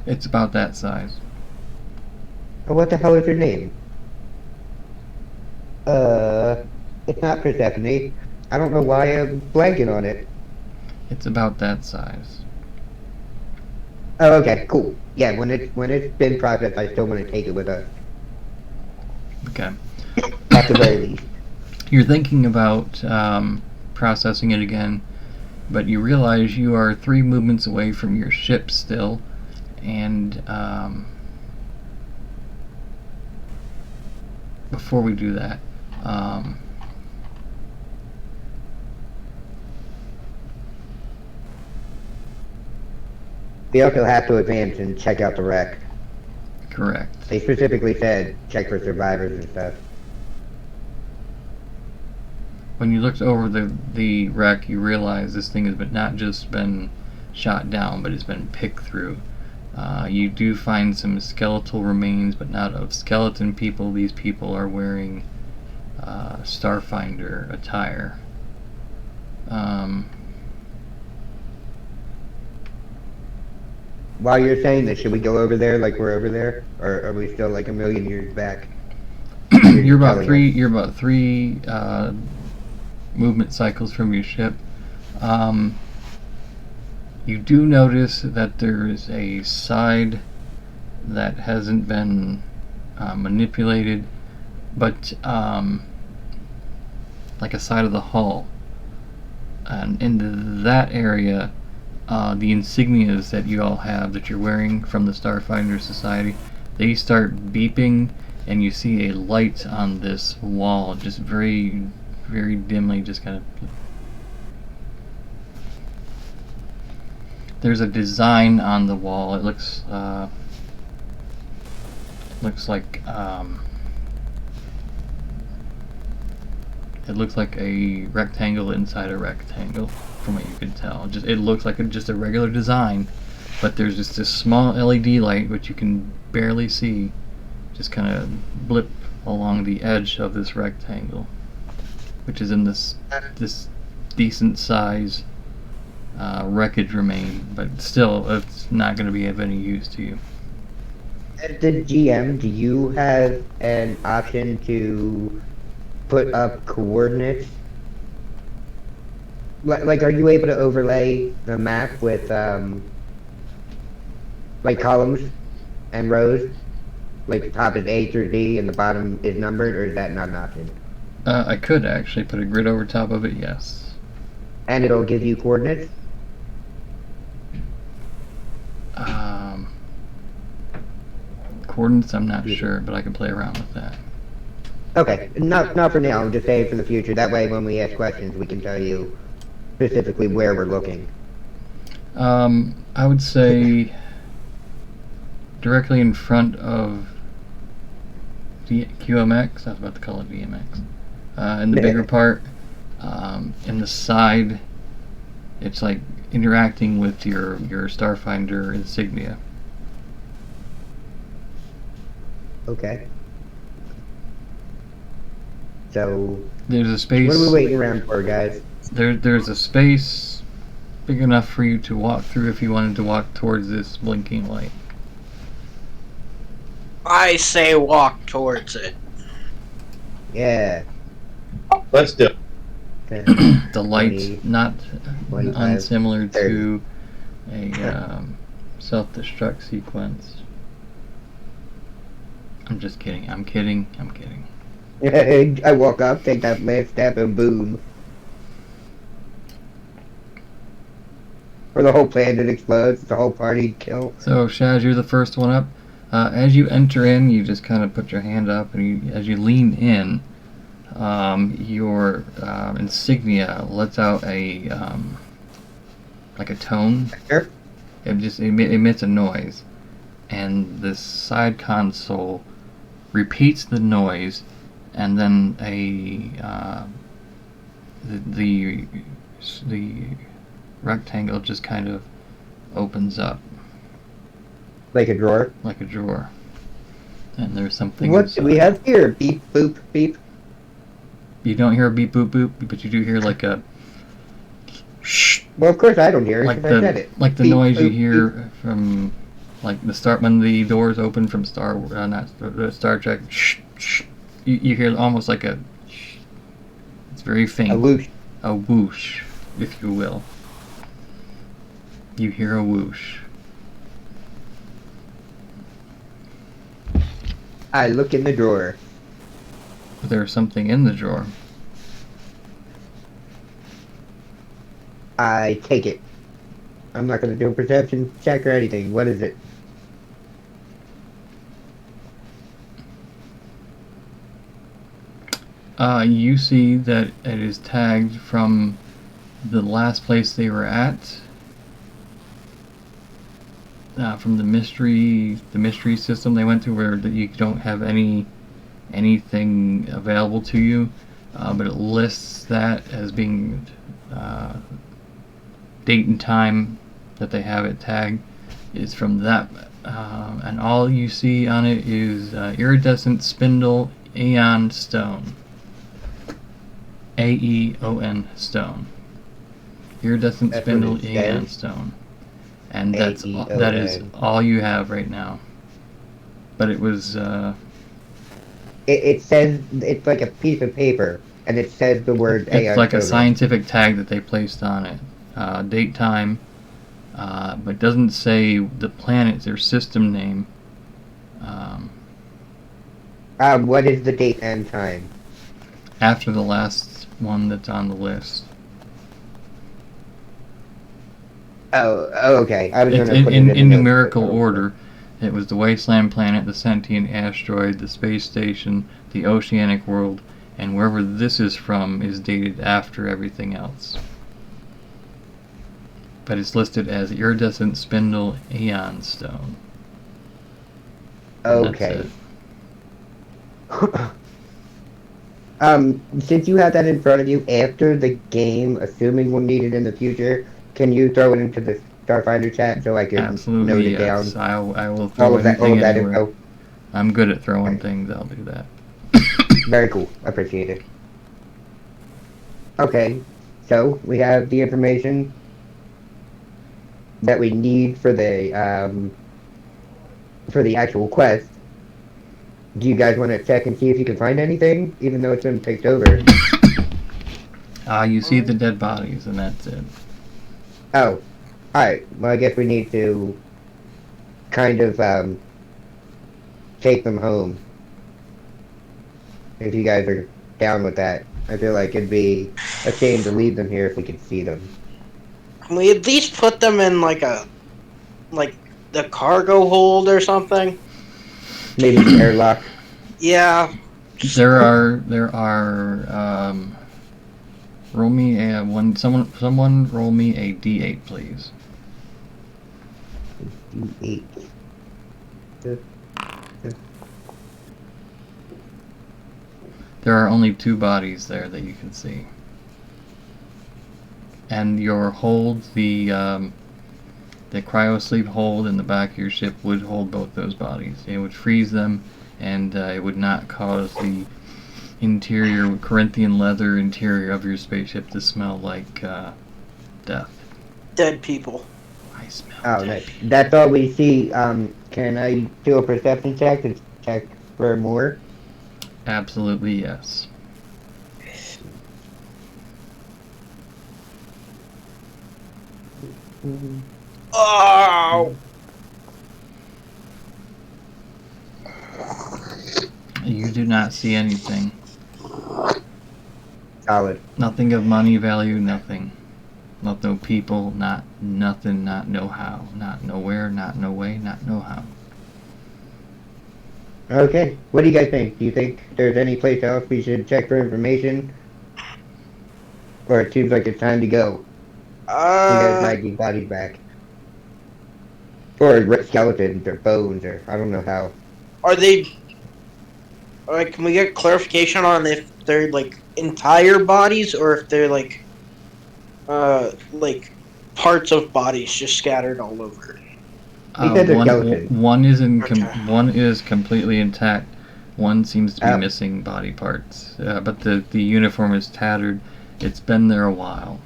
It's about that size. Oh, what the hell is her name? It's not Persephone. I don't know why I'm blanking on it. It's about that size. Oh, okay, cool. Yeah, when it's been processed, I still want to take it with us. Okay. At the very least. You're thinking about processing it again, but you realize you are 3 movements away from your ship still, and before we do that, We also have to advance and check out the wreck. correct. They specifically said check for survivors and stuff. When you looked over the wreck, you realize this thing has not just been shot down, but it's been picked through. You do find some skeletal remains, but not of skeleton people. These people are wearing Starfinder attire. While you're saying this, should we go over there like we're over there? Or are we still like a million years back? You're about three movement cycles from your ship. You do notice that there is a side that hasn't been manipulated, but like a side of the hull. And in that area, the insignias that you all have that you're wearing from the Starfinder Society, they start beeping, and you see a light on this wall, just very, very dimly, just kind of. There's a design on the wall. It looks like it looks like a rectangle inside a rectangle, from what you can tell. It looks like just a regular design, but there's just this small LED light which you can barely see, just kind of blip along the edge of this rectangle, which is in this decent size wreckage remain, but still it's not going to be of any use to you. As the GM, do you have an option to put up coordinates? Like, are you able to overlay the map with like columns and rows? Like the top is A through D and the bottom is numbered, or is that not an option? I could actually put a grid over top of it, yes. And it'll give you coordinates? Coordinates, I'm not sure, but I can play around with that. Okay, not for now, I'm just saying for the future. That way when we ask questions, we can tell you specifically where we're looking. I would say directly in front of QMX, I was about to call it VMX, in the bigger part, in the side, it's like interacting with your Starfinder insignia. Okay. So There's a space. what are we waiting around for, guys? There's a space big enough for you to walk through if you wanted to walk towards this blinking light. I say walk towards it. Yeah. Let's do it. 10, The light's 20, not 25, unsimilar 30. to a self-destruct sequence. I'm just kidding. I'm kidding. I walk up, take that last step, and boom. Or the whole planet explodes, the whole party kill. So, Shaz, you're the first one up. As you enter in, you just kind of put your hand up, and as you lean in, your insignia lets out a like a tone. Sure. It just emits a noise, and the side console repeats the noise, and then the rectangle just kind of opens up Like a drawer. like a drawer, and there's something. What do we inside. have here? Beep, boop, beep. You don't hear a beep boop boop, but you do hear like a Well, of course I don't hear it like because I said it. the Beep, noise you boop, hear from like the start when the doors open from Star Trek. You hear almost like a. It's very faint. A whoosh. A whoosh, if you will. You hear a whoosh. I look in the drawer. There's something in the drawer. I take it. I'm not going to do a perception check or anything. What is it? You see that it is tagged from the last place they were at, from the mystery system they went to, where that you don't have anything available to you, but it lists that as being date and time that they have it tagged is from that, and all you see on it is iridescent spindle aeon stone. Aeon stone. Iridescent That's spindle what it aeon says? stone. And that is AEON. all you have right now. But it was It says it's like a piece of paper, and it says the word it's AI like a coded. scientific tag that they placed on it. Date, time, but doesn't say the planet, their system name. What is the date and time? After the last one that's on the list. Oh, okay. I was It's going to put in it in the notes, numerical but- order. It was the Wasteland Planet, the Sentient Asteroid, the Space Station, the Oceanic World, and wherever this is from is dated after everything else. But it's listed as Iridescent Spindle Aeon Stone. And that's Okay. it. Since you have that in front of you after the game, assuming we'll need it in the future, can you throw it into the Starfinder chat so I can note Absolutely, it down? yes. I will All throw of that anything anywhere. info. I'm good at throwing Okay. things, I'll do that. Very cool. Appreciate it. Okay, so we have the information that we need for the actual quest. Do you guys want to check and see if you can find anything, even though it's been picked over? You see the dead bodies, and that's it. Oh, alright. Well, I guess we need to kind of take them home. If you guys are down with that. I feel like it'd be a shame to leave them here if we could see them. Can we at least put them in like the cargo hold or something? Maybe the airlock. Yeah. There are roll me a someone roll me a D8, please. D8. There are only 2 bodies there that you can see. And your hold, the cryosleep hold in the back of your ship would hold both those bodies. It would freeze them, and it would not cause the Corinthian leather interior of your spaceship to smell like death. dead people. I smell Oh, dead. that's all we see. Can I do a perception check to check for more? Absolutely yes. Oh! You do not see anything. Solid. Nothing of money value, nothing. Not no people, not nothing, not know how. Not nowhere, not no way, not know how. Okay. What do you guys think? Do you think there's any place else we should check for information? Or it seems like it's time to go. You guys might need bodies back. Or skeletons, or bones, or I don't know how. Are they? Alright, can we get clarification on if they're like entire bodies or if they're like parts of bodies just scattered all over? He said they're One, skeletons. one is completely intact. One seems to be Oh. missing body parts. But the uniform is tattered. It's been there a while.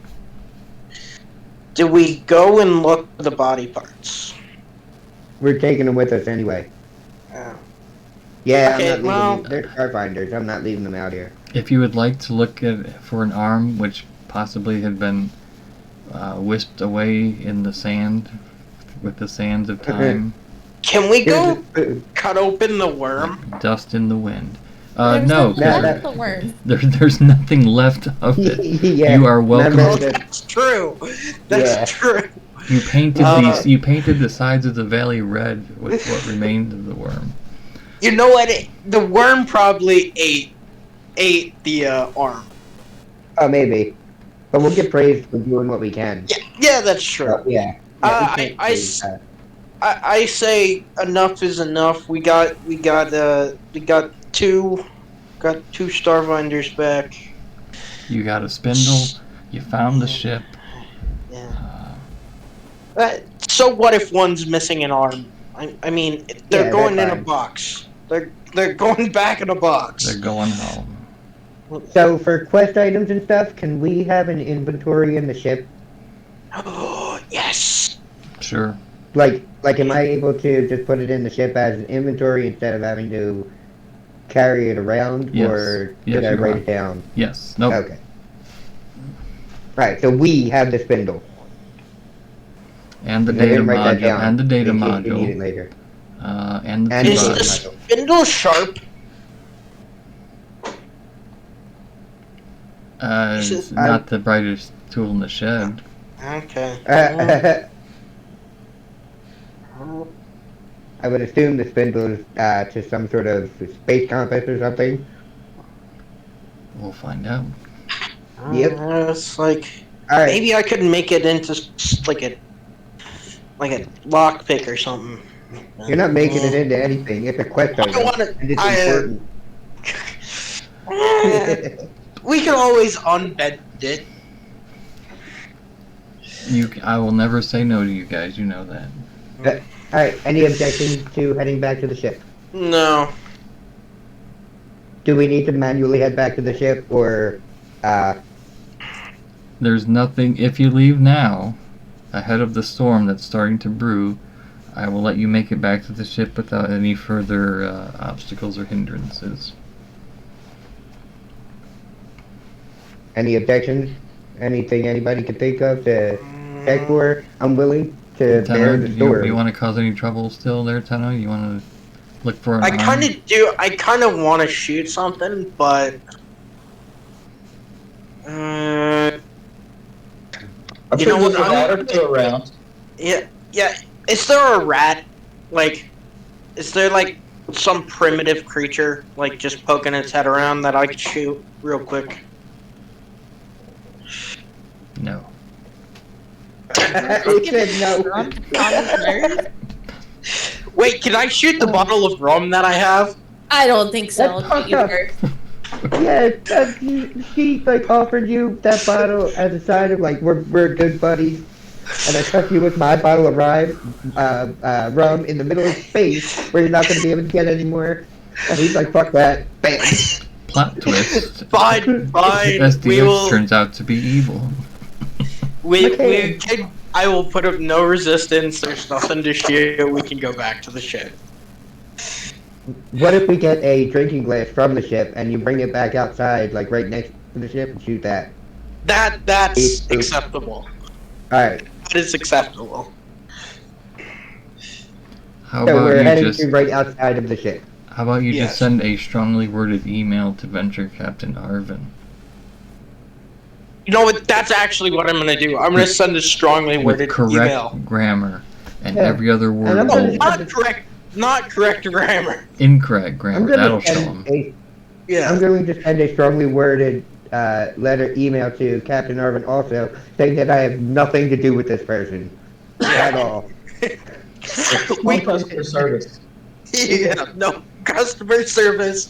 Do we go and look for the body parts? We're taking them with us anyway. Oh. Yeah, Okay, I'm not well- leaving. They're Starfinders. I'm not leaving them out here. If you would like to look for an arm, which possibly had been wisped away in the sand with the sands of time, Can we Here's go the food. cut open the worm? dust in the wind. There's No, nothing that- left of the worm. there's nothing left of it. Yeah, You are welcome. remember Oh, the- that's true. That's Yeah. true. You painted Uh, You painted the sides of the valley red with what remained of the worm. You know what? The worm probably ate the arm. Oh, maybe. But we'll get praised for doing what we can. Yeah, that's true. Yeah. I say enough is enough. We got two Starfinders back. You got a spindle. You found the ship. Yeah. So what if one's missing an arm? I mean, they're Yeah, going that's in a fine. box. They're going back in a box. They're going home. So for quest items and stuff, can we have an inventory in the ship? Oh yes. Sure. Like, am I able to just put it in the ship as an inventory instead of having to carry it around, Yes. or Yes, did I you write are. it down? Yes. Nope. Okay. Right. So we have the spindle. And the I data didn't write that module. down And the data in case we need it module. later. And the And two Is the the data buttons. module. spindle sharp? It's not the brightest tool in the shed. Okay. I would assume the spindle is to some sort of space compass or something. We'll find out. Yep. It's like All right. maybe I could make it into like a lockpick or something. You're not making it into anything. It's a quest item, wanna- and it's I, important. We can always unbend it. I will never say no to you guys. You know that. All right. Any objections to heading back to the ship? No. Do we need to manually head back to the ship, or There's nothing. If you leave now, ahead of the storm that's starting to brew, I will let you make it back to the ship without any further obstacles or hindrances. any objections? Anything anybody can think of to check for? I'm willing to bear Tenno, the do story. you want to cause any trouble still there, Tenno? You want to look for an I arm? kind of do. I kind of want to shoot something, but I'm You know sure what, there's a I'm- rat or two around. yeah. Is there a rat? Like, is there like some primitive creature like just poking its head around that I could shoot real quick? No. He said no. On his nerves? Wait, can I shoot the bottle of rum that I have? I don't think so. That's fucked You up. first. Yeah, she like offered you that bottle as a sign of like we're good buddies, and I trust you with my bottle of rum in the middle of space where you're not going to be able to get any more. And he's like, fuck that. Bam. Plot twist. Fine. We SDX will. turns out to be evil. We Okay. can I will put up no resistance. There's nothing to shoot. We can go back to the ship. What if we get a drinking glass from the ship and you bring it back outside, like right next to the ship, and shoot that? That's acceptable. Alright. That is acceptable. How So about we're you heading just to right outside of the ship. How about you Yes. just send a strongly worded email to Venture Captain Arvin You know what? That's actually what I'm gonna do. I'm gonna send a strongly with worded correct email. grammar and Yeah. every other And word I'm gonna- Not correct grammar. incorrect I'm grammar. gonna That'll show send him. a Yeah. I'm going to send a strongly worded email to Captain Arvin also, saying that I have nothing to do with this person at all. No customer service. Yeah, no customer service.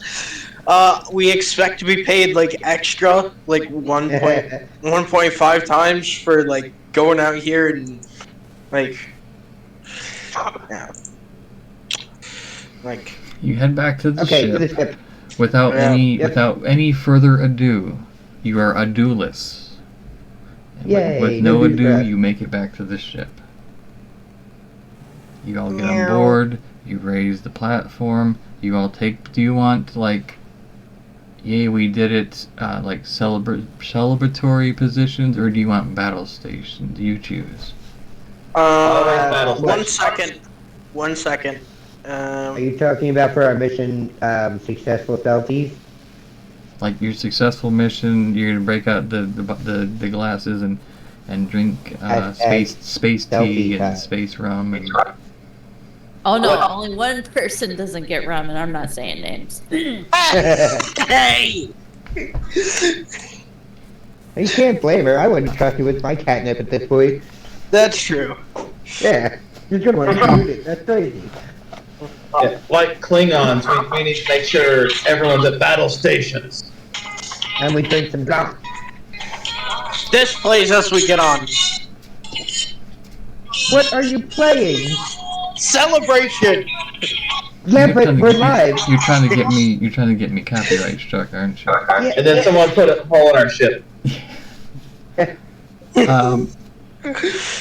We expect to be paid like extra, like 1.5 times for like going out here and like, yeah, like. You head back to the Okay, to the ship ship. without Yeah. without any further ado. You are ado-less. And Yay, with no no dues ado, left. you make it back to the ship. You all get on Meow. board. You raise the platform. You all take. Do you want like, yay, we did it, like celebratory positions, or do you want battle stations? You choose. battle One station. second. 1 second. Are you talking about for our mission successful selfies? Like your successful mission, you're gonna break out the glasses and drink space tea selfie and time. space rum and Oh no, only one person doesn't get rum, and I'm not saying names. Hey! You can't blame her. I wouldn't trust you with my catnip at this point. That's true. Yeah, you're gonna want to shoot it. That's crazy. Yeah, like Klingons, we need to make sure everyone's at battle stations. And we drink some gum. This plays as we get on. What are you playing? Celebration! Yeah, You're but trying to we're get- live. You're trying to get me copyright struck, aren't you? And then someone put a hole in our ship.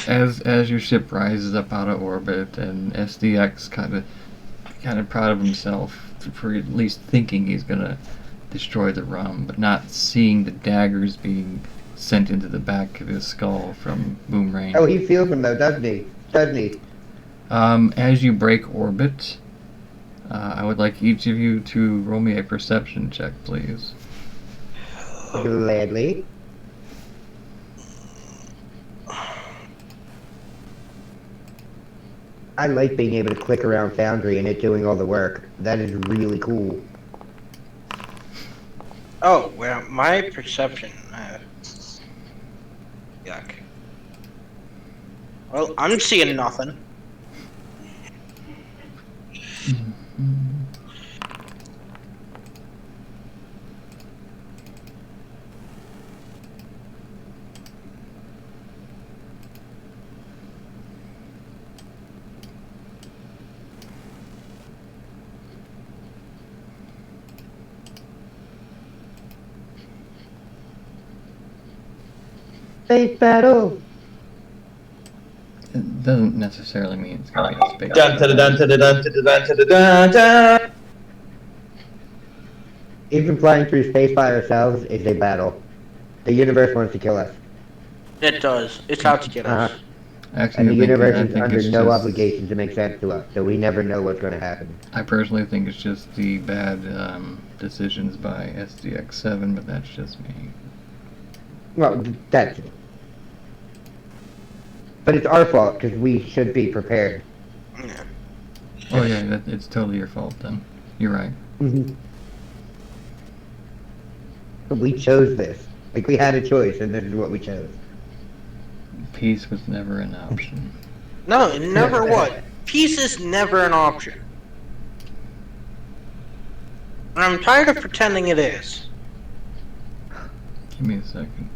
As your ship rises up out of orbit, and SDX kind of proud of himself for at least thinking he's gonna destroy the rum, but not seeing the daggers being sent into the back of his skull from Boomerang. Oh, he feels them though, doesn't he? Doesn't he? As you break orbit, I would like each of you to roll me a perception check, please. Gladly. I like being able to click around Foundry and it doing all the work. That is really cool. Oh, well, my perception. Yuck. Well, I'm seeing nothing. Space battle! It doesn't necessarily mean it's gonna be a space. Dun dun dun dun dun dun dun dun dun dun. Even flying through space by ourselves is a battle. The universe wants to kill us. It does. It's out to get us. Actually, And the universe I is think under it's no just- obligation to make sense to us, so we never know what's going to happen. I personally think it's just the bad decisions by SDX7, but that's just me. Well, that's it. But it's our fault, because we should be prepared. Yeah. Oh yeah, it's totally your fault then. You're right. But we chose this. Like, we had a choice, and this is what we chose. Peace was never an option. No, it never was. Peace is never an option. And I'm tired of pretending it is. Give me a second.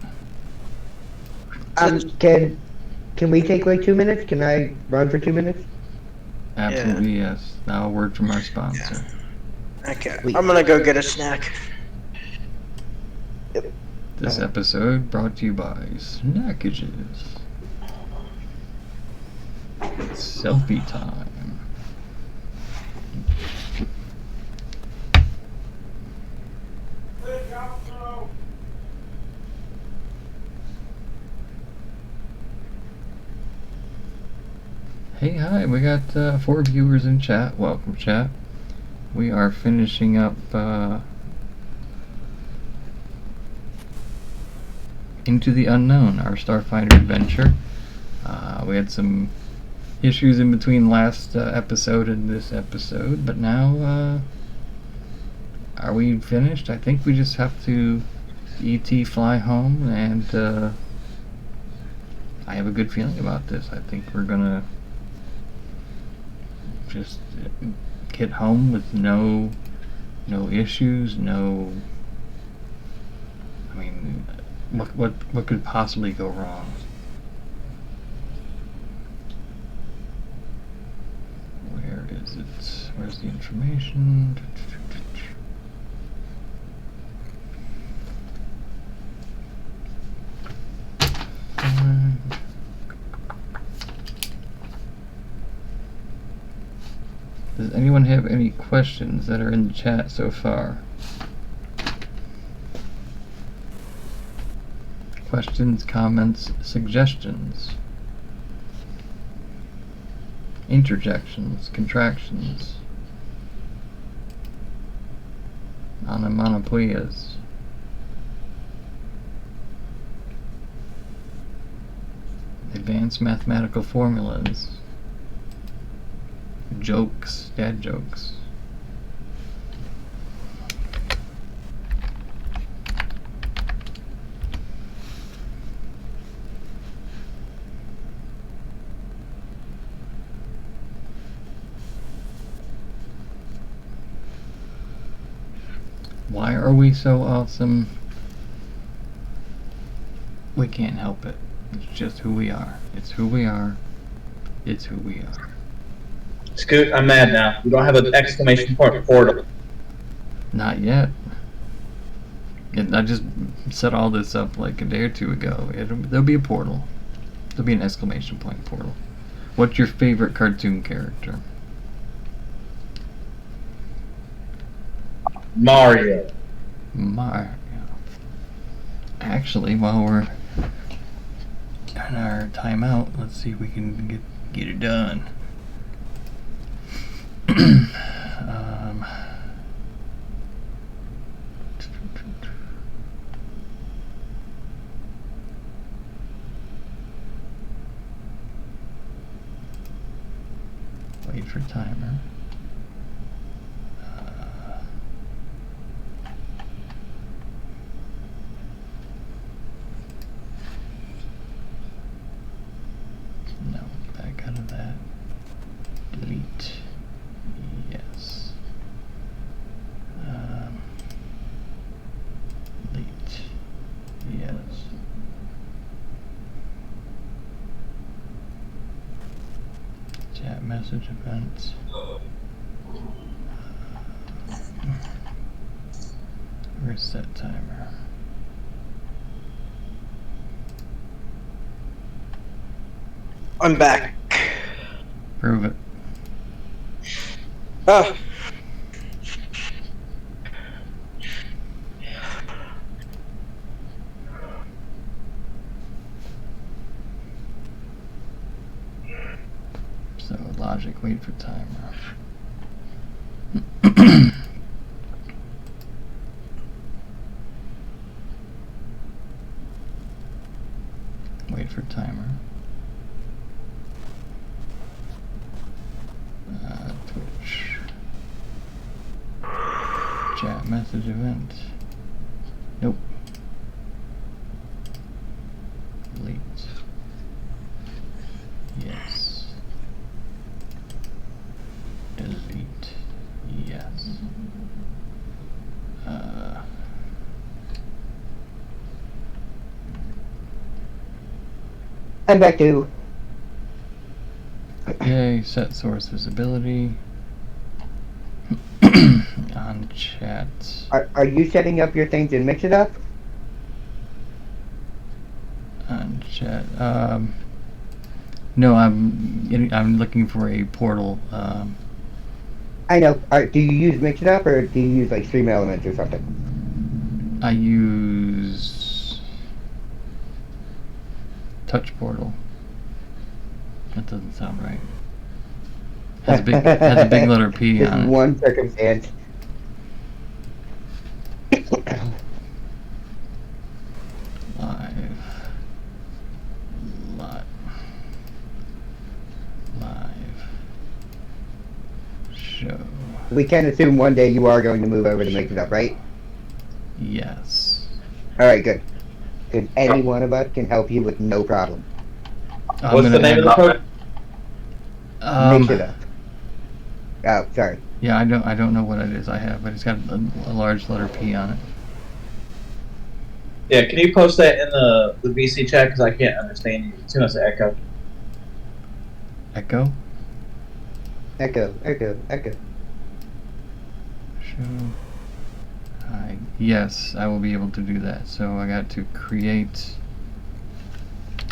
Can we take like 2 minutes? Can I run for 2 minutes? Absolutely yes. Now a word from our sponsor. Okay, Wait. I'm gonna go get a snack. This episode brought to you by Snackages. Selfie time. Hey, hi, we got 4 viewers in chat. Welcome, chat. We are finishing up Into the Unknown, our Starfinder adventure. We had some issues in between last episode and this episode, but now, are we finished? I think we just have to ET fly home, and I have a good feeling about this. I think we're gonna just get home with no issues, no. I mean, what could possibly go wrong? Where is it? Where's the information? Does anyone have any questions that are in the chat so far? Questions, comments, suggestions, interjections, contractions, onomatopoeias. Advanced mathematical formulas. Jokes, dad jokes. Why are we so awesome? We can't help it. It's just who we are. It's who we are. It's who we are. Scoot, I'm mad now. You don't have an exclamation point portal. Not yet. And I just set all this up like a day or two ago. There'll be a portal. There'll be an exclamation point portal. What's your favorite cartoon character? Mario. Mario. Actually, while we're on our timeout, let's see if we can get it done. Wait for timer. No, back out of that. Delete. Yes. Delete. Yes. Chat message events. Reset timer. I'm back. Prove it. Oh. So logic, wait for timer. Wait for timer. Twitch. Chat message event. Nope. Delete. Yes. Delete. Yes. I'm back to. Yay, set source visibility. On chat. Are you setting up your things and mix it up? On chat. No, I'm looking for a portal. I know. Do you use Mix It Up or do you use like Stream Elements or something? I use Touch Portal. That doesn't sound right. Has a big letter P Just on it. one circumstance. Live show. We can assume one day you are going to move over to Mix It Up, right? Yes. Alright, good. Because any one of us can help you with no problem. What's the name of the program? Mix It Up. Oh, sorry. Yeah, I don't know what it is I have, but it's got a large letter P on it. Yeah, can you post that in the VC chat? Because I can't understand you. Too much echo. Echo? Echo. Show. Yes, I will be able to do that. So I got to create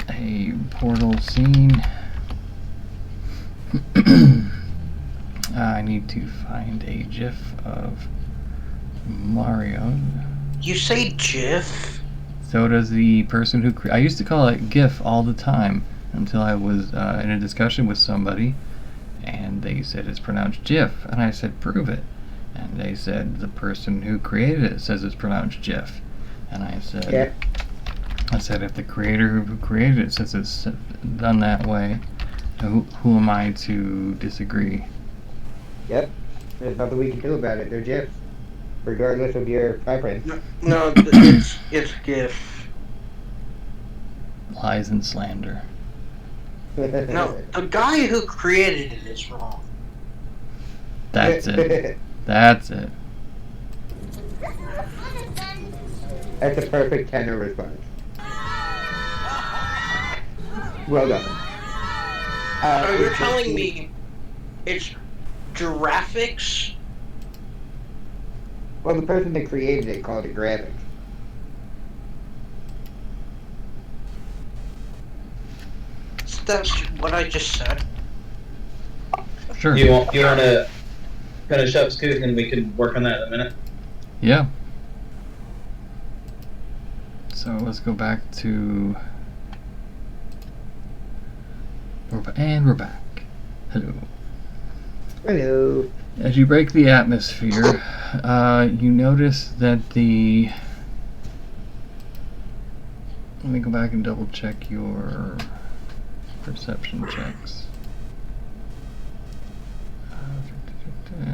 a portal scene. I need to find a GIF of Mario. You say GIF? So does the person who I used to call it GIF all the time until I was in a discussion with somebody, and they said it's pronounced GIF, and I said prove it, and they said the person who created it says it's pronounced GIF, and I said, Yeah. I said if the creator who created it says it's done that way, who am I to disagree? Yep. There's nothing we can do about it. They're GIFs. Regardless of your preference. No, it's GIF. Lies and slander. No, the guy who created it is wrong. That's it. That's it. That's a perfect tenor response. Well done. So you're telling me it's Giraffics? Well, the person that created it called it graphics. That's what I just said. Sure. You want to finish up, Scoot, and we can work on that in a minute? Yeah. So let's go back to... And we're back. Hello. Hello. As you break the atmosphere, you notice that the... Let me go back and double check your perception checks. Okay.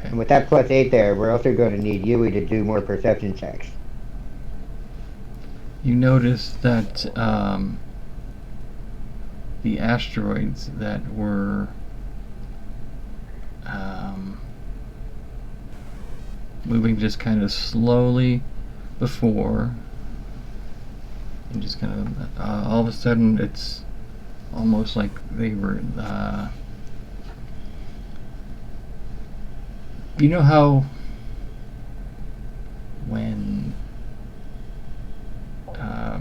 And with that +8 there, we're also going to need Yui to do more perception checks. You notice that the asteroids that were moving just kind of slowly before, and just kind of all of a sudden it's almost like they were you know how when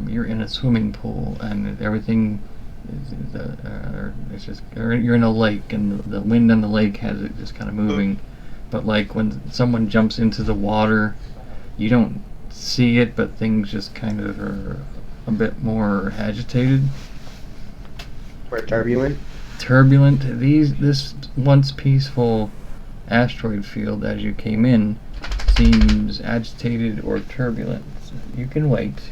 you're in a swimming pool and everything it's just, or you're in a lake and the wind on the lake has it just kind of moving, but like when someone jumps into the water, you don't see it, but things just kind of are a bit more agitated. Or turbulent. This once peaceful asteroid field as you came in seems agitated or turbulent. So you can wait.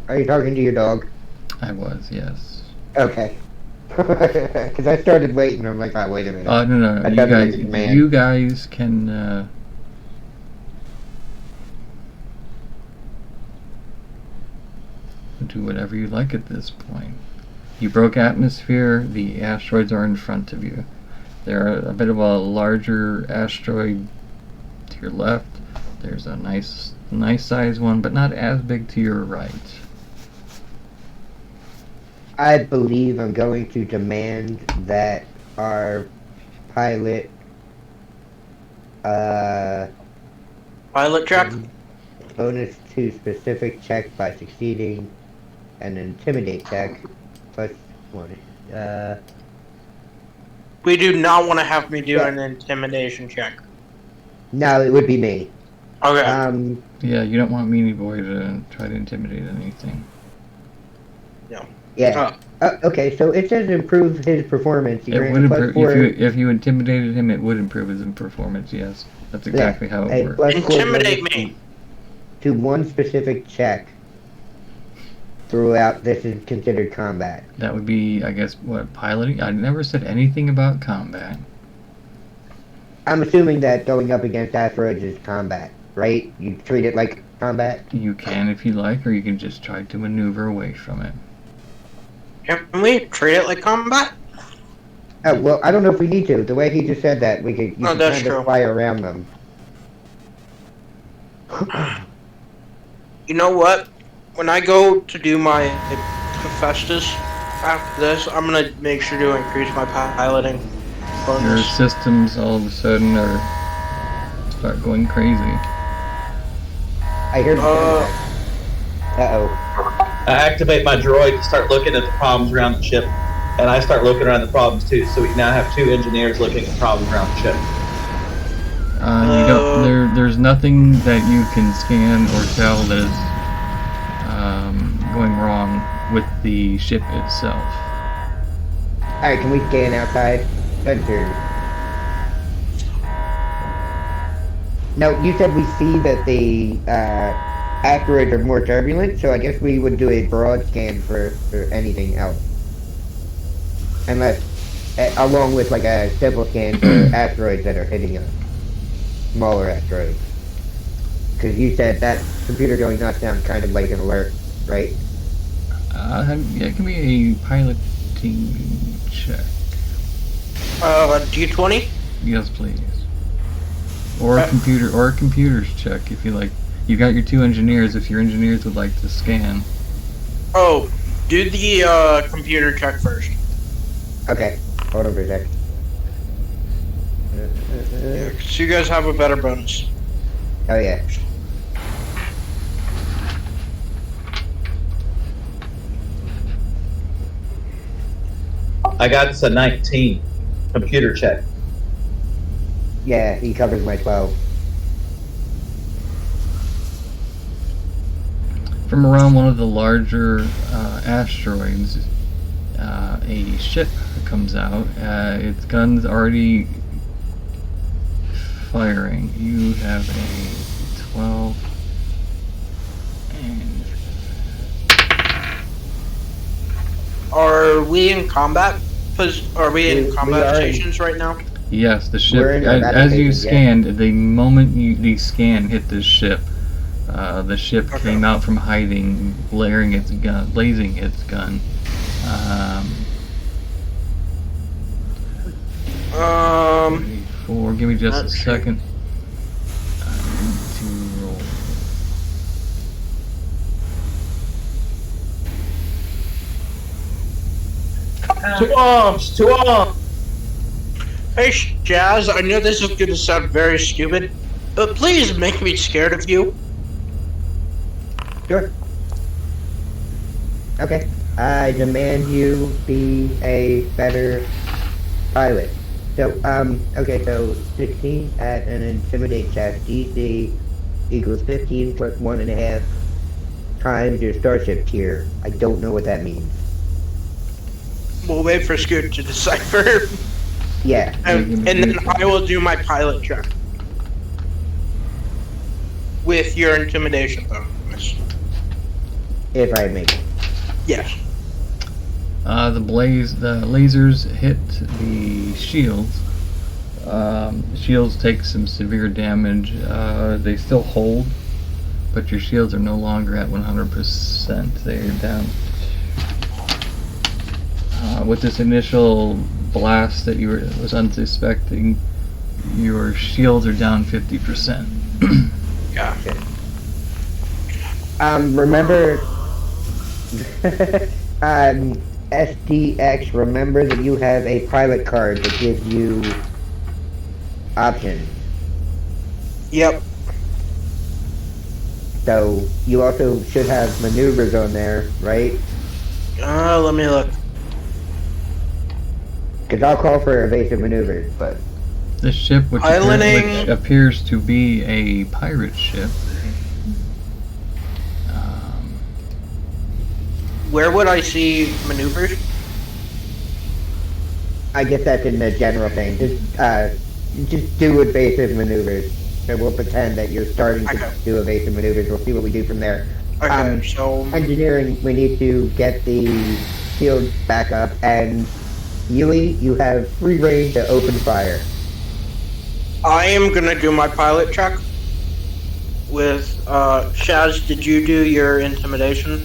Are you talking to your dog? I was, yes. Okay. Because I started waiting, I'm like, oh, wait a minute. No. You guys can do whatever you like at this point. You broke atmosphere, the asteroids are in front of you. They're a bit of a larger asteroid to your left. There's a nice size one, but not as big to your right. I believe I'm going to demand that our pilot, Pilot check. bonus to specific check by succeeding an intimidate check plus 1. We do not want to have me do Yeah. an intimidation check. No, it would be me. Okay. Yeah, you don't want Meanie Boy to try to intimidate anything. Yeah. Okay, so it says improve his performance. You It grant would a plus improve 4. if you intimidated him. It would improve his performance. Yes, that's exactly how it A works. plus 4 Intimidate bonus me. to one specific check throughout this is considered combat. That would be, I guess, what, piloting? I never said anything about combat. I'm assuming that going up against asteroids is combat, right? You treat it like combat? You can if you like, or you can just try to maneuver away from it. Can we treat it like combat? Oh, well, I don't know if we need to. The way he just said that, we could, you Oh, can that's kind true. of fly around them. You know what? When I go to do my Hephaestus after this, I'm gonna make sure to increase my piloting Your bonus. systems all of a sudden start going crazy. I hear the Uh. Uh-oh. I activate my droid to start looking at the problems around the ship, and I start looking around the problems too. So we now have 2 engineers looking at problems around the ship. You don't, there's nothing that you can scan or tell that is going wrong with the ship itself. Alright, can we scan outside? Sensors. No, you said we see that the asteroids are more turbulent, so I guess we would do a broad scan for anything else. Unless, along with like a simple scan for asteroids that are hitting us. Smaller asteroids. Because you said that computer going nuts sounds kind of like an alert, right? Yeah, it can be a piloting check. D20? Yes, please. Or a computer's check if you like. You got your 2 engineers if your engineers would like to scan. Oh, do the computer check first. Okay, hold on for a sec. So you guys have a better bonus. Oh yeah. I got this a 19 computer check. Yeah, he covers my 12. From around one of the larger asteroids, a ship comes out. Its gun's already firing. You have a 12 and Are we in combat? Are we in We combat are in- stations right now? yes, the We're ship. in our As you battle scanned, the moment the scan hit this ship, the ship came out from hiding, blazing its gun. 4. Give me just a Let's see. second. I need to roll. Two arms! Hey, Jazz, I know this is going to sound very stupid, but please make me scared of you. Sure. Okay. I demand you be a better pilot. So, okay, so 16 at an intimidate check. DC equals 15 plus 1.5 times your starship tier. I don't know what that means. We'll wait for Scoot to decipher, Yeah. and then I will do my pilot check. With your intimidation bonus. If I make it. Yes. The lasers hit the shields. Shields take some severe damage. They still hold, but your shields are no longer at 100%. They're down. With this initial blast that was unsuspecting, your shields are down 50%. Gotcha. Remember, SDX, remember that you have a pilot card that gives you options. Yep. So you also should have maneuvers on there, right? Let me look. Because I'll call for evasive maneuvers, but This ship, which Piloting. appears to be a pirate ship. Where would I see maneuvers? I guess that's in the general thing. Just do evasive maneuvers. So we'll pretend that you're starting to Okay. do evasive maneuvers. We'll see what we do from there. Okay, so Engineering, we need to get the shield back up, and Yui, you have free reign to open fire. I am gonna do my pilot check. With Shaz, did you do your intimidation?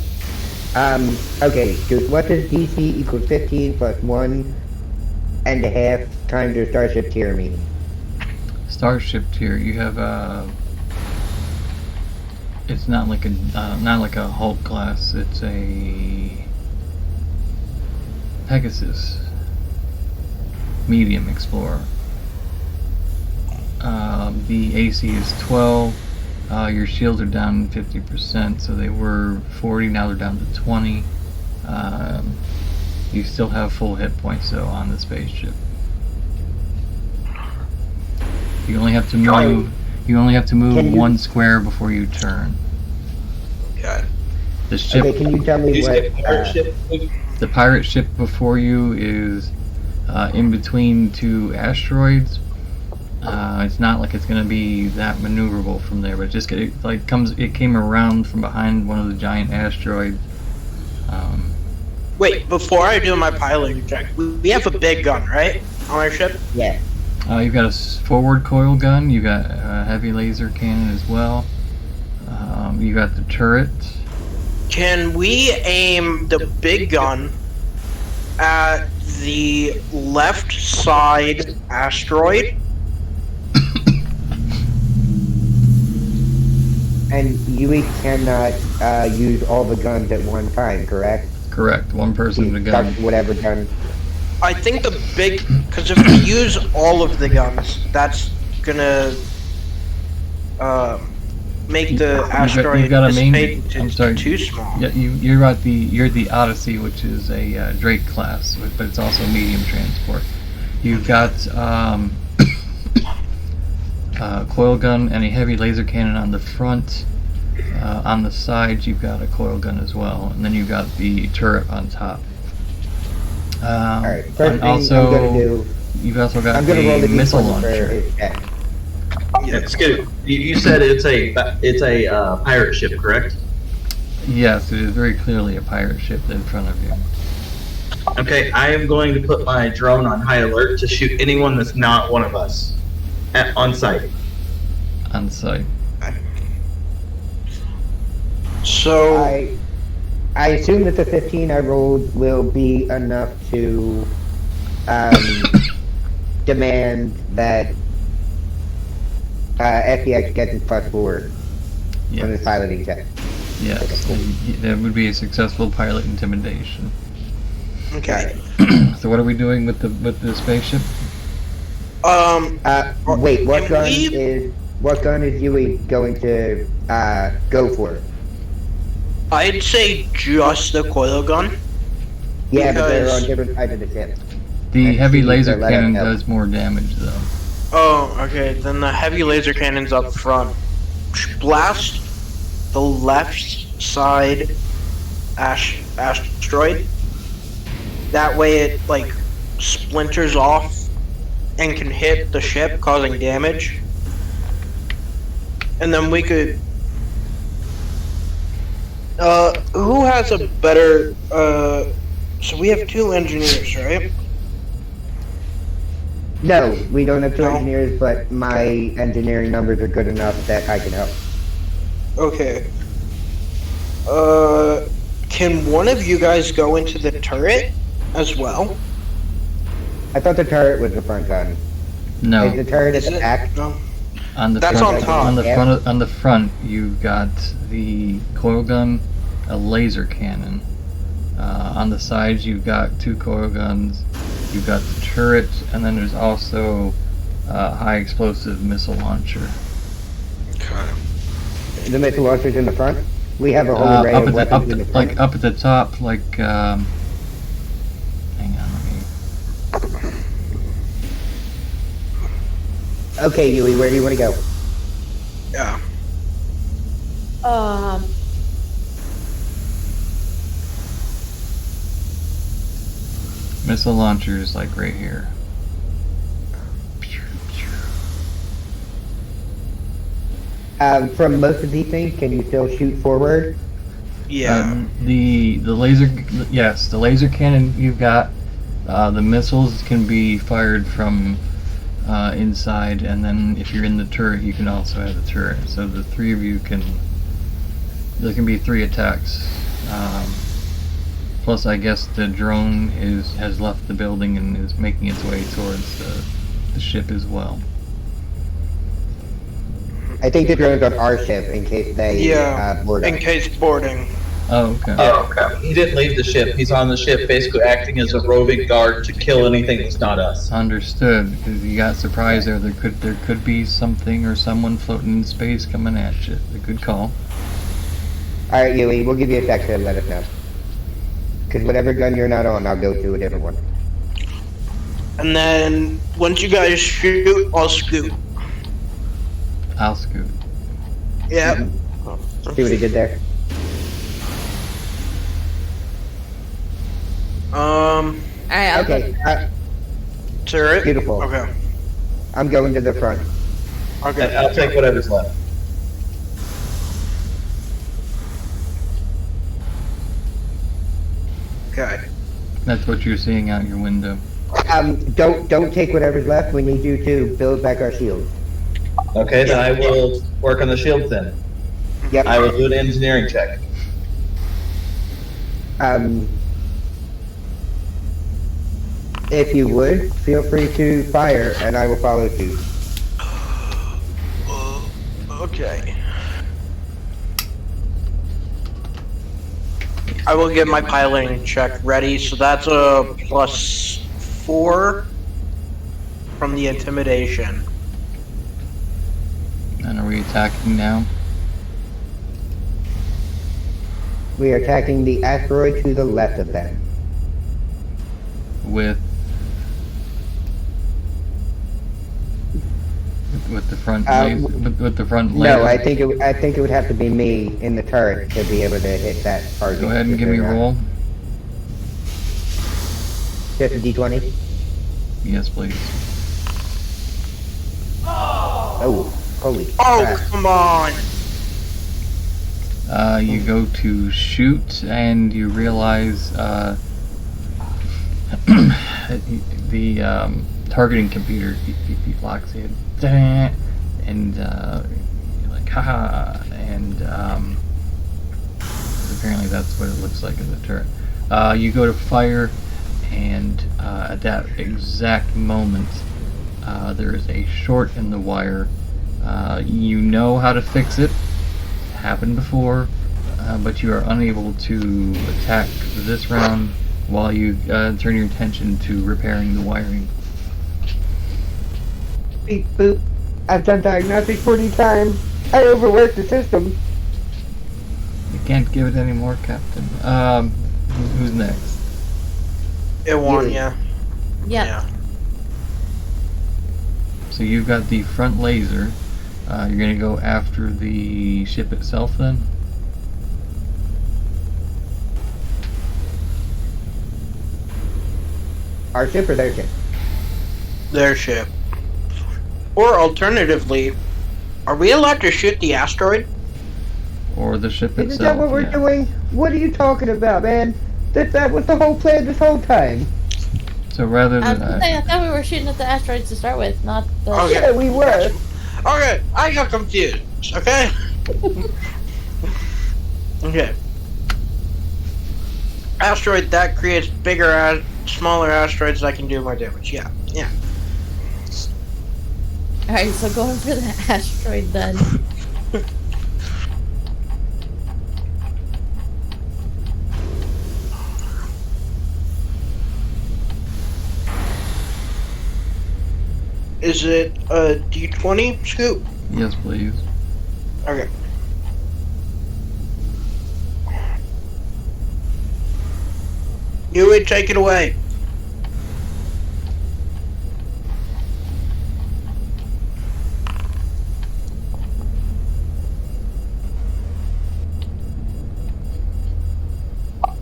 Okay, so what does DC equals 15 plus 1.5 times your starship tier mean? Starship tier, you have it's not like a Hulk class. It's a Pegasus medium explorer. The AC is 12. Your shields are down 50%, so they were 40. Now they're down to 20. You still have full hit points though on the spaceship. You only have to move. You only have to move one square before you turn. Okay. The ship. Okay, can you tell me You what? skip pirate ship. The pirate ship before you is in between two asteroids. It's not like it's going to be that maneuverable from there, but just it came around from behind one of the giant asteroids. Wait, before I do my piloting check, we have a big gun, right? On our ship? Yeah. You've got a forward coil gun. You got a heavy laser cannon as well. You got the turret. Can we aim the big gun at the left side asteroid? And Yui cannot use all the guns at one time, correct? Correct. One person to gun. Whatever gun. I think the big, because if we use all of the guns, that's gonna make the asteroid you've got a main- dissipate I'm sorry. too small. Yeah, you're the Odyssey, which is a Drake class, but it's also medium transport. You've got coil gun and a heavy laser cannon on the front. On the sides, you've got a coil gun as well, and then you've got the turret on top. Alright, first And thing also, I'm gonna do, you've also got I'm gonna roll a the missile D20 for launcher. his check. Yeah, excuse. You said it's a pirate ship, correct? Yes, it is very clearly a pirate ship in front of you. Okay, I am going to put my drone on high alert to shoot anyone that's not one of us on site. On site. So I assume that the 15 I rolled will be enough to demand that FDX gets his +4 on his Yes. piloting check. Yes. That would be a successful pilot intimidation. okay. So what are we doing with the spaceship? Wait, what Can gun is Yui going to go for? I'd say just the coil gun. Yeah, but they're Because- on different sides of the ship. The And heavy see, laser they're letting cannon up. does more damage though. Oh, okay. Then the heavy laser cannon's up front. Blast the left side asteroid. That way it like splinters off and can hit the ship, causing damage. And then we could. Who has a better? So we have 2 engineers, right? No, we don't have 2 No. engineers, but my engineering numbers are good enough that I can help. Okay. Can one of you guys go into the turret as well? I thought the turret was the front gun. No, Is the turret at Is the it? back? No. on the That's front, on top. on the front, you've got the coil gun, a laser cannon, On the sides, you've got 2 coil guns. You've got the turret, and then there's also a high explosive missile launcher. Okay. The missile launchers in the front. We have a whole array of weapons in the front. Like up at the top, like hang on, let me. Okay, Yui, where do you want to go? Yeah. Missile launchers, like right here. From most of these things, can you still shoot forward? Yeah. The laser, yes, the laser cannon you've got. The missiles can be fired from inside, and then if you're in the turret, you can also have the turret. So the 3 of you can. There can be 3 attacks. Plus, I guess the drone has left the building and is making its way towards the ship as well. I think the drone's on our ship in case they board us. In case boarding. Oh, okay. Oh, okay. He didn't leave the ship. He's on the ship, basically acting as a roving guard to kill anything that's not us. Understood. Because you got surprised there. There could be something or someone floating in space coming at you. A good call. Alright, Yui, we'll give you a sec to let us know. Because whatever gun you're not on, I'll go to a different one. And then once you guys shoot, I'll scoot. I'll scoot. Yep. See what he did there? Alright, I'll Okay, Turret? beautiful. Okay. I'm going to the front. And Okay. I'll take whatever's left. Okay. That's what you're seeing out your window. Don't take whatever's left. We need you to build back our shields. Okay, then I will work on the shield then. Yep. I will do an engineering check. If you would, feel free to fire, and I will follow suit. Okay. I will get my piloting check ready, so that's a +4 from the intimidation. And are we attacking now? We are attacking the asteroid to the left of them. With the front laser, with the front laser. No, I think it would have to be me in the turret to be able to hit that target. Go ahead and give me a roll. Just a d20. Yes, please. Oh, holy Oh, crap. come on! You go to shoot and you realize the targeting computer locks in, and you're like, haha, and apparently that's what it looks like in the turret. You go to fire, and at that exact moment, there is a short in the wire. You know how to fix it. Happened before, but you are unable to attack this round while you turn your attention to repairing the wiring. Beep boop. I've done diagnostics 40 times. I overworked the system. You can't give it any more, Captain. Who's next? It won, yeah. Yep. So you've got the front laser. You're gonna go after the ship itself then? Our ship or their ship? Their ship. Or alternatively, are we allowed to shoot the asteroid? Or the ship Isn't itself? that what we're yeah. doing? What are you talking about, man? That was the whole plan this whole time. So rather I than was gonna say, I thought we were shooting at the asteroids to start with, not the. Okay. Yeah, we were. Okay, I got confused, okay? Okay. Asteroid that creates bigger, smaller asteroids that can do more damage. Yeah, yeah. Alright, so going for the asteroid then. Is it a D20 scoop? Yes, please. Okay. You would take it away.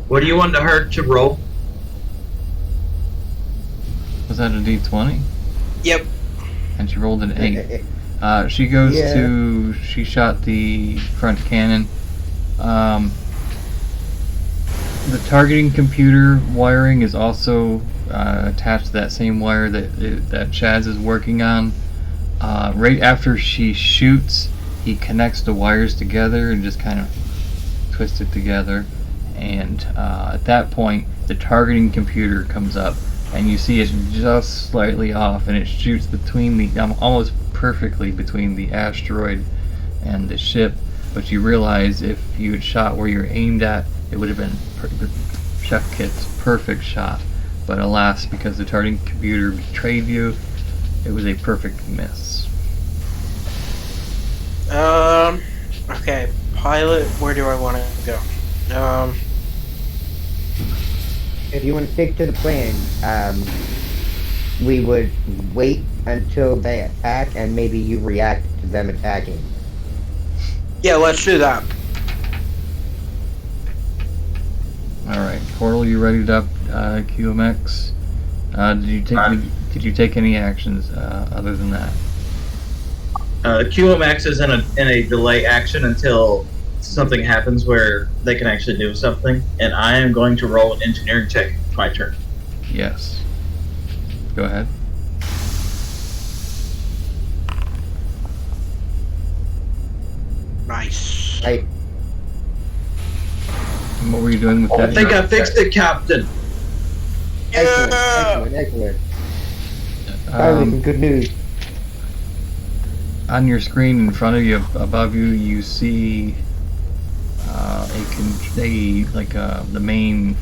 What do you want her to roll? Was that a D20? Yep. And she rolled an 8. She goes Yeah. to. She shot the front cannon. The targeting computer wiring is also attached to that same wire that Chaz is working on. Right after she shoots, he connects the wires together and just kind of twists it together. And at that point, the targeting computer comes up, and you see it's just slightly off, and it shoots between the almost perfectly between the asteroid and the ship. But you realize if you had shot where you're aimed at, it would have been Chef Kit's perfect shot. But alas, because the targeting computer betrayed you, it was a perfect miss. Okay. Pilot, where do I want to go? If you want to stick to the plan, we would wait until they attack and maybe you react to them attacking. Yeah, let's do that. Alright, Portal, you ready up QMX? Did you take any actions other than that? QMX is in a delay action until something happens where they can actually do something, and I am going to roll an engineering check. It's my turn. Yes. Go ahead. Nice. Right? And what were you doing with I that? think I fixed it, Captain. Excellent. Finally, some good news. On your screen in front of you, above you, you see the main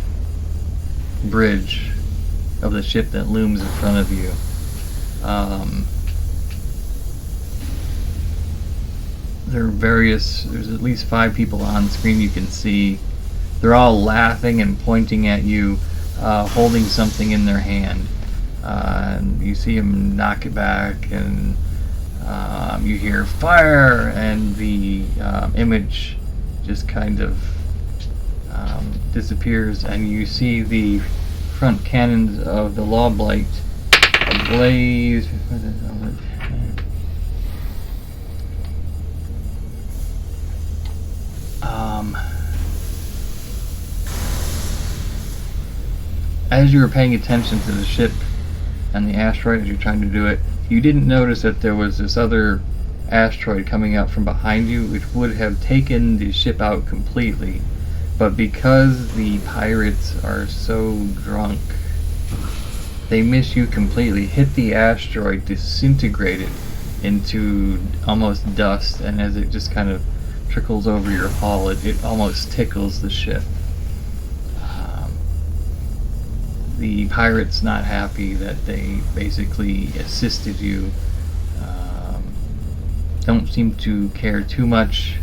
bridge of the ship that looms in front of you. There's at least 5 people on screen you can see. They're all laughing and pointing at you, holding something in their hand. And you see them knock it back, and you hear fire, and the image just kind of disappears, and you see the front cannons of the Law Blight ablaze. As you were paying attention to the ship and the asteroid as you're trying to do it, you didn't notice that there was this other asteroid coming out from behind you, which would have taken the ship out completely. But because the pirates are so drunk, they miss you completely, hit the asteroid, disintegrate it into almost dust, and as it just kind of trickles over your hull, it almost tickles the ship. The pirates not happy that they basically assisted you. Don't seem to care too much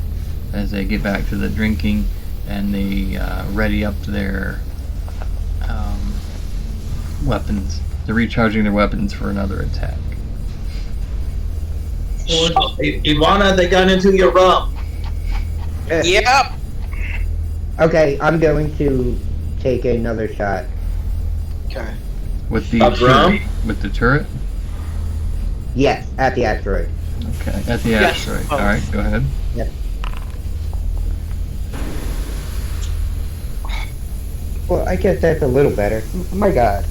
as they get back to the drinking, and they ready up their weapons. They're recharging their weapons for another attack. Ivana, they got into your rum. Yep. Okay, I'm going to take another shot. Okay. With the rum? With the turret? Yes, at the asteroid. Okay, at the Yes. asteroid. Oh. Alright, go ahead. Yep. Well, I guess that's a little better. My God.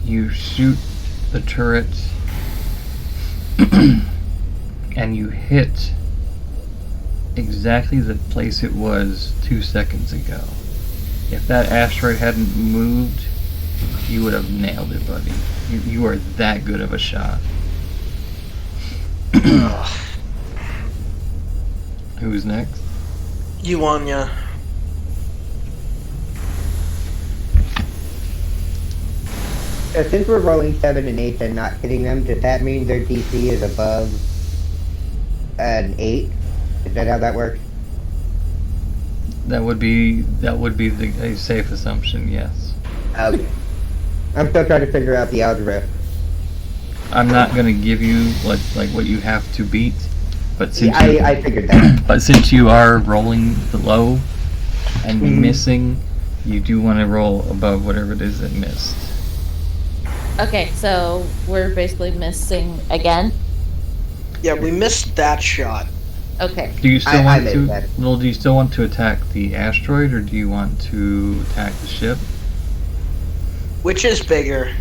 You shoot the turret and you hit exactly the place it was 2 seconds ago. If that asteroid hadn't moved, you would have nailed it, buddy. You are that good of a shot. Who's next? You won, yeah. So since we're rolling 7 and 8 and not hitting them, does that mean their DC is above an 8? Is that how that works? That would be a safe assumption. Yes. Okay. I'm still trying to figure out the algebra. I'm not gonna give you what you have to beat, but since I figured that. but since you are rolling the low and missing, you do want to roll above whatever it is that missed. Okay, so we're basically missing again. Yeah, we missed that shot. Okay. Do you still I want missed to? that. Well, do you still want to attack the asteroid, or do you want to attack the ship? Which is bigger?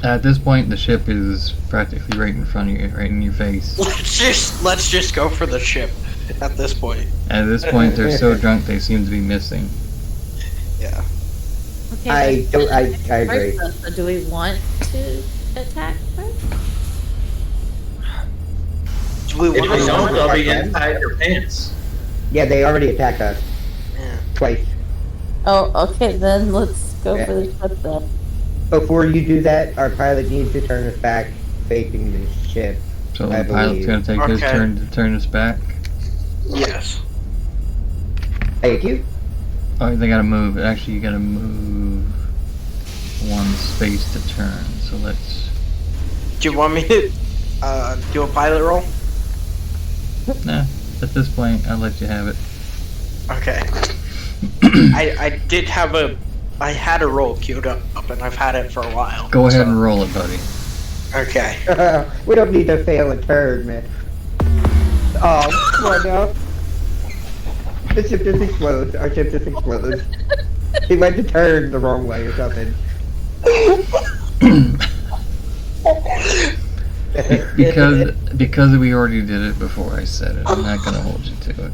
At this point, the ship is practically right in front of you, right in your face. Let's just go for the ship at this point. At this point, they're so drunk they seem to be missing. Yeah. Okay. I agree. First, so do we want to attack first? Do we If want you to don't, they'll be inside your pants. Yeah, they already attacked us. Yeah. Twice. Oh, okay, then let's go Yeah. for the ship then. Before you do that, our pilot needs to turn us back facing the ship. So I the pilot's believe. gonna take his Okay. turn to turn us back. Yes. Thank you. Oh, they gotta move. Actually, you gotta move one space to turn. So let's. Do you want me to do a pilot roll? Nah. At this point, I'll let you have it. Okay. I had a roll queued up and I've had it for a while. Go ahead so- and roll it, buddy. Okay. We don't need to fail a turn, man. Oh, come on now. The ship just explodes. Our ship just explodes. He went to turn the wrong way or something. because we already did it before I said it. I'm not gonna hold you to it.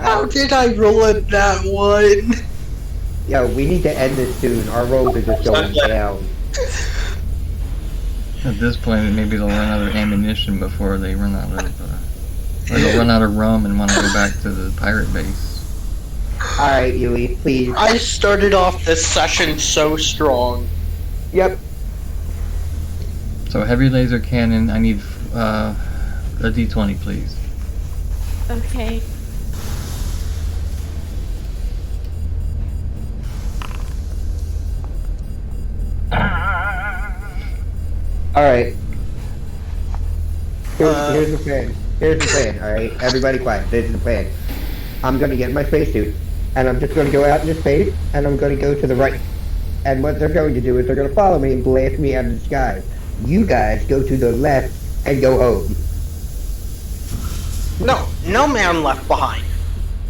How did I roll it that one? Yo, we need to end this soon. Our rolls are just going down. At this point, maybe they'll run out of ammunition before they run out of, or they'll run out of rum and want to go back to the pirate base. Alright, Yui, please. I started off this session so strong. Yep. So heavy laser cannon. I need a D20, please. Okay. Alright. Here's the plan. Here's the plan, alright? Everybody quiet. This is the plan. I'm gonna get my spacesuit, and I'm just gonna go out into space, and I'm gonna go to the right. And what they're going to do is they're gonna follow me and blast me out of the sky. You guys go to the left and go home. No man left behind.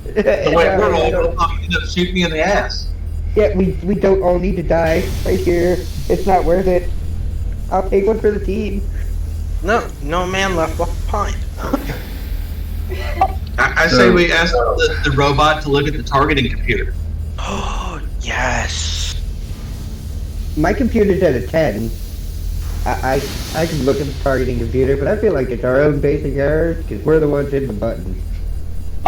The way we're all going to end up shooting me in the ass. Yeah, we don't all need to die right here. It's not worth it. I'll take one for the team. No man left behind. I say we ask the robot to look at the targeting computer. Oh, yes. My computer's at a 10. I can look at the targeting computer, but I feel like it's our own basic errors because we're the ones hitting the button.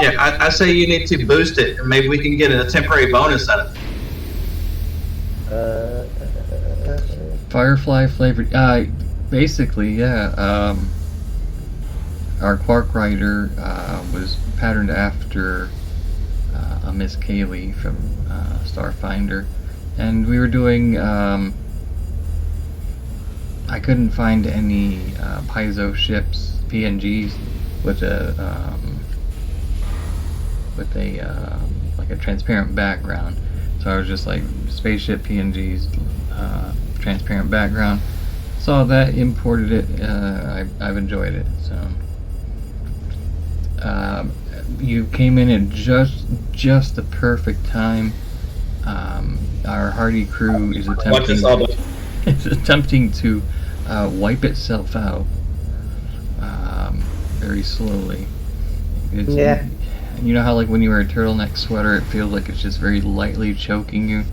Yeah, I say you need to boost it, and maybe we can get a temporary bonus out of it. Firefly flavored. Basically, yeah. Our Quark Rider was patterned after a Miss Kaylee from Starfinder, and we were doing. I couldn't find any piezo ships, PNGs, with a like a transparent background. So I was just like spaceship PNGs, transparent background. Saw that, imported it. I've enjoyed it. So you came in at just the perfect time. Our hardy crew is attempting to wipe itself out very slowly. Yeah. You know how like when you wear a turtleneck sweater, it feels like it's just very lightly choking you.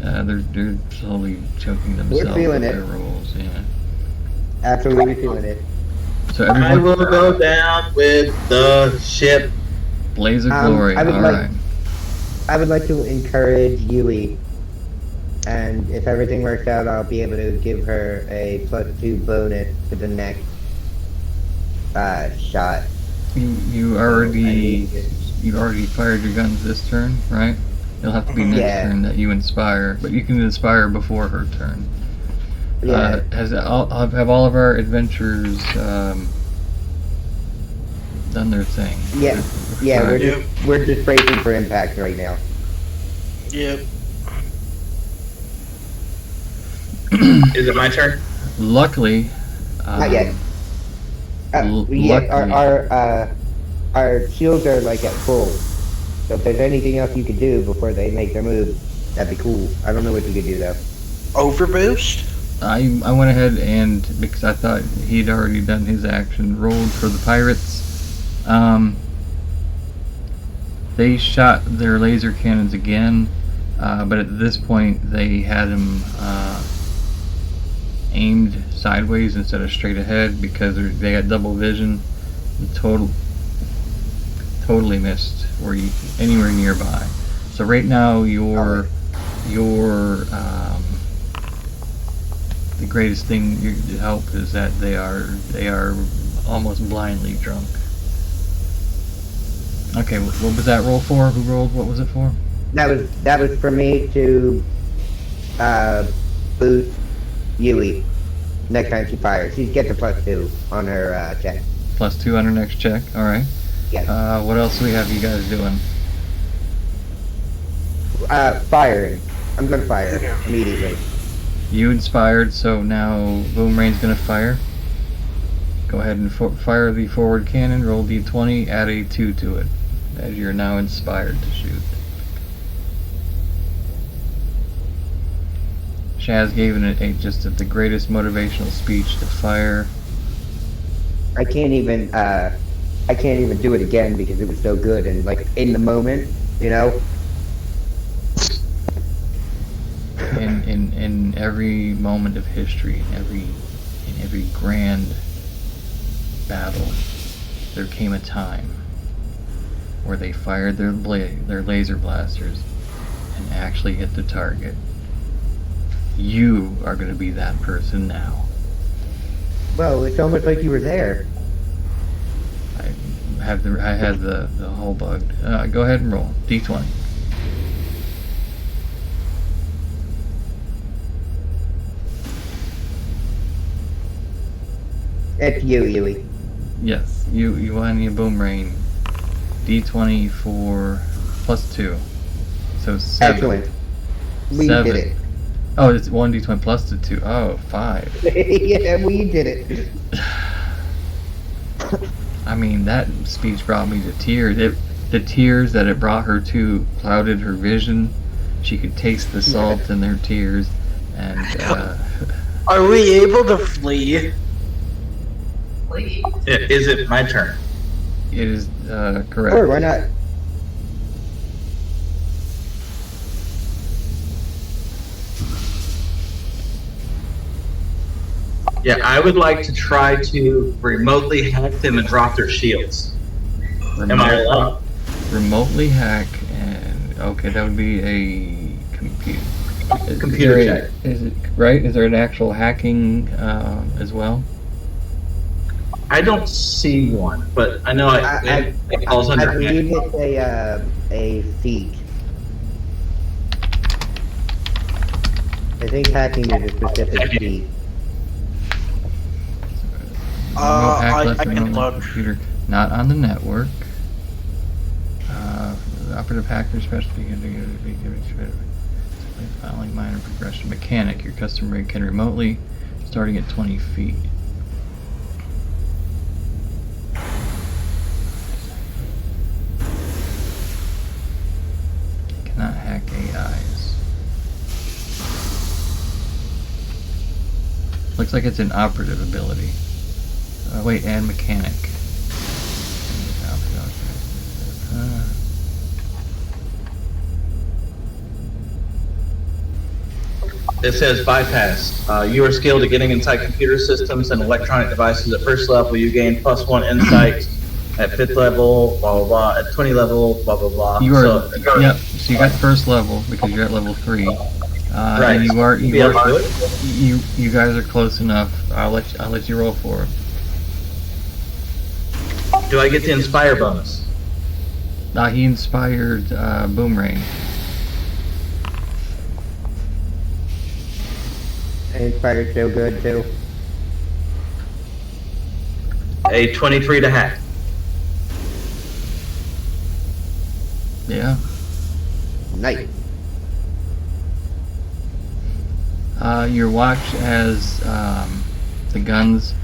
They're slowly choking themselves feeling with it. their rolls. Yeah. Absolutely feeling it. So I everyone, will go down with the ship. blaze of glory. I would All like- right. I would like to encourage Yui And if everything works out, I'll be able to give her a +2 bonus to the next shot. You already fired your guns this turn, right? It'll have to be next Yeah. turn that you inspire, but you can inspire before her turn. Yeah. Have all of our adventurers done their thing? Yeah. Yeah, Right. we're just bracing for impact right now. Yep. Is it my turn? Luckily, Not yet. luckily, Our shields are like at full. So if there's anything else you could do before they make their move, that'd be cool. I don't know what you could do though. Overboost? I went ahead and, because I thought he'd already done his action, rolled for the pirates. They shot their laser cannons again, but at this point they had him aimed sideways instead of straight ahead because they got double vision. Totally missed or anywhere nearby. So right now your the greatest thing to help is that they are almost blindly drunk. Okay, what was that roll for? Who rolled? What was it for? That was for me to boost Yui next time she fires. She gets a +2 on her check. +2 on her next check. All right. Yes. What else do we have you guys doing? Firing. I'm gonna fire immediately. You inspired, so now Boomerang's gonna fire. Go ahead and fire the forward cannon. Roll d20. Add a 2 to it, as you're now inspired to shoot. Shaz gave it just the greatest motivational speech to fire. I can't even do it again because it was so good and like in the moment, you know. In every moment of history, in every grand battle, there came a time where they fired their laser blasters and actually hit the target. You are going to be that person now. Well, it's almost like you were there. I had the whole bugged. Go ahead and roll d20. It's you, Yui. Yes, you won your Boomerang. d20 for +2, so 7. Excellent. We 7. did Oh, it's 1d20 plus the 2. Oh, 5. it. Yeah, we did it. I mean, that speech brought me to tears. The tears that it brought her to clouded her vision. She could taste the salt in their tears, and Are we able to flee? Is it my turn? it is correct. Sure, why not? Yeah, I would like to try to remotely hack them and drop their shields. Am I allowed? Remotely hack, and okay, that would be a Computer check. Is it right? Is there an actual hacking as well? I don't see one, but I know it falls I under believe hack. it's a feat. I think hacking is a specific feat. Remote hack I left can remote look. computer, not on the network. Operative hacker specialty following minor progression mechanic. Your custom rig can remotely, starting at 20 feet. Cannot hack AIs. Looks like it's an operative ability. Wait, and mechanic. It says bypass. You are skilled at getting inside computer systems and electronic devices at first level. You gain +1 insight at 5th level, blah, blah, blah. At 20 level, blah, blah, blah. You are, So yep, so you got first level because you're at level 3. Right. And Be able to do it? you guys are close enough. I'll let you roll for it. Do I get the Inspire bonus? He inspired Boomerang. And Inspired so good too. A 23 to hack. Yeah. Nice. You watch as the guns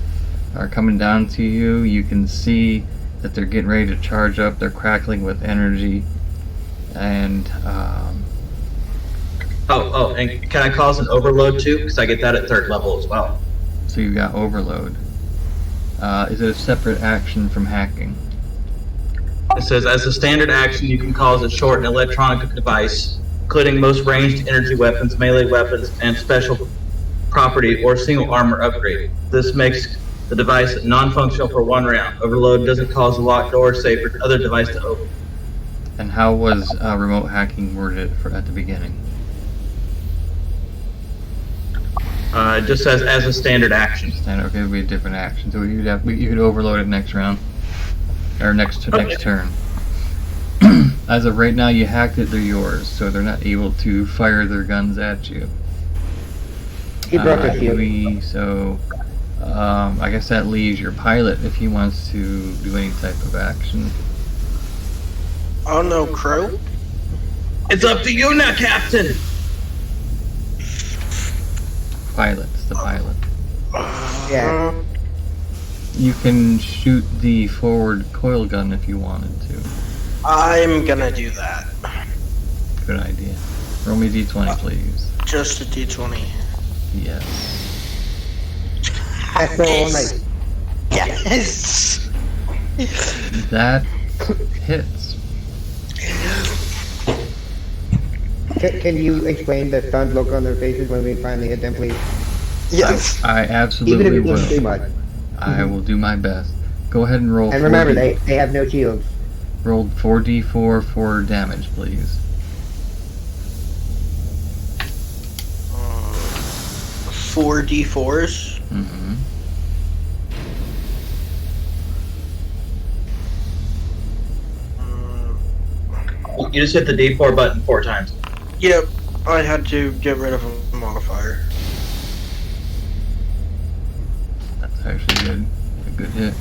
are coming down to you. You can see that they're getting ready to charge up. They're crackling with energy, and and can I cause an overload too? Because I get that at 3rd level as well. so you've got overload. Is it a separate action from hacking? It says, as a standard action, you can cause a short an electronic device, including most ranged energy weapons, melee weapons, and special property or single armor upgrade. This makes the device non-functional for 1 round. Overload doesn't cause a locked door, safe, or other device to open. And how was remote hacking worded at the beginning? It just says, as a standard action. Standard, okay, it would be a different action. So you could overload it next round. Or next turn. As of right now, you hacked it, they're yours, so they're not able to fire their guns at you. He broke a shield. So, I guess that leaves your pilot if he wants to do any type of action. Oh no, Crow? It's up to you now, Captain! Pilot's the pilot. Yeah. You can shoot the forward coil gun if you wanted to. I'm gonna do that. Good idea. Roll me d20, please. Just a d20. Yes. That's all nice. Yes! That hits. Can you explain the stunned look on their faces when we finally hit them, please? Yes! I Even if absolutely it wasn't too will. much. I will do my best. Go ahead and roll. And remember, 4D they have no shields. Roll 4d4 for damage, please. 4d4s? Mm-hmm. You just hit the D4 button 4 times. Yep, I had to get rid of a modifier. That's actually good. A good hit.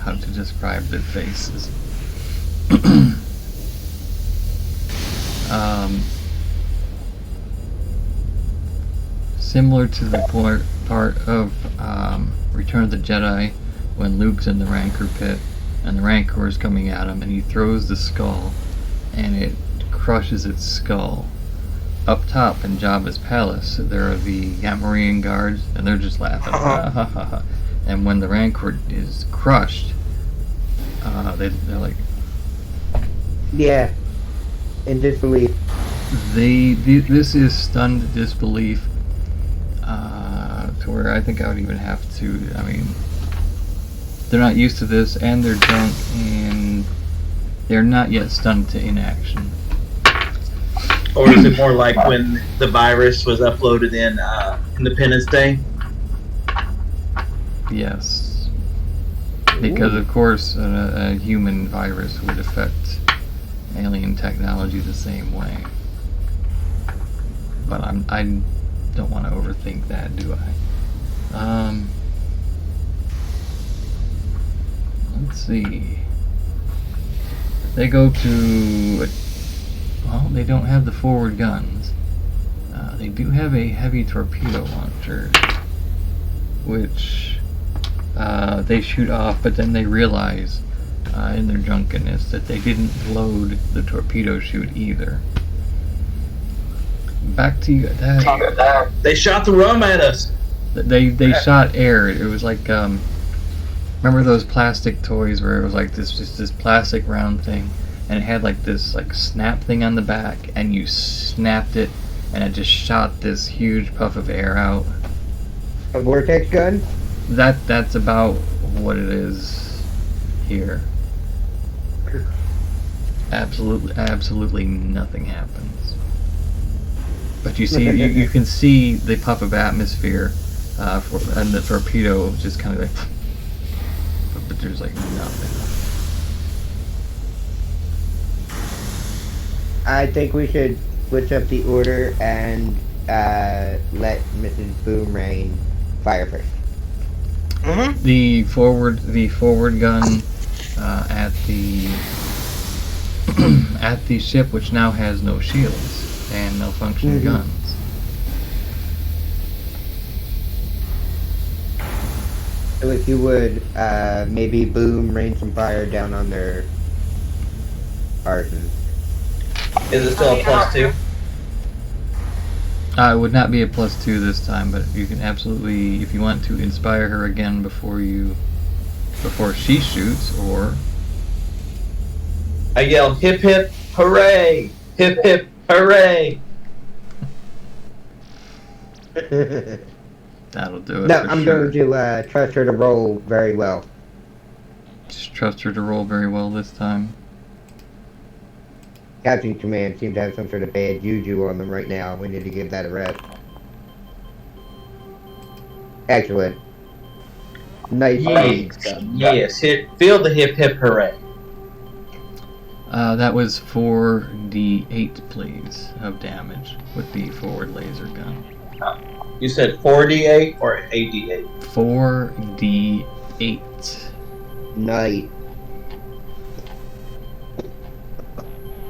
How to describe their faces. Similar to the part of Return of the Jedi when Luke's in the Rancor pit and the Rancor is coming at him and he throws the skull and it crushes its skull. Up top in Jabba's palace there are the Gamorrean guards and they're just laughing. And when the Rancor is crushed, they're like... Yeah. In disbelief. This is stunned disbelief to where I think I would even have to, I mean, they're not used to this and they're drunk and they're not yet stunned to inaction. Or is it more like when the virus was uploaded in Independence Day? Yes. Because of course a human virus would affect alien technology the same way. But I don't want to overthink that, do I? Let's see. They go to... Well, they don't have the forward guns. They do have a heavy torpedo launcher, which they shoot off, but then they realize in their drunkenness that they didn't load the torpedo chute either. Back to you. They shot the rum at us. They shot air. It was like remember those plastic toys where it was like this plastic round thing, and it had like this like snap thing on the back, and you snapped it, and it just shot this huge puff of air out. A vortex gun? That's about what it is here. Absolutely nothing happens. But you see, you can see the puff of atmosphere, and the torpedo just kind of like, but there's like nothing. I think we should switch up the order and let Mrs. Boomerang fire first. Mm-hmm. The forward gun at the at the ship, which now has no shields and no functioning guns. So if you would, maybe boom, rain some fire down on their Spartans. Is it still a +2? It would not be a +2 this time, but you can absolutely, if you want to inspire her again before she shoots, or I yell, hip hip hooray! Hip hip hooray! that'll do it. No, for I'm sure. going to trust her to roll very well. Just trust her to roll very well this time. Captain Command seems to have some sort of bad juju on them right now. We need to give that a rest. Excellent. Nice. Yes, feel the hip hip hooray. That was 4d8, please, of damage with the forward laser gun. You said 4d8 or 8d8? 4d8. Nice.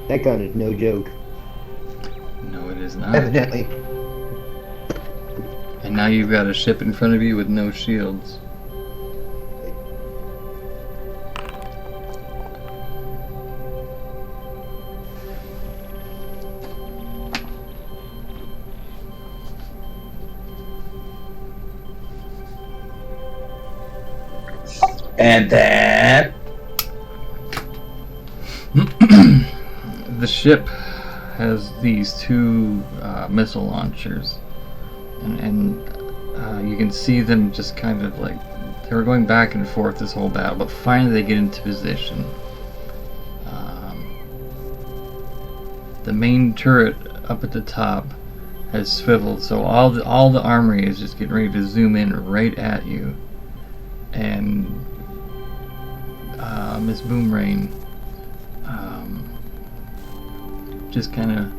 That gun is no joke. No, it is not. Evidently. And now you've got a ship in front of you with no shields. And that... The ship has these two missile launchers, and you can see them just kind of like, they were going back and forth this whole battle, but finally they get into position. The main turret up at the top has swiveled, so all the armory is just getting ready to zoom in right at you, and Miss Boomerang just kind of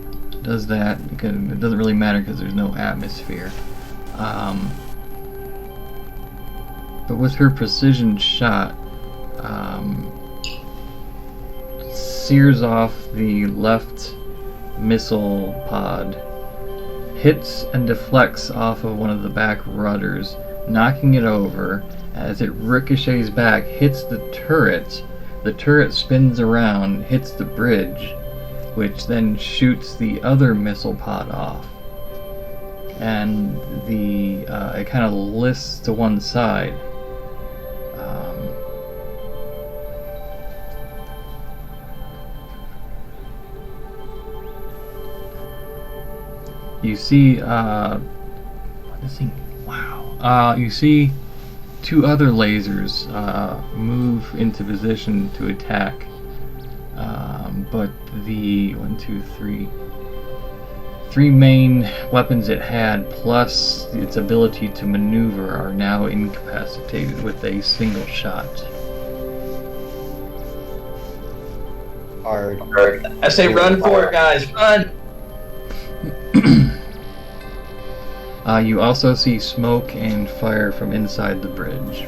does that because it doesn't really matter because there's no atmosphere. But with her precision shot, sears off the left missile pod, hits and deflects off of one of the back rudders, knocking it over. As it ricochets back, hits the turret. The turret spins around, hits the bridge, which then shoots the other missile pod off. And it kind of lifts to one side. You see, this thing, wow. You see two other lasers move into position to attack. But the three main weapons it had, plus its ability to maneuver, are now incapacitated with a single shot. Hard. I say run for it, guys, run! You also see smoke and fire from inside the bridge.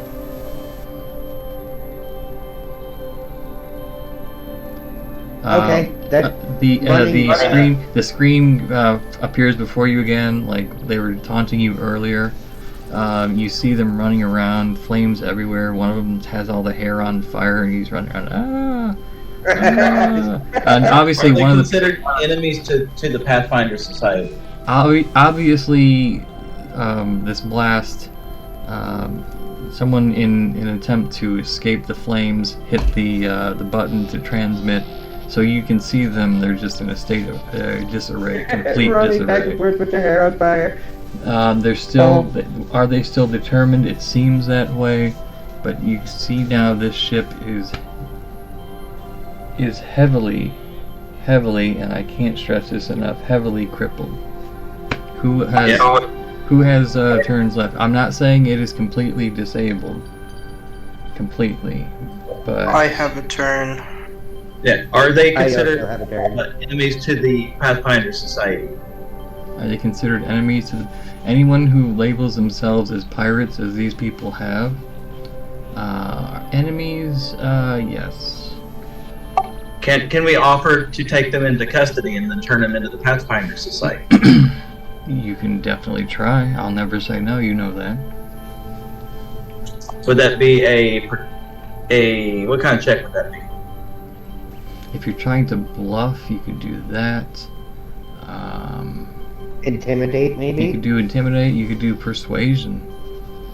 Okay, that the screen appears before you again, like they were taunting you earlier. You see them running around, flames everywhere. One of them has all the hair on fire, and he's running around. And obviously, Are one of the considered enemies to the Pathfinder Society. Obviously, this blast. Someone in an attempt to escape the flames hit the button to transmit. So you can see them, they're just in a state of disarray, complete running back and disarray. forth with their hair on fire. They're still. Are they still determined? It seems that way, but you see now this ship is heavily, and I can't stress this enough, heavily crippled. Who has turns left? I'm not saying it is completely disabled. Completely, but I have a turn. Yeah. Are they I also considered have a turn. enemies to the Pathfinder Society? are they considered enemies to anyone who labels themselves as pirates, as these people have? Enemies? Yes. Can we offer to take them into custody and then turn them into the Pathfinder Society? You can definitely try. I'll never say no. You know that. Would that be a what kind of check would that be? If you're trying to bluff, you could do that. Intimidate, You maybe? could do intimidate. You could do persuasion.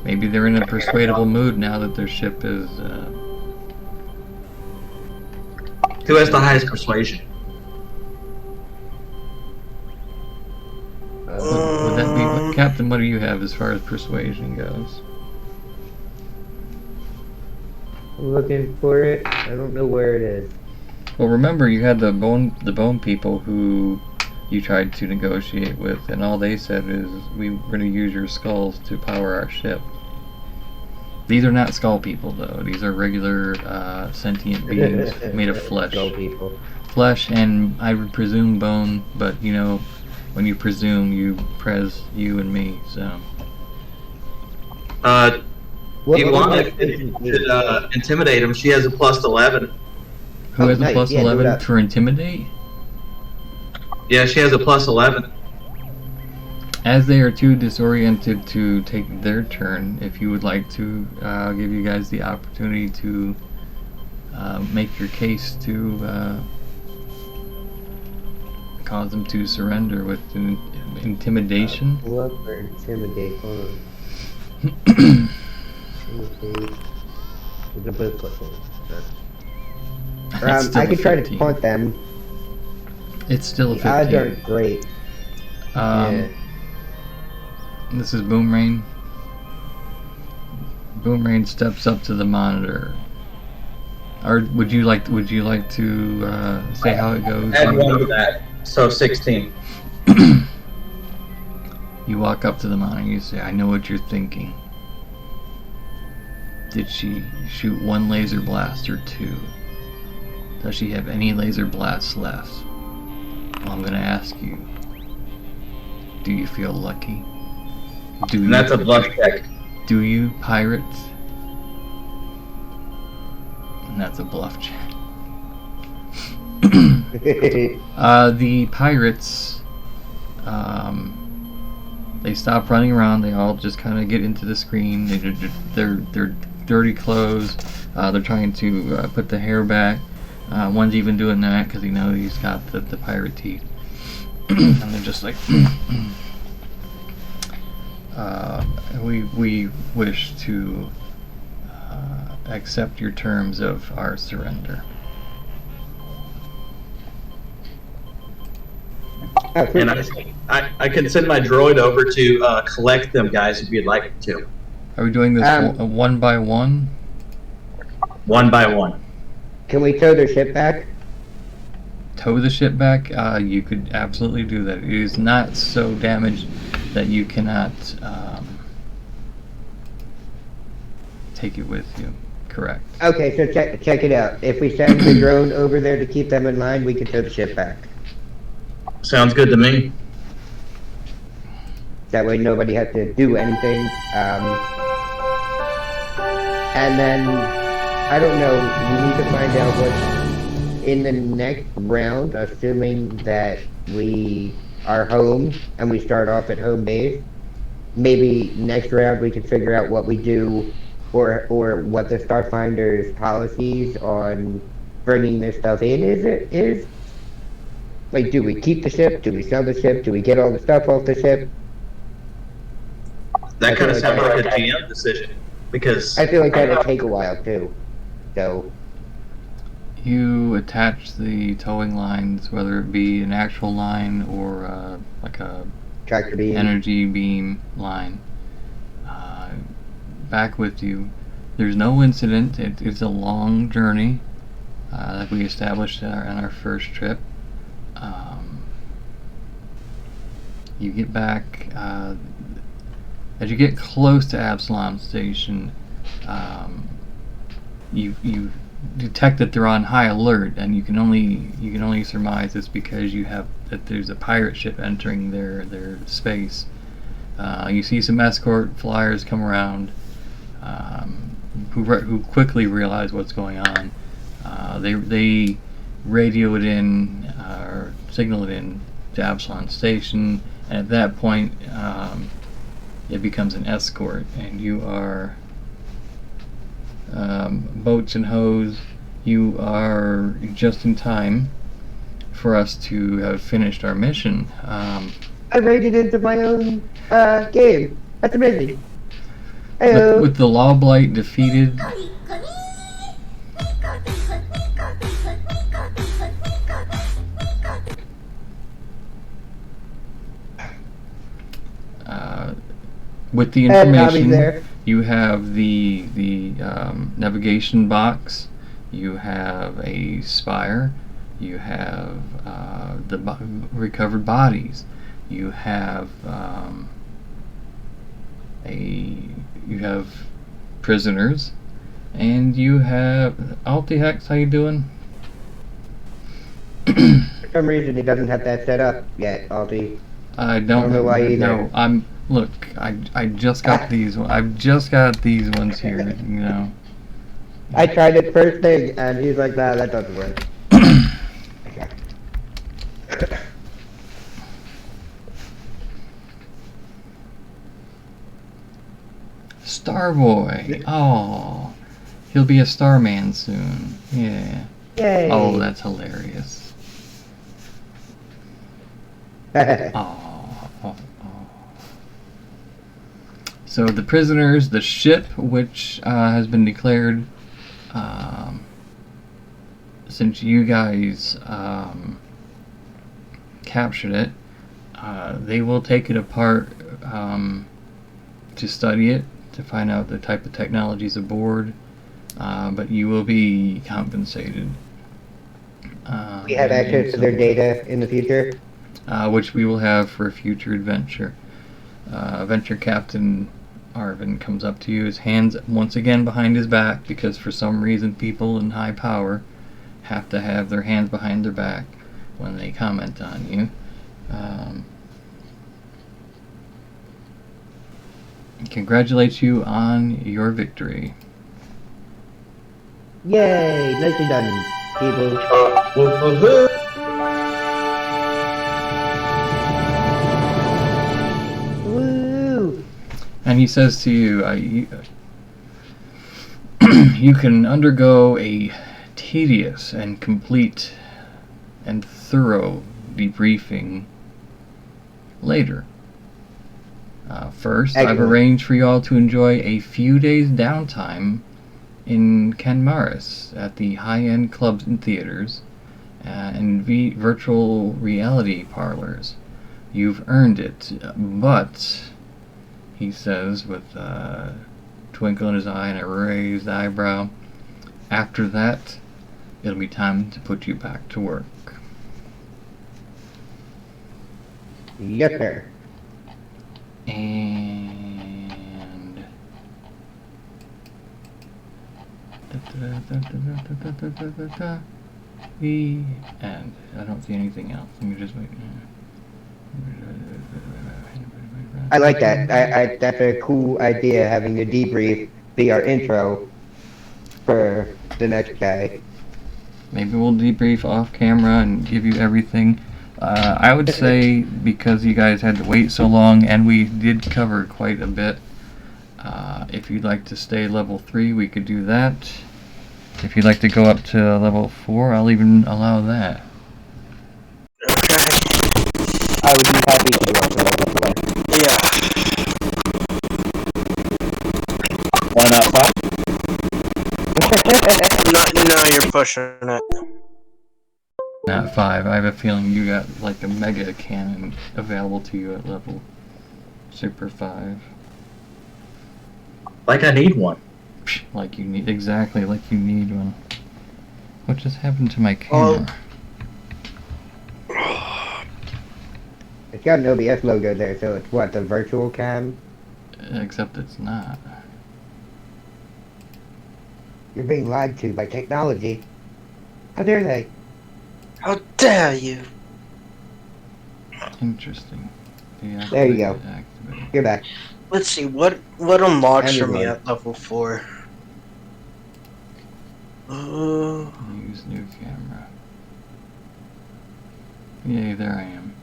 Maybe they're in a persuadable mood now that their ship is. Who has the highest persuasion? Would that be Captain? What do you have as far as persuasion goes? Looking for it. I don't know where it is. Well, remember you had the bone people who you tried to negotiate with, and all they said is we're going to use your skulls to power our ship. These are not skull people, though. These are regular sentient beings made of flesh. Skull people. Flesh and I would presume bone, but you know, when you presume, you you and me. So. Ilana could intimidate him. She has a +11. Who has a nice. Yeah, do +11 that. for intimidate? Yeah, she has a +11. As they are too disoriented to take their turn, if you would like to, I'll give you guys the opportunity to make your case to cause them to surrender with intimidation. Bluff or intimidate. Hold on. Intimidate. They're both +1. That's still I a could try to 15. taunt them. It's still a The odds 15. aren't great. Yeah. This is Boomrain. Boomrain steps up to the monitor. Or would you like to say how it goes? Add 1 to that, so 16. You walk up to the monitor and you say, I know what you're thinking. Did she shoot 1 laser blast or 2? Does she have any laser blasts left? Well, I'm gonna ask you. Do you feel lucky? And that's a bluff check. Do you, pirates? And that's a bluff check. The pirates, they stop running around. They all just kind of get into the screen. They're dirty clothes. They're trying to put the hair back. One's even doing that because he knows he's got the pirate teeth. And they're just like, we wish to accept your terms of our surrender. And I can send my droid over to collect them guys if you'd like to. Are we doing this one by one? One by one. Can we tow their ship back? Tow the ship back? You could absolutely do that. It is not so damaged that you cannot take it with you. Correct. Okay, so check it out. If we send the drone over there to keep them in line, we can tow the ship back. Sounds good to me. That way nobody has to do anything. And then, I don't know, we need to find out what, in the next round, assuming that we are home and we start off at home base, maybe next round we can figure out what we do or what the Starfinder's policies on bringing this stuff in is. Like, do we keep the ship? Do we sell the ship? Do we get all the stuff off the ship? That kind of sounds like a GM decision, because I feel like that'll take a while, too. So, You attach the towing lines, whether it be an actual line or like a Tractor beam. energy beam line back with you. There's no incident. It's a long journey, like we established on our first trip. You get back as you get close to Absalom Station. You detect that they're on high alert, and you can only surmise it's because that there's a pirate ship entering their space. You see some escort flyers come around, who quickly realize what's going on. They radio it in, or signal it in to Absalom Station, and at that point, it becomes an escort, and you are boats and hose. You are just in time for us to have finished our mission. I raided into my own game. That's amazing. With the Law Blight defeated, with the information, you have the navigation box, you have a spire, you have the recovered bodies, you have you have prisoners, and you have Alti Hex. How you doing? For some reason, he doesn't have that set up yet, Aldi. I don't know why either. No, look. I just got these. I've just got these ones here. You know. I tried it first thing, and he's like, "Nah, that doesn't work." Starboy. Oh, he'll be a Starman soon. Yeah. Yay! Oh, that's hilarious. Oh. So the prisoners, the ship, which has been declared, since you guys captured it, they will take it apart to study it, to find out the type of technologies aboard, but you will be compensated. We have access to their data in the future. Which we will have for a future adventure. Adventure Captain Arvin comes up to you, his hands once again behind his back, because for some reason people in high power have to have their hands behind their back when they comment on you. Congratulates you on your victory. Yay! Nicely done, people. Woo! And he says to you, you can undergo a tedious and complete and thorough debriefing later. First, I've arranged for you all to enjoy a few days downtime in Canmaris at the high-end clubs and theaters and virtual reality parlors. You've earned it, but, he says with a twinkle in his eye and a raised eyebrow, after that, it'll be time to put you back to work. Yes, sir. And the end. I don't see anything else. Let me just wait. I like that. That's a cool idea, having a debrief be our intro for the next guy. Maybe we'll debrief off camera and give you everything. I would say, because you guys had to wait so long, and we did cover quite a bit, if you'd like to stay level 3, we could do that. If you'd like to go up to level 4, I'll even allow that. Okay. I would be happy to go up to level 4. Yeah. Why not 5? No, you're pushing it. Not 5. I have a feeling you got like a mega cannon available to you at level Super 5. Like I need one. Like you need, exactly like you need one. What just happened to my camera? It's got an OBS logo there, so it's what, the virtual cam? Except it's not. You're being lied to by technology. How dare they? How dare you? Interesting. There you go. Activate. You're back. Let's see, what unlocks And for me reload. at level 4? Use new camera. Yay, there I am.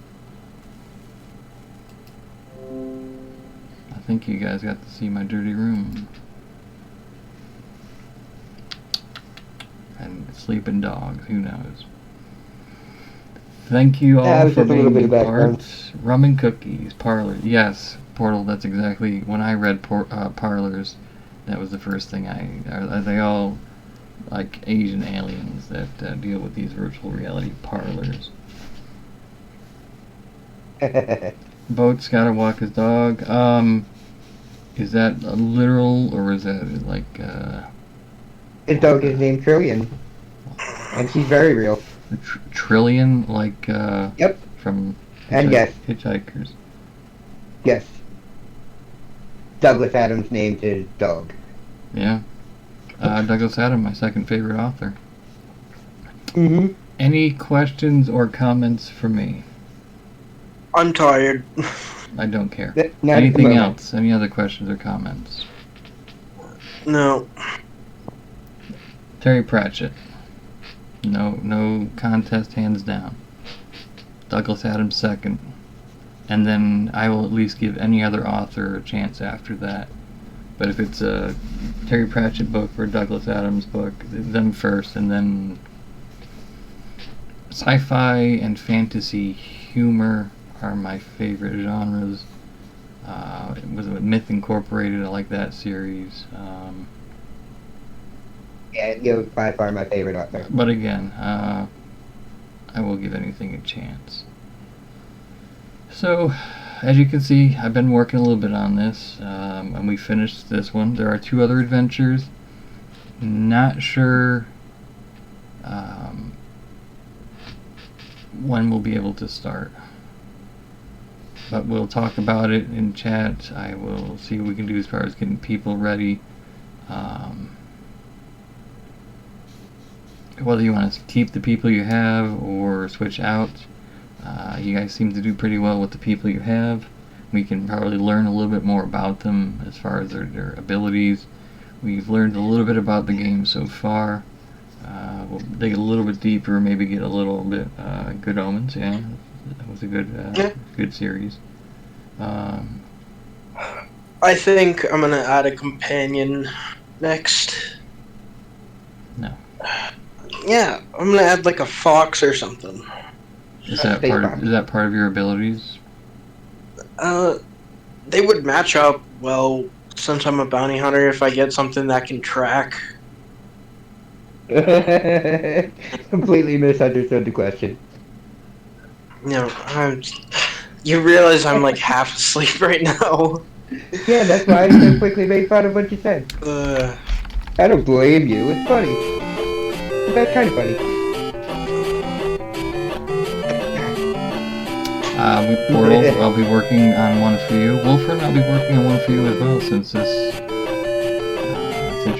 I think you guys got to see my dirty room. And sleeping dogs, who knows. Thank you all Yeah, it was for just a little being bit of part. background. Rum and cookies, parlor. Yes, Portal, that's exactly, when I read parlors, that was the first thing are they all like Asian aliens that deal with these virtual reality parlors. Boat's gotta walk his dog. Is that a literal, or is that like, His dog is named Trillion. And she's very real. Trillion, like, Yep. from And yes. Hitchhikers? Yes. Douglas Adams named his dog. Yeah. Douglas Adams, my second favorite author. Mm-hmm. Any questions or comments for me? I'm tired. I don't care. Not at the Anything moment. else? Any other questions or comments? No. Terry Pratchett. No contest, hands down. Douglas Adams second. And then I will at least give any other author a chance after that. But if it's a Terry Pratchett book or a Douglas Adams book, them first, and then sci-fi and fantasy humor are my favorite genres. Was it Myth Incorporated? I like that series. Yeah, you're by far my favorite author. But again, I will give anything a chance. So, as you can see, I've been working a little bit on this, and we finished this one. There are 2 other adventures. Not sure when we'll be able to start. But we'll talk about it in chat. I will see what we can do as far as getting people ready. Whether you want to keep the people you have or switch out. You guys seem to do pretty well with the people you have. We can probably learn a little bit more about them as far as their abilities. We've learned a little bit about the game so far. We'll dig a little bit deeper, maybe get a little bit Good Omens. Yeah, that was a good series. I think I'm gonna add a companion next. No. Yeah, I'm gonna add like a fox or something. Is that part of your abilities? They would match up well since I'm a bounty hunter if I get something that can track. Completely misunderstood the question. You know, you realize I'm like half asleep right now. Yeah, that's why I so quickly made fun of what you said. I don't blame you. It's funny. That's kind of funny. Portal, I'll be working on one for you. Wolfern, I'll be working on one for you as well, since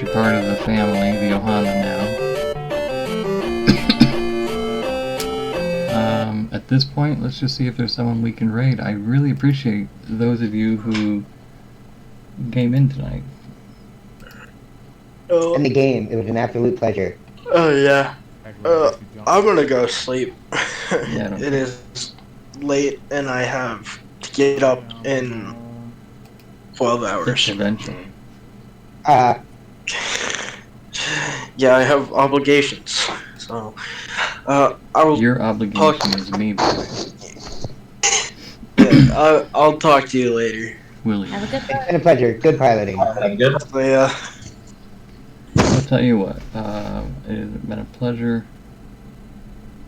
you're part of the family, the Ohana now. At this point, let's just see if there's someone we can raid. I really appreciate those of you who came in tonight. In the game, it was an absolute pleasure. Oh yeah. I'm gonna go sleep. Yeah, It is late and I have to get up in 12 hours. Eventually. Yeah, I have obligations. So, I will. Your obligation is me, boy. Yeah, I'll talk to you later. Will you? Have a good It's day. been a pleasure. Good piloting. Good. Yeah. I'll tell you what, it has been a pleasure.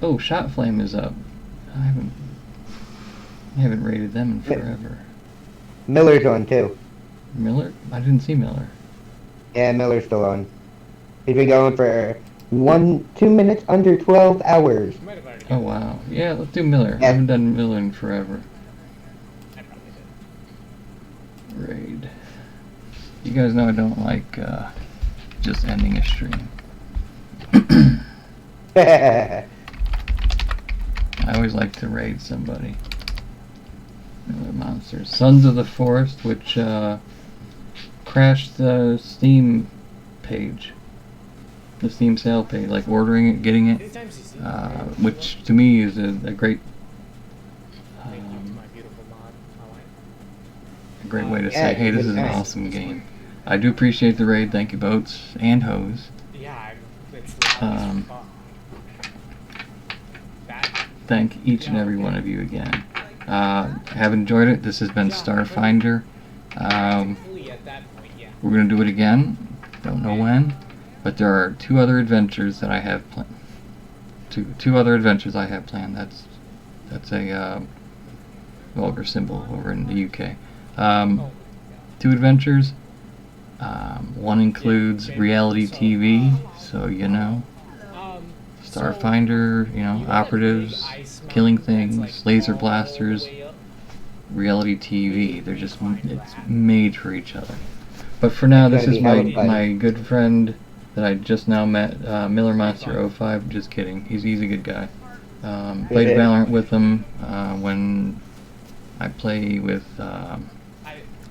Oh, Shot Flame is up. I haven't rated them in forever. Miller's on too. Miller? I didn't see Miller. Yeah, Miller's still on. He's been going for 2 minutes under 12 hours. Oh wow. Yeah, let's do Miller. I Yeah. haven't done Miller in forever. Raid. You guys know I don't like just ending a stream. I always like to raid somebody. Miller monsters. Sons of the Forest, which crashed the Steam page. The Steam sale page, like ordering it, getting it, which to me is a great way to say, hey, this is an awesome game. I do appreciate the raid. Thank you, Boats and Hose. Thank each and every one of you again. Have enjoyed it. This has been Starfinder. We're going to do it again. Don't know when. But there are 2 other adventures that I have planned. Two other adventures I have planned. That's a vulgar symbol over in the UK. 2 adventures. One includes reality TV, so you know. Starfinder, you know, operatives, killing things, laser blasters, reality TV. It's made for each other. But for now, this is my good friend that I just now met, Miller Monster 05. Just kidding. He's a good guy. Played Valorant with him when I play with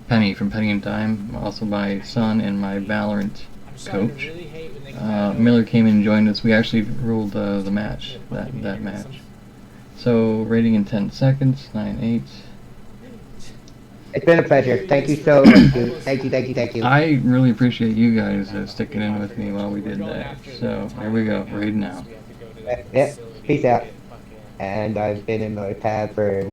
Penny from Penny and Dime, also my son and my Valorant coach. Miller came in and joined us. We actually ruled the match, that match. So, rating in 10 seconds, 9-8. It's been a pleasure. Thank you so much, dude. Thank you. I really appreciate you guys sticking in with me while we did that. So, here we go, raid now. Yeah, peace out. And I've been in the tab for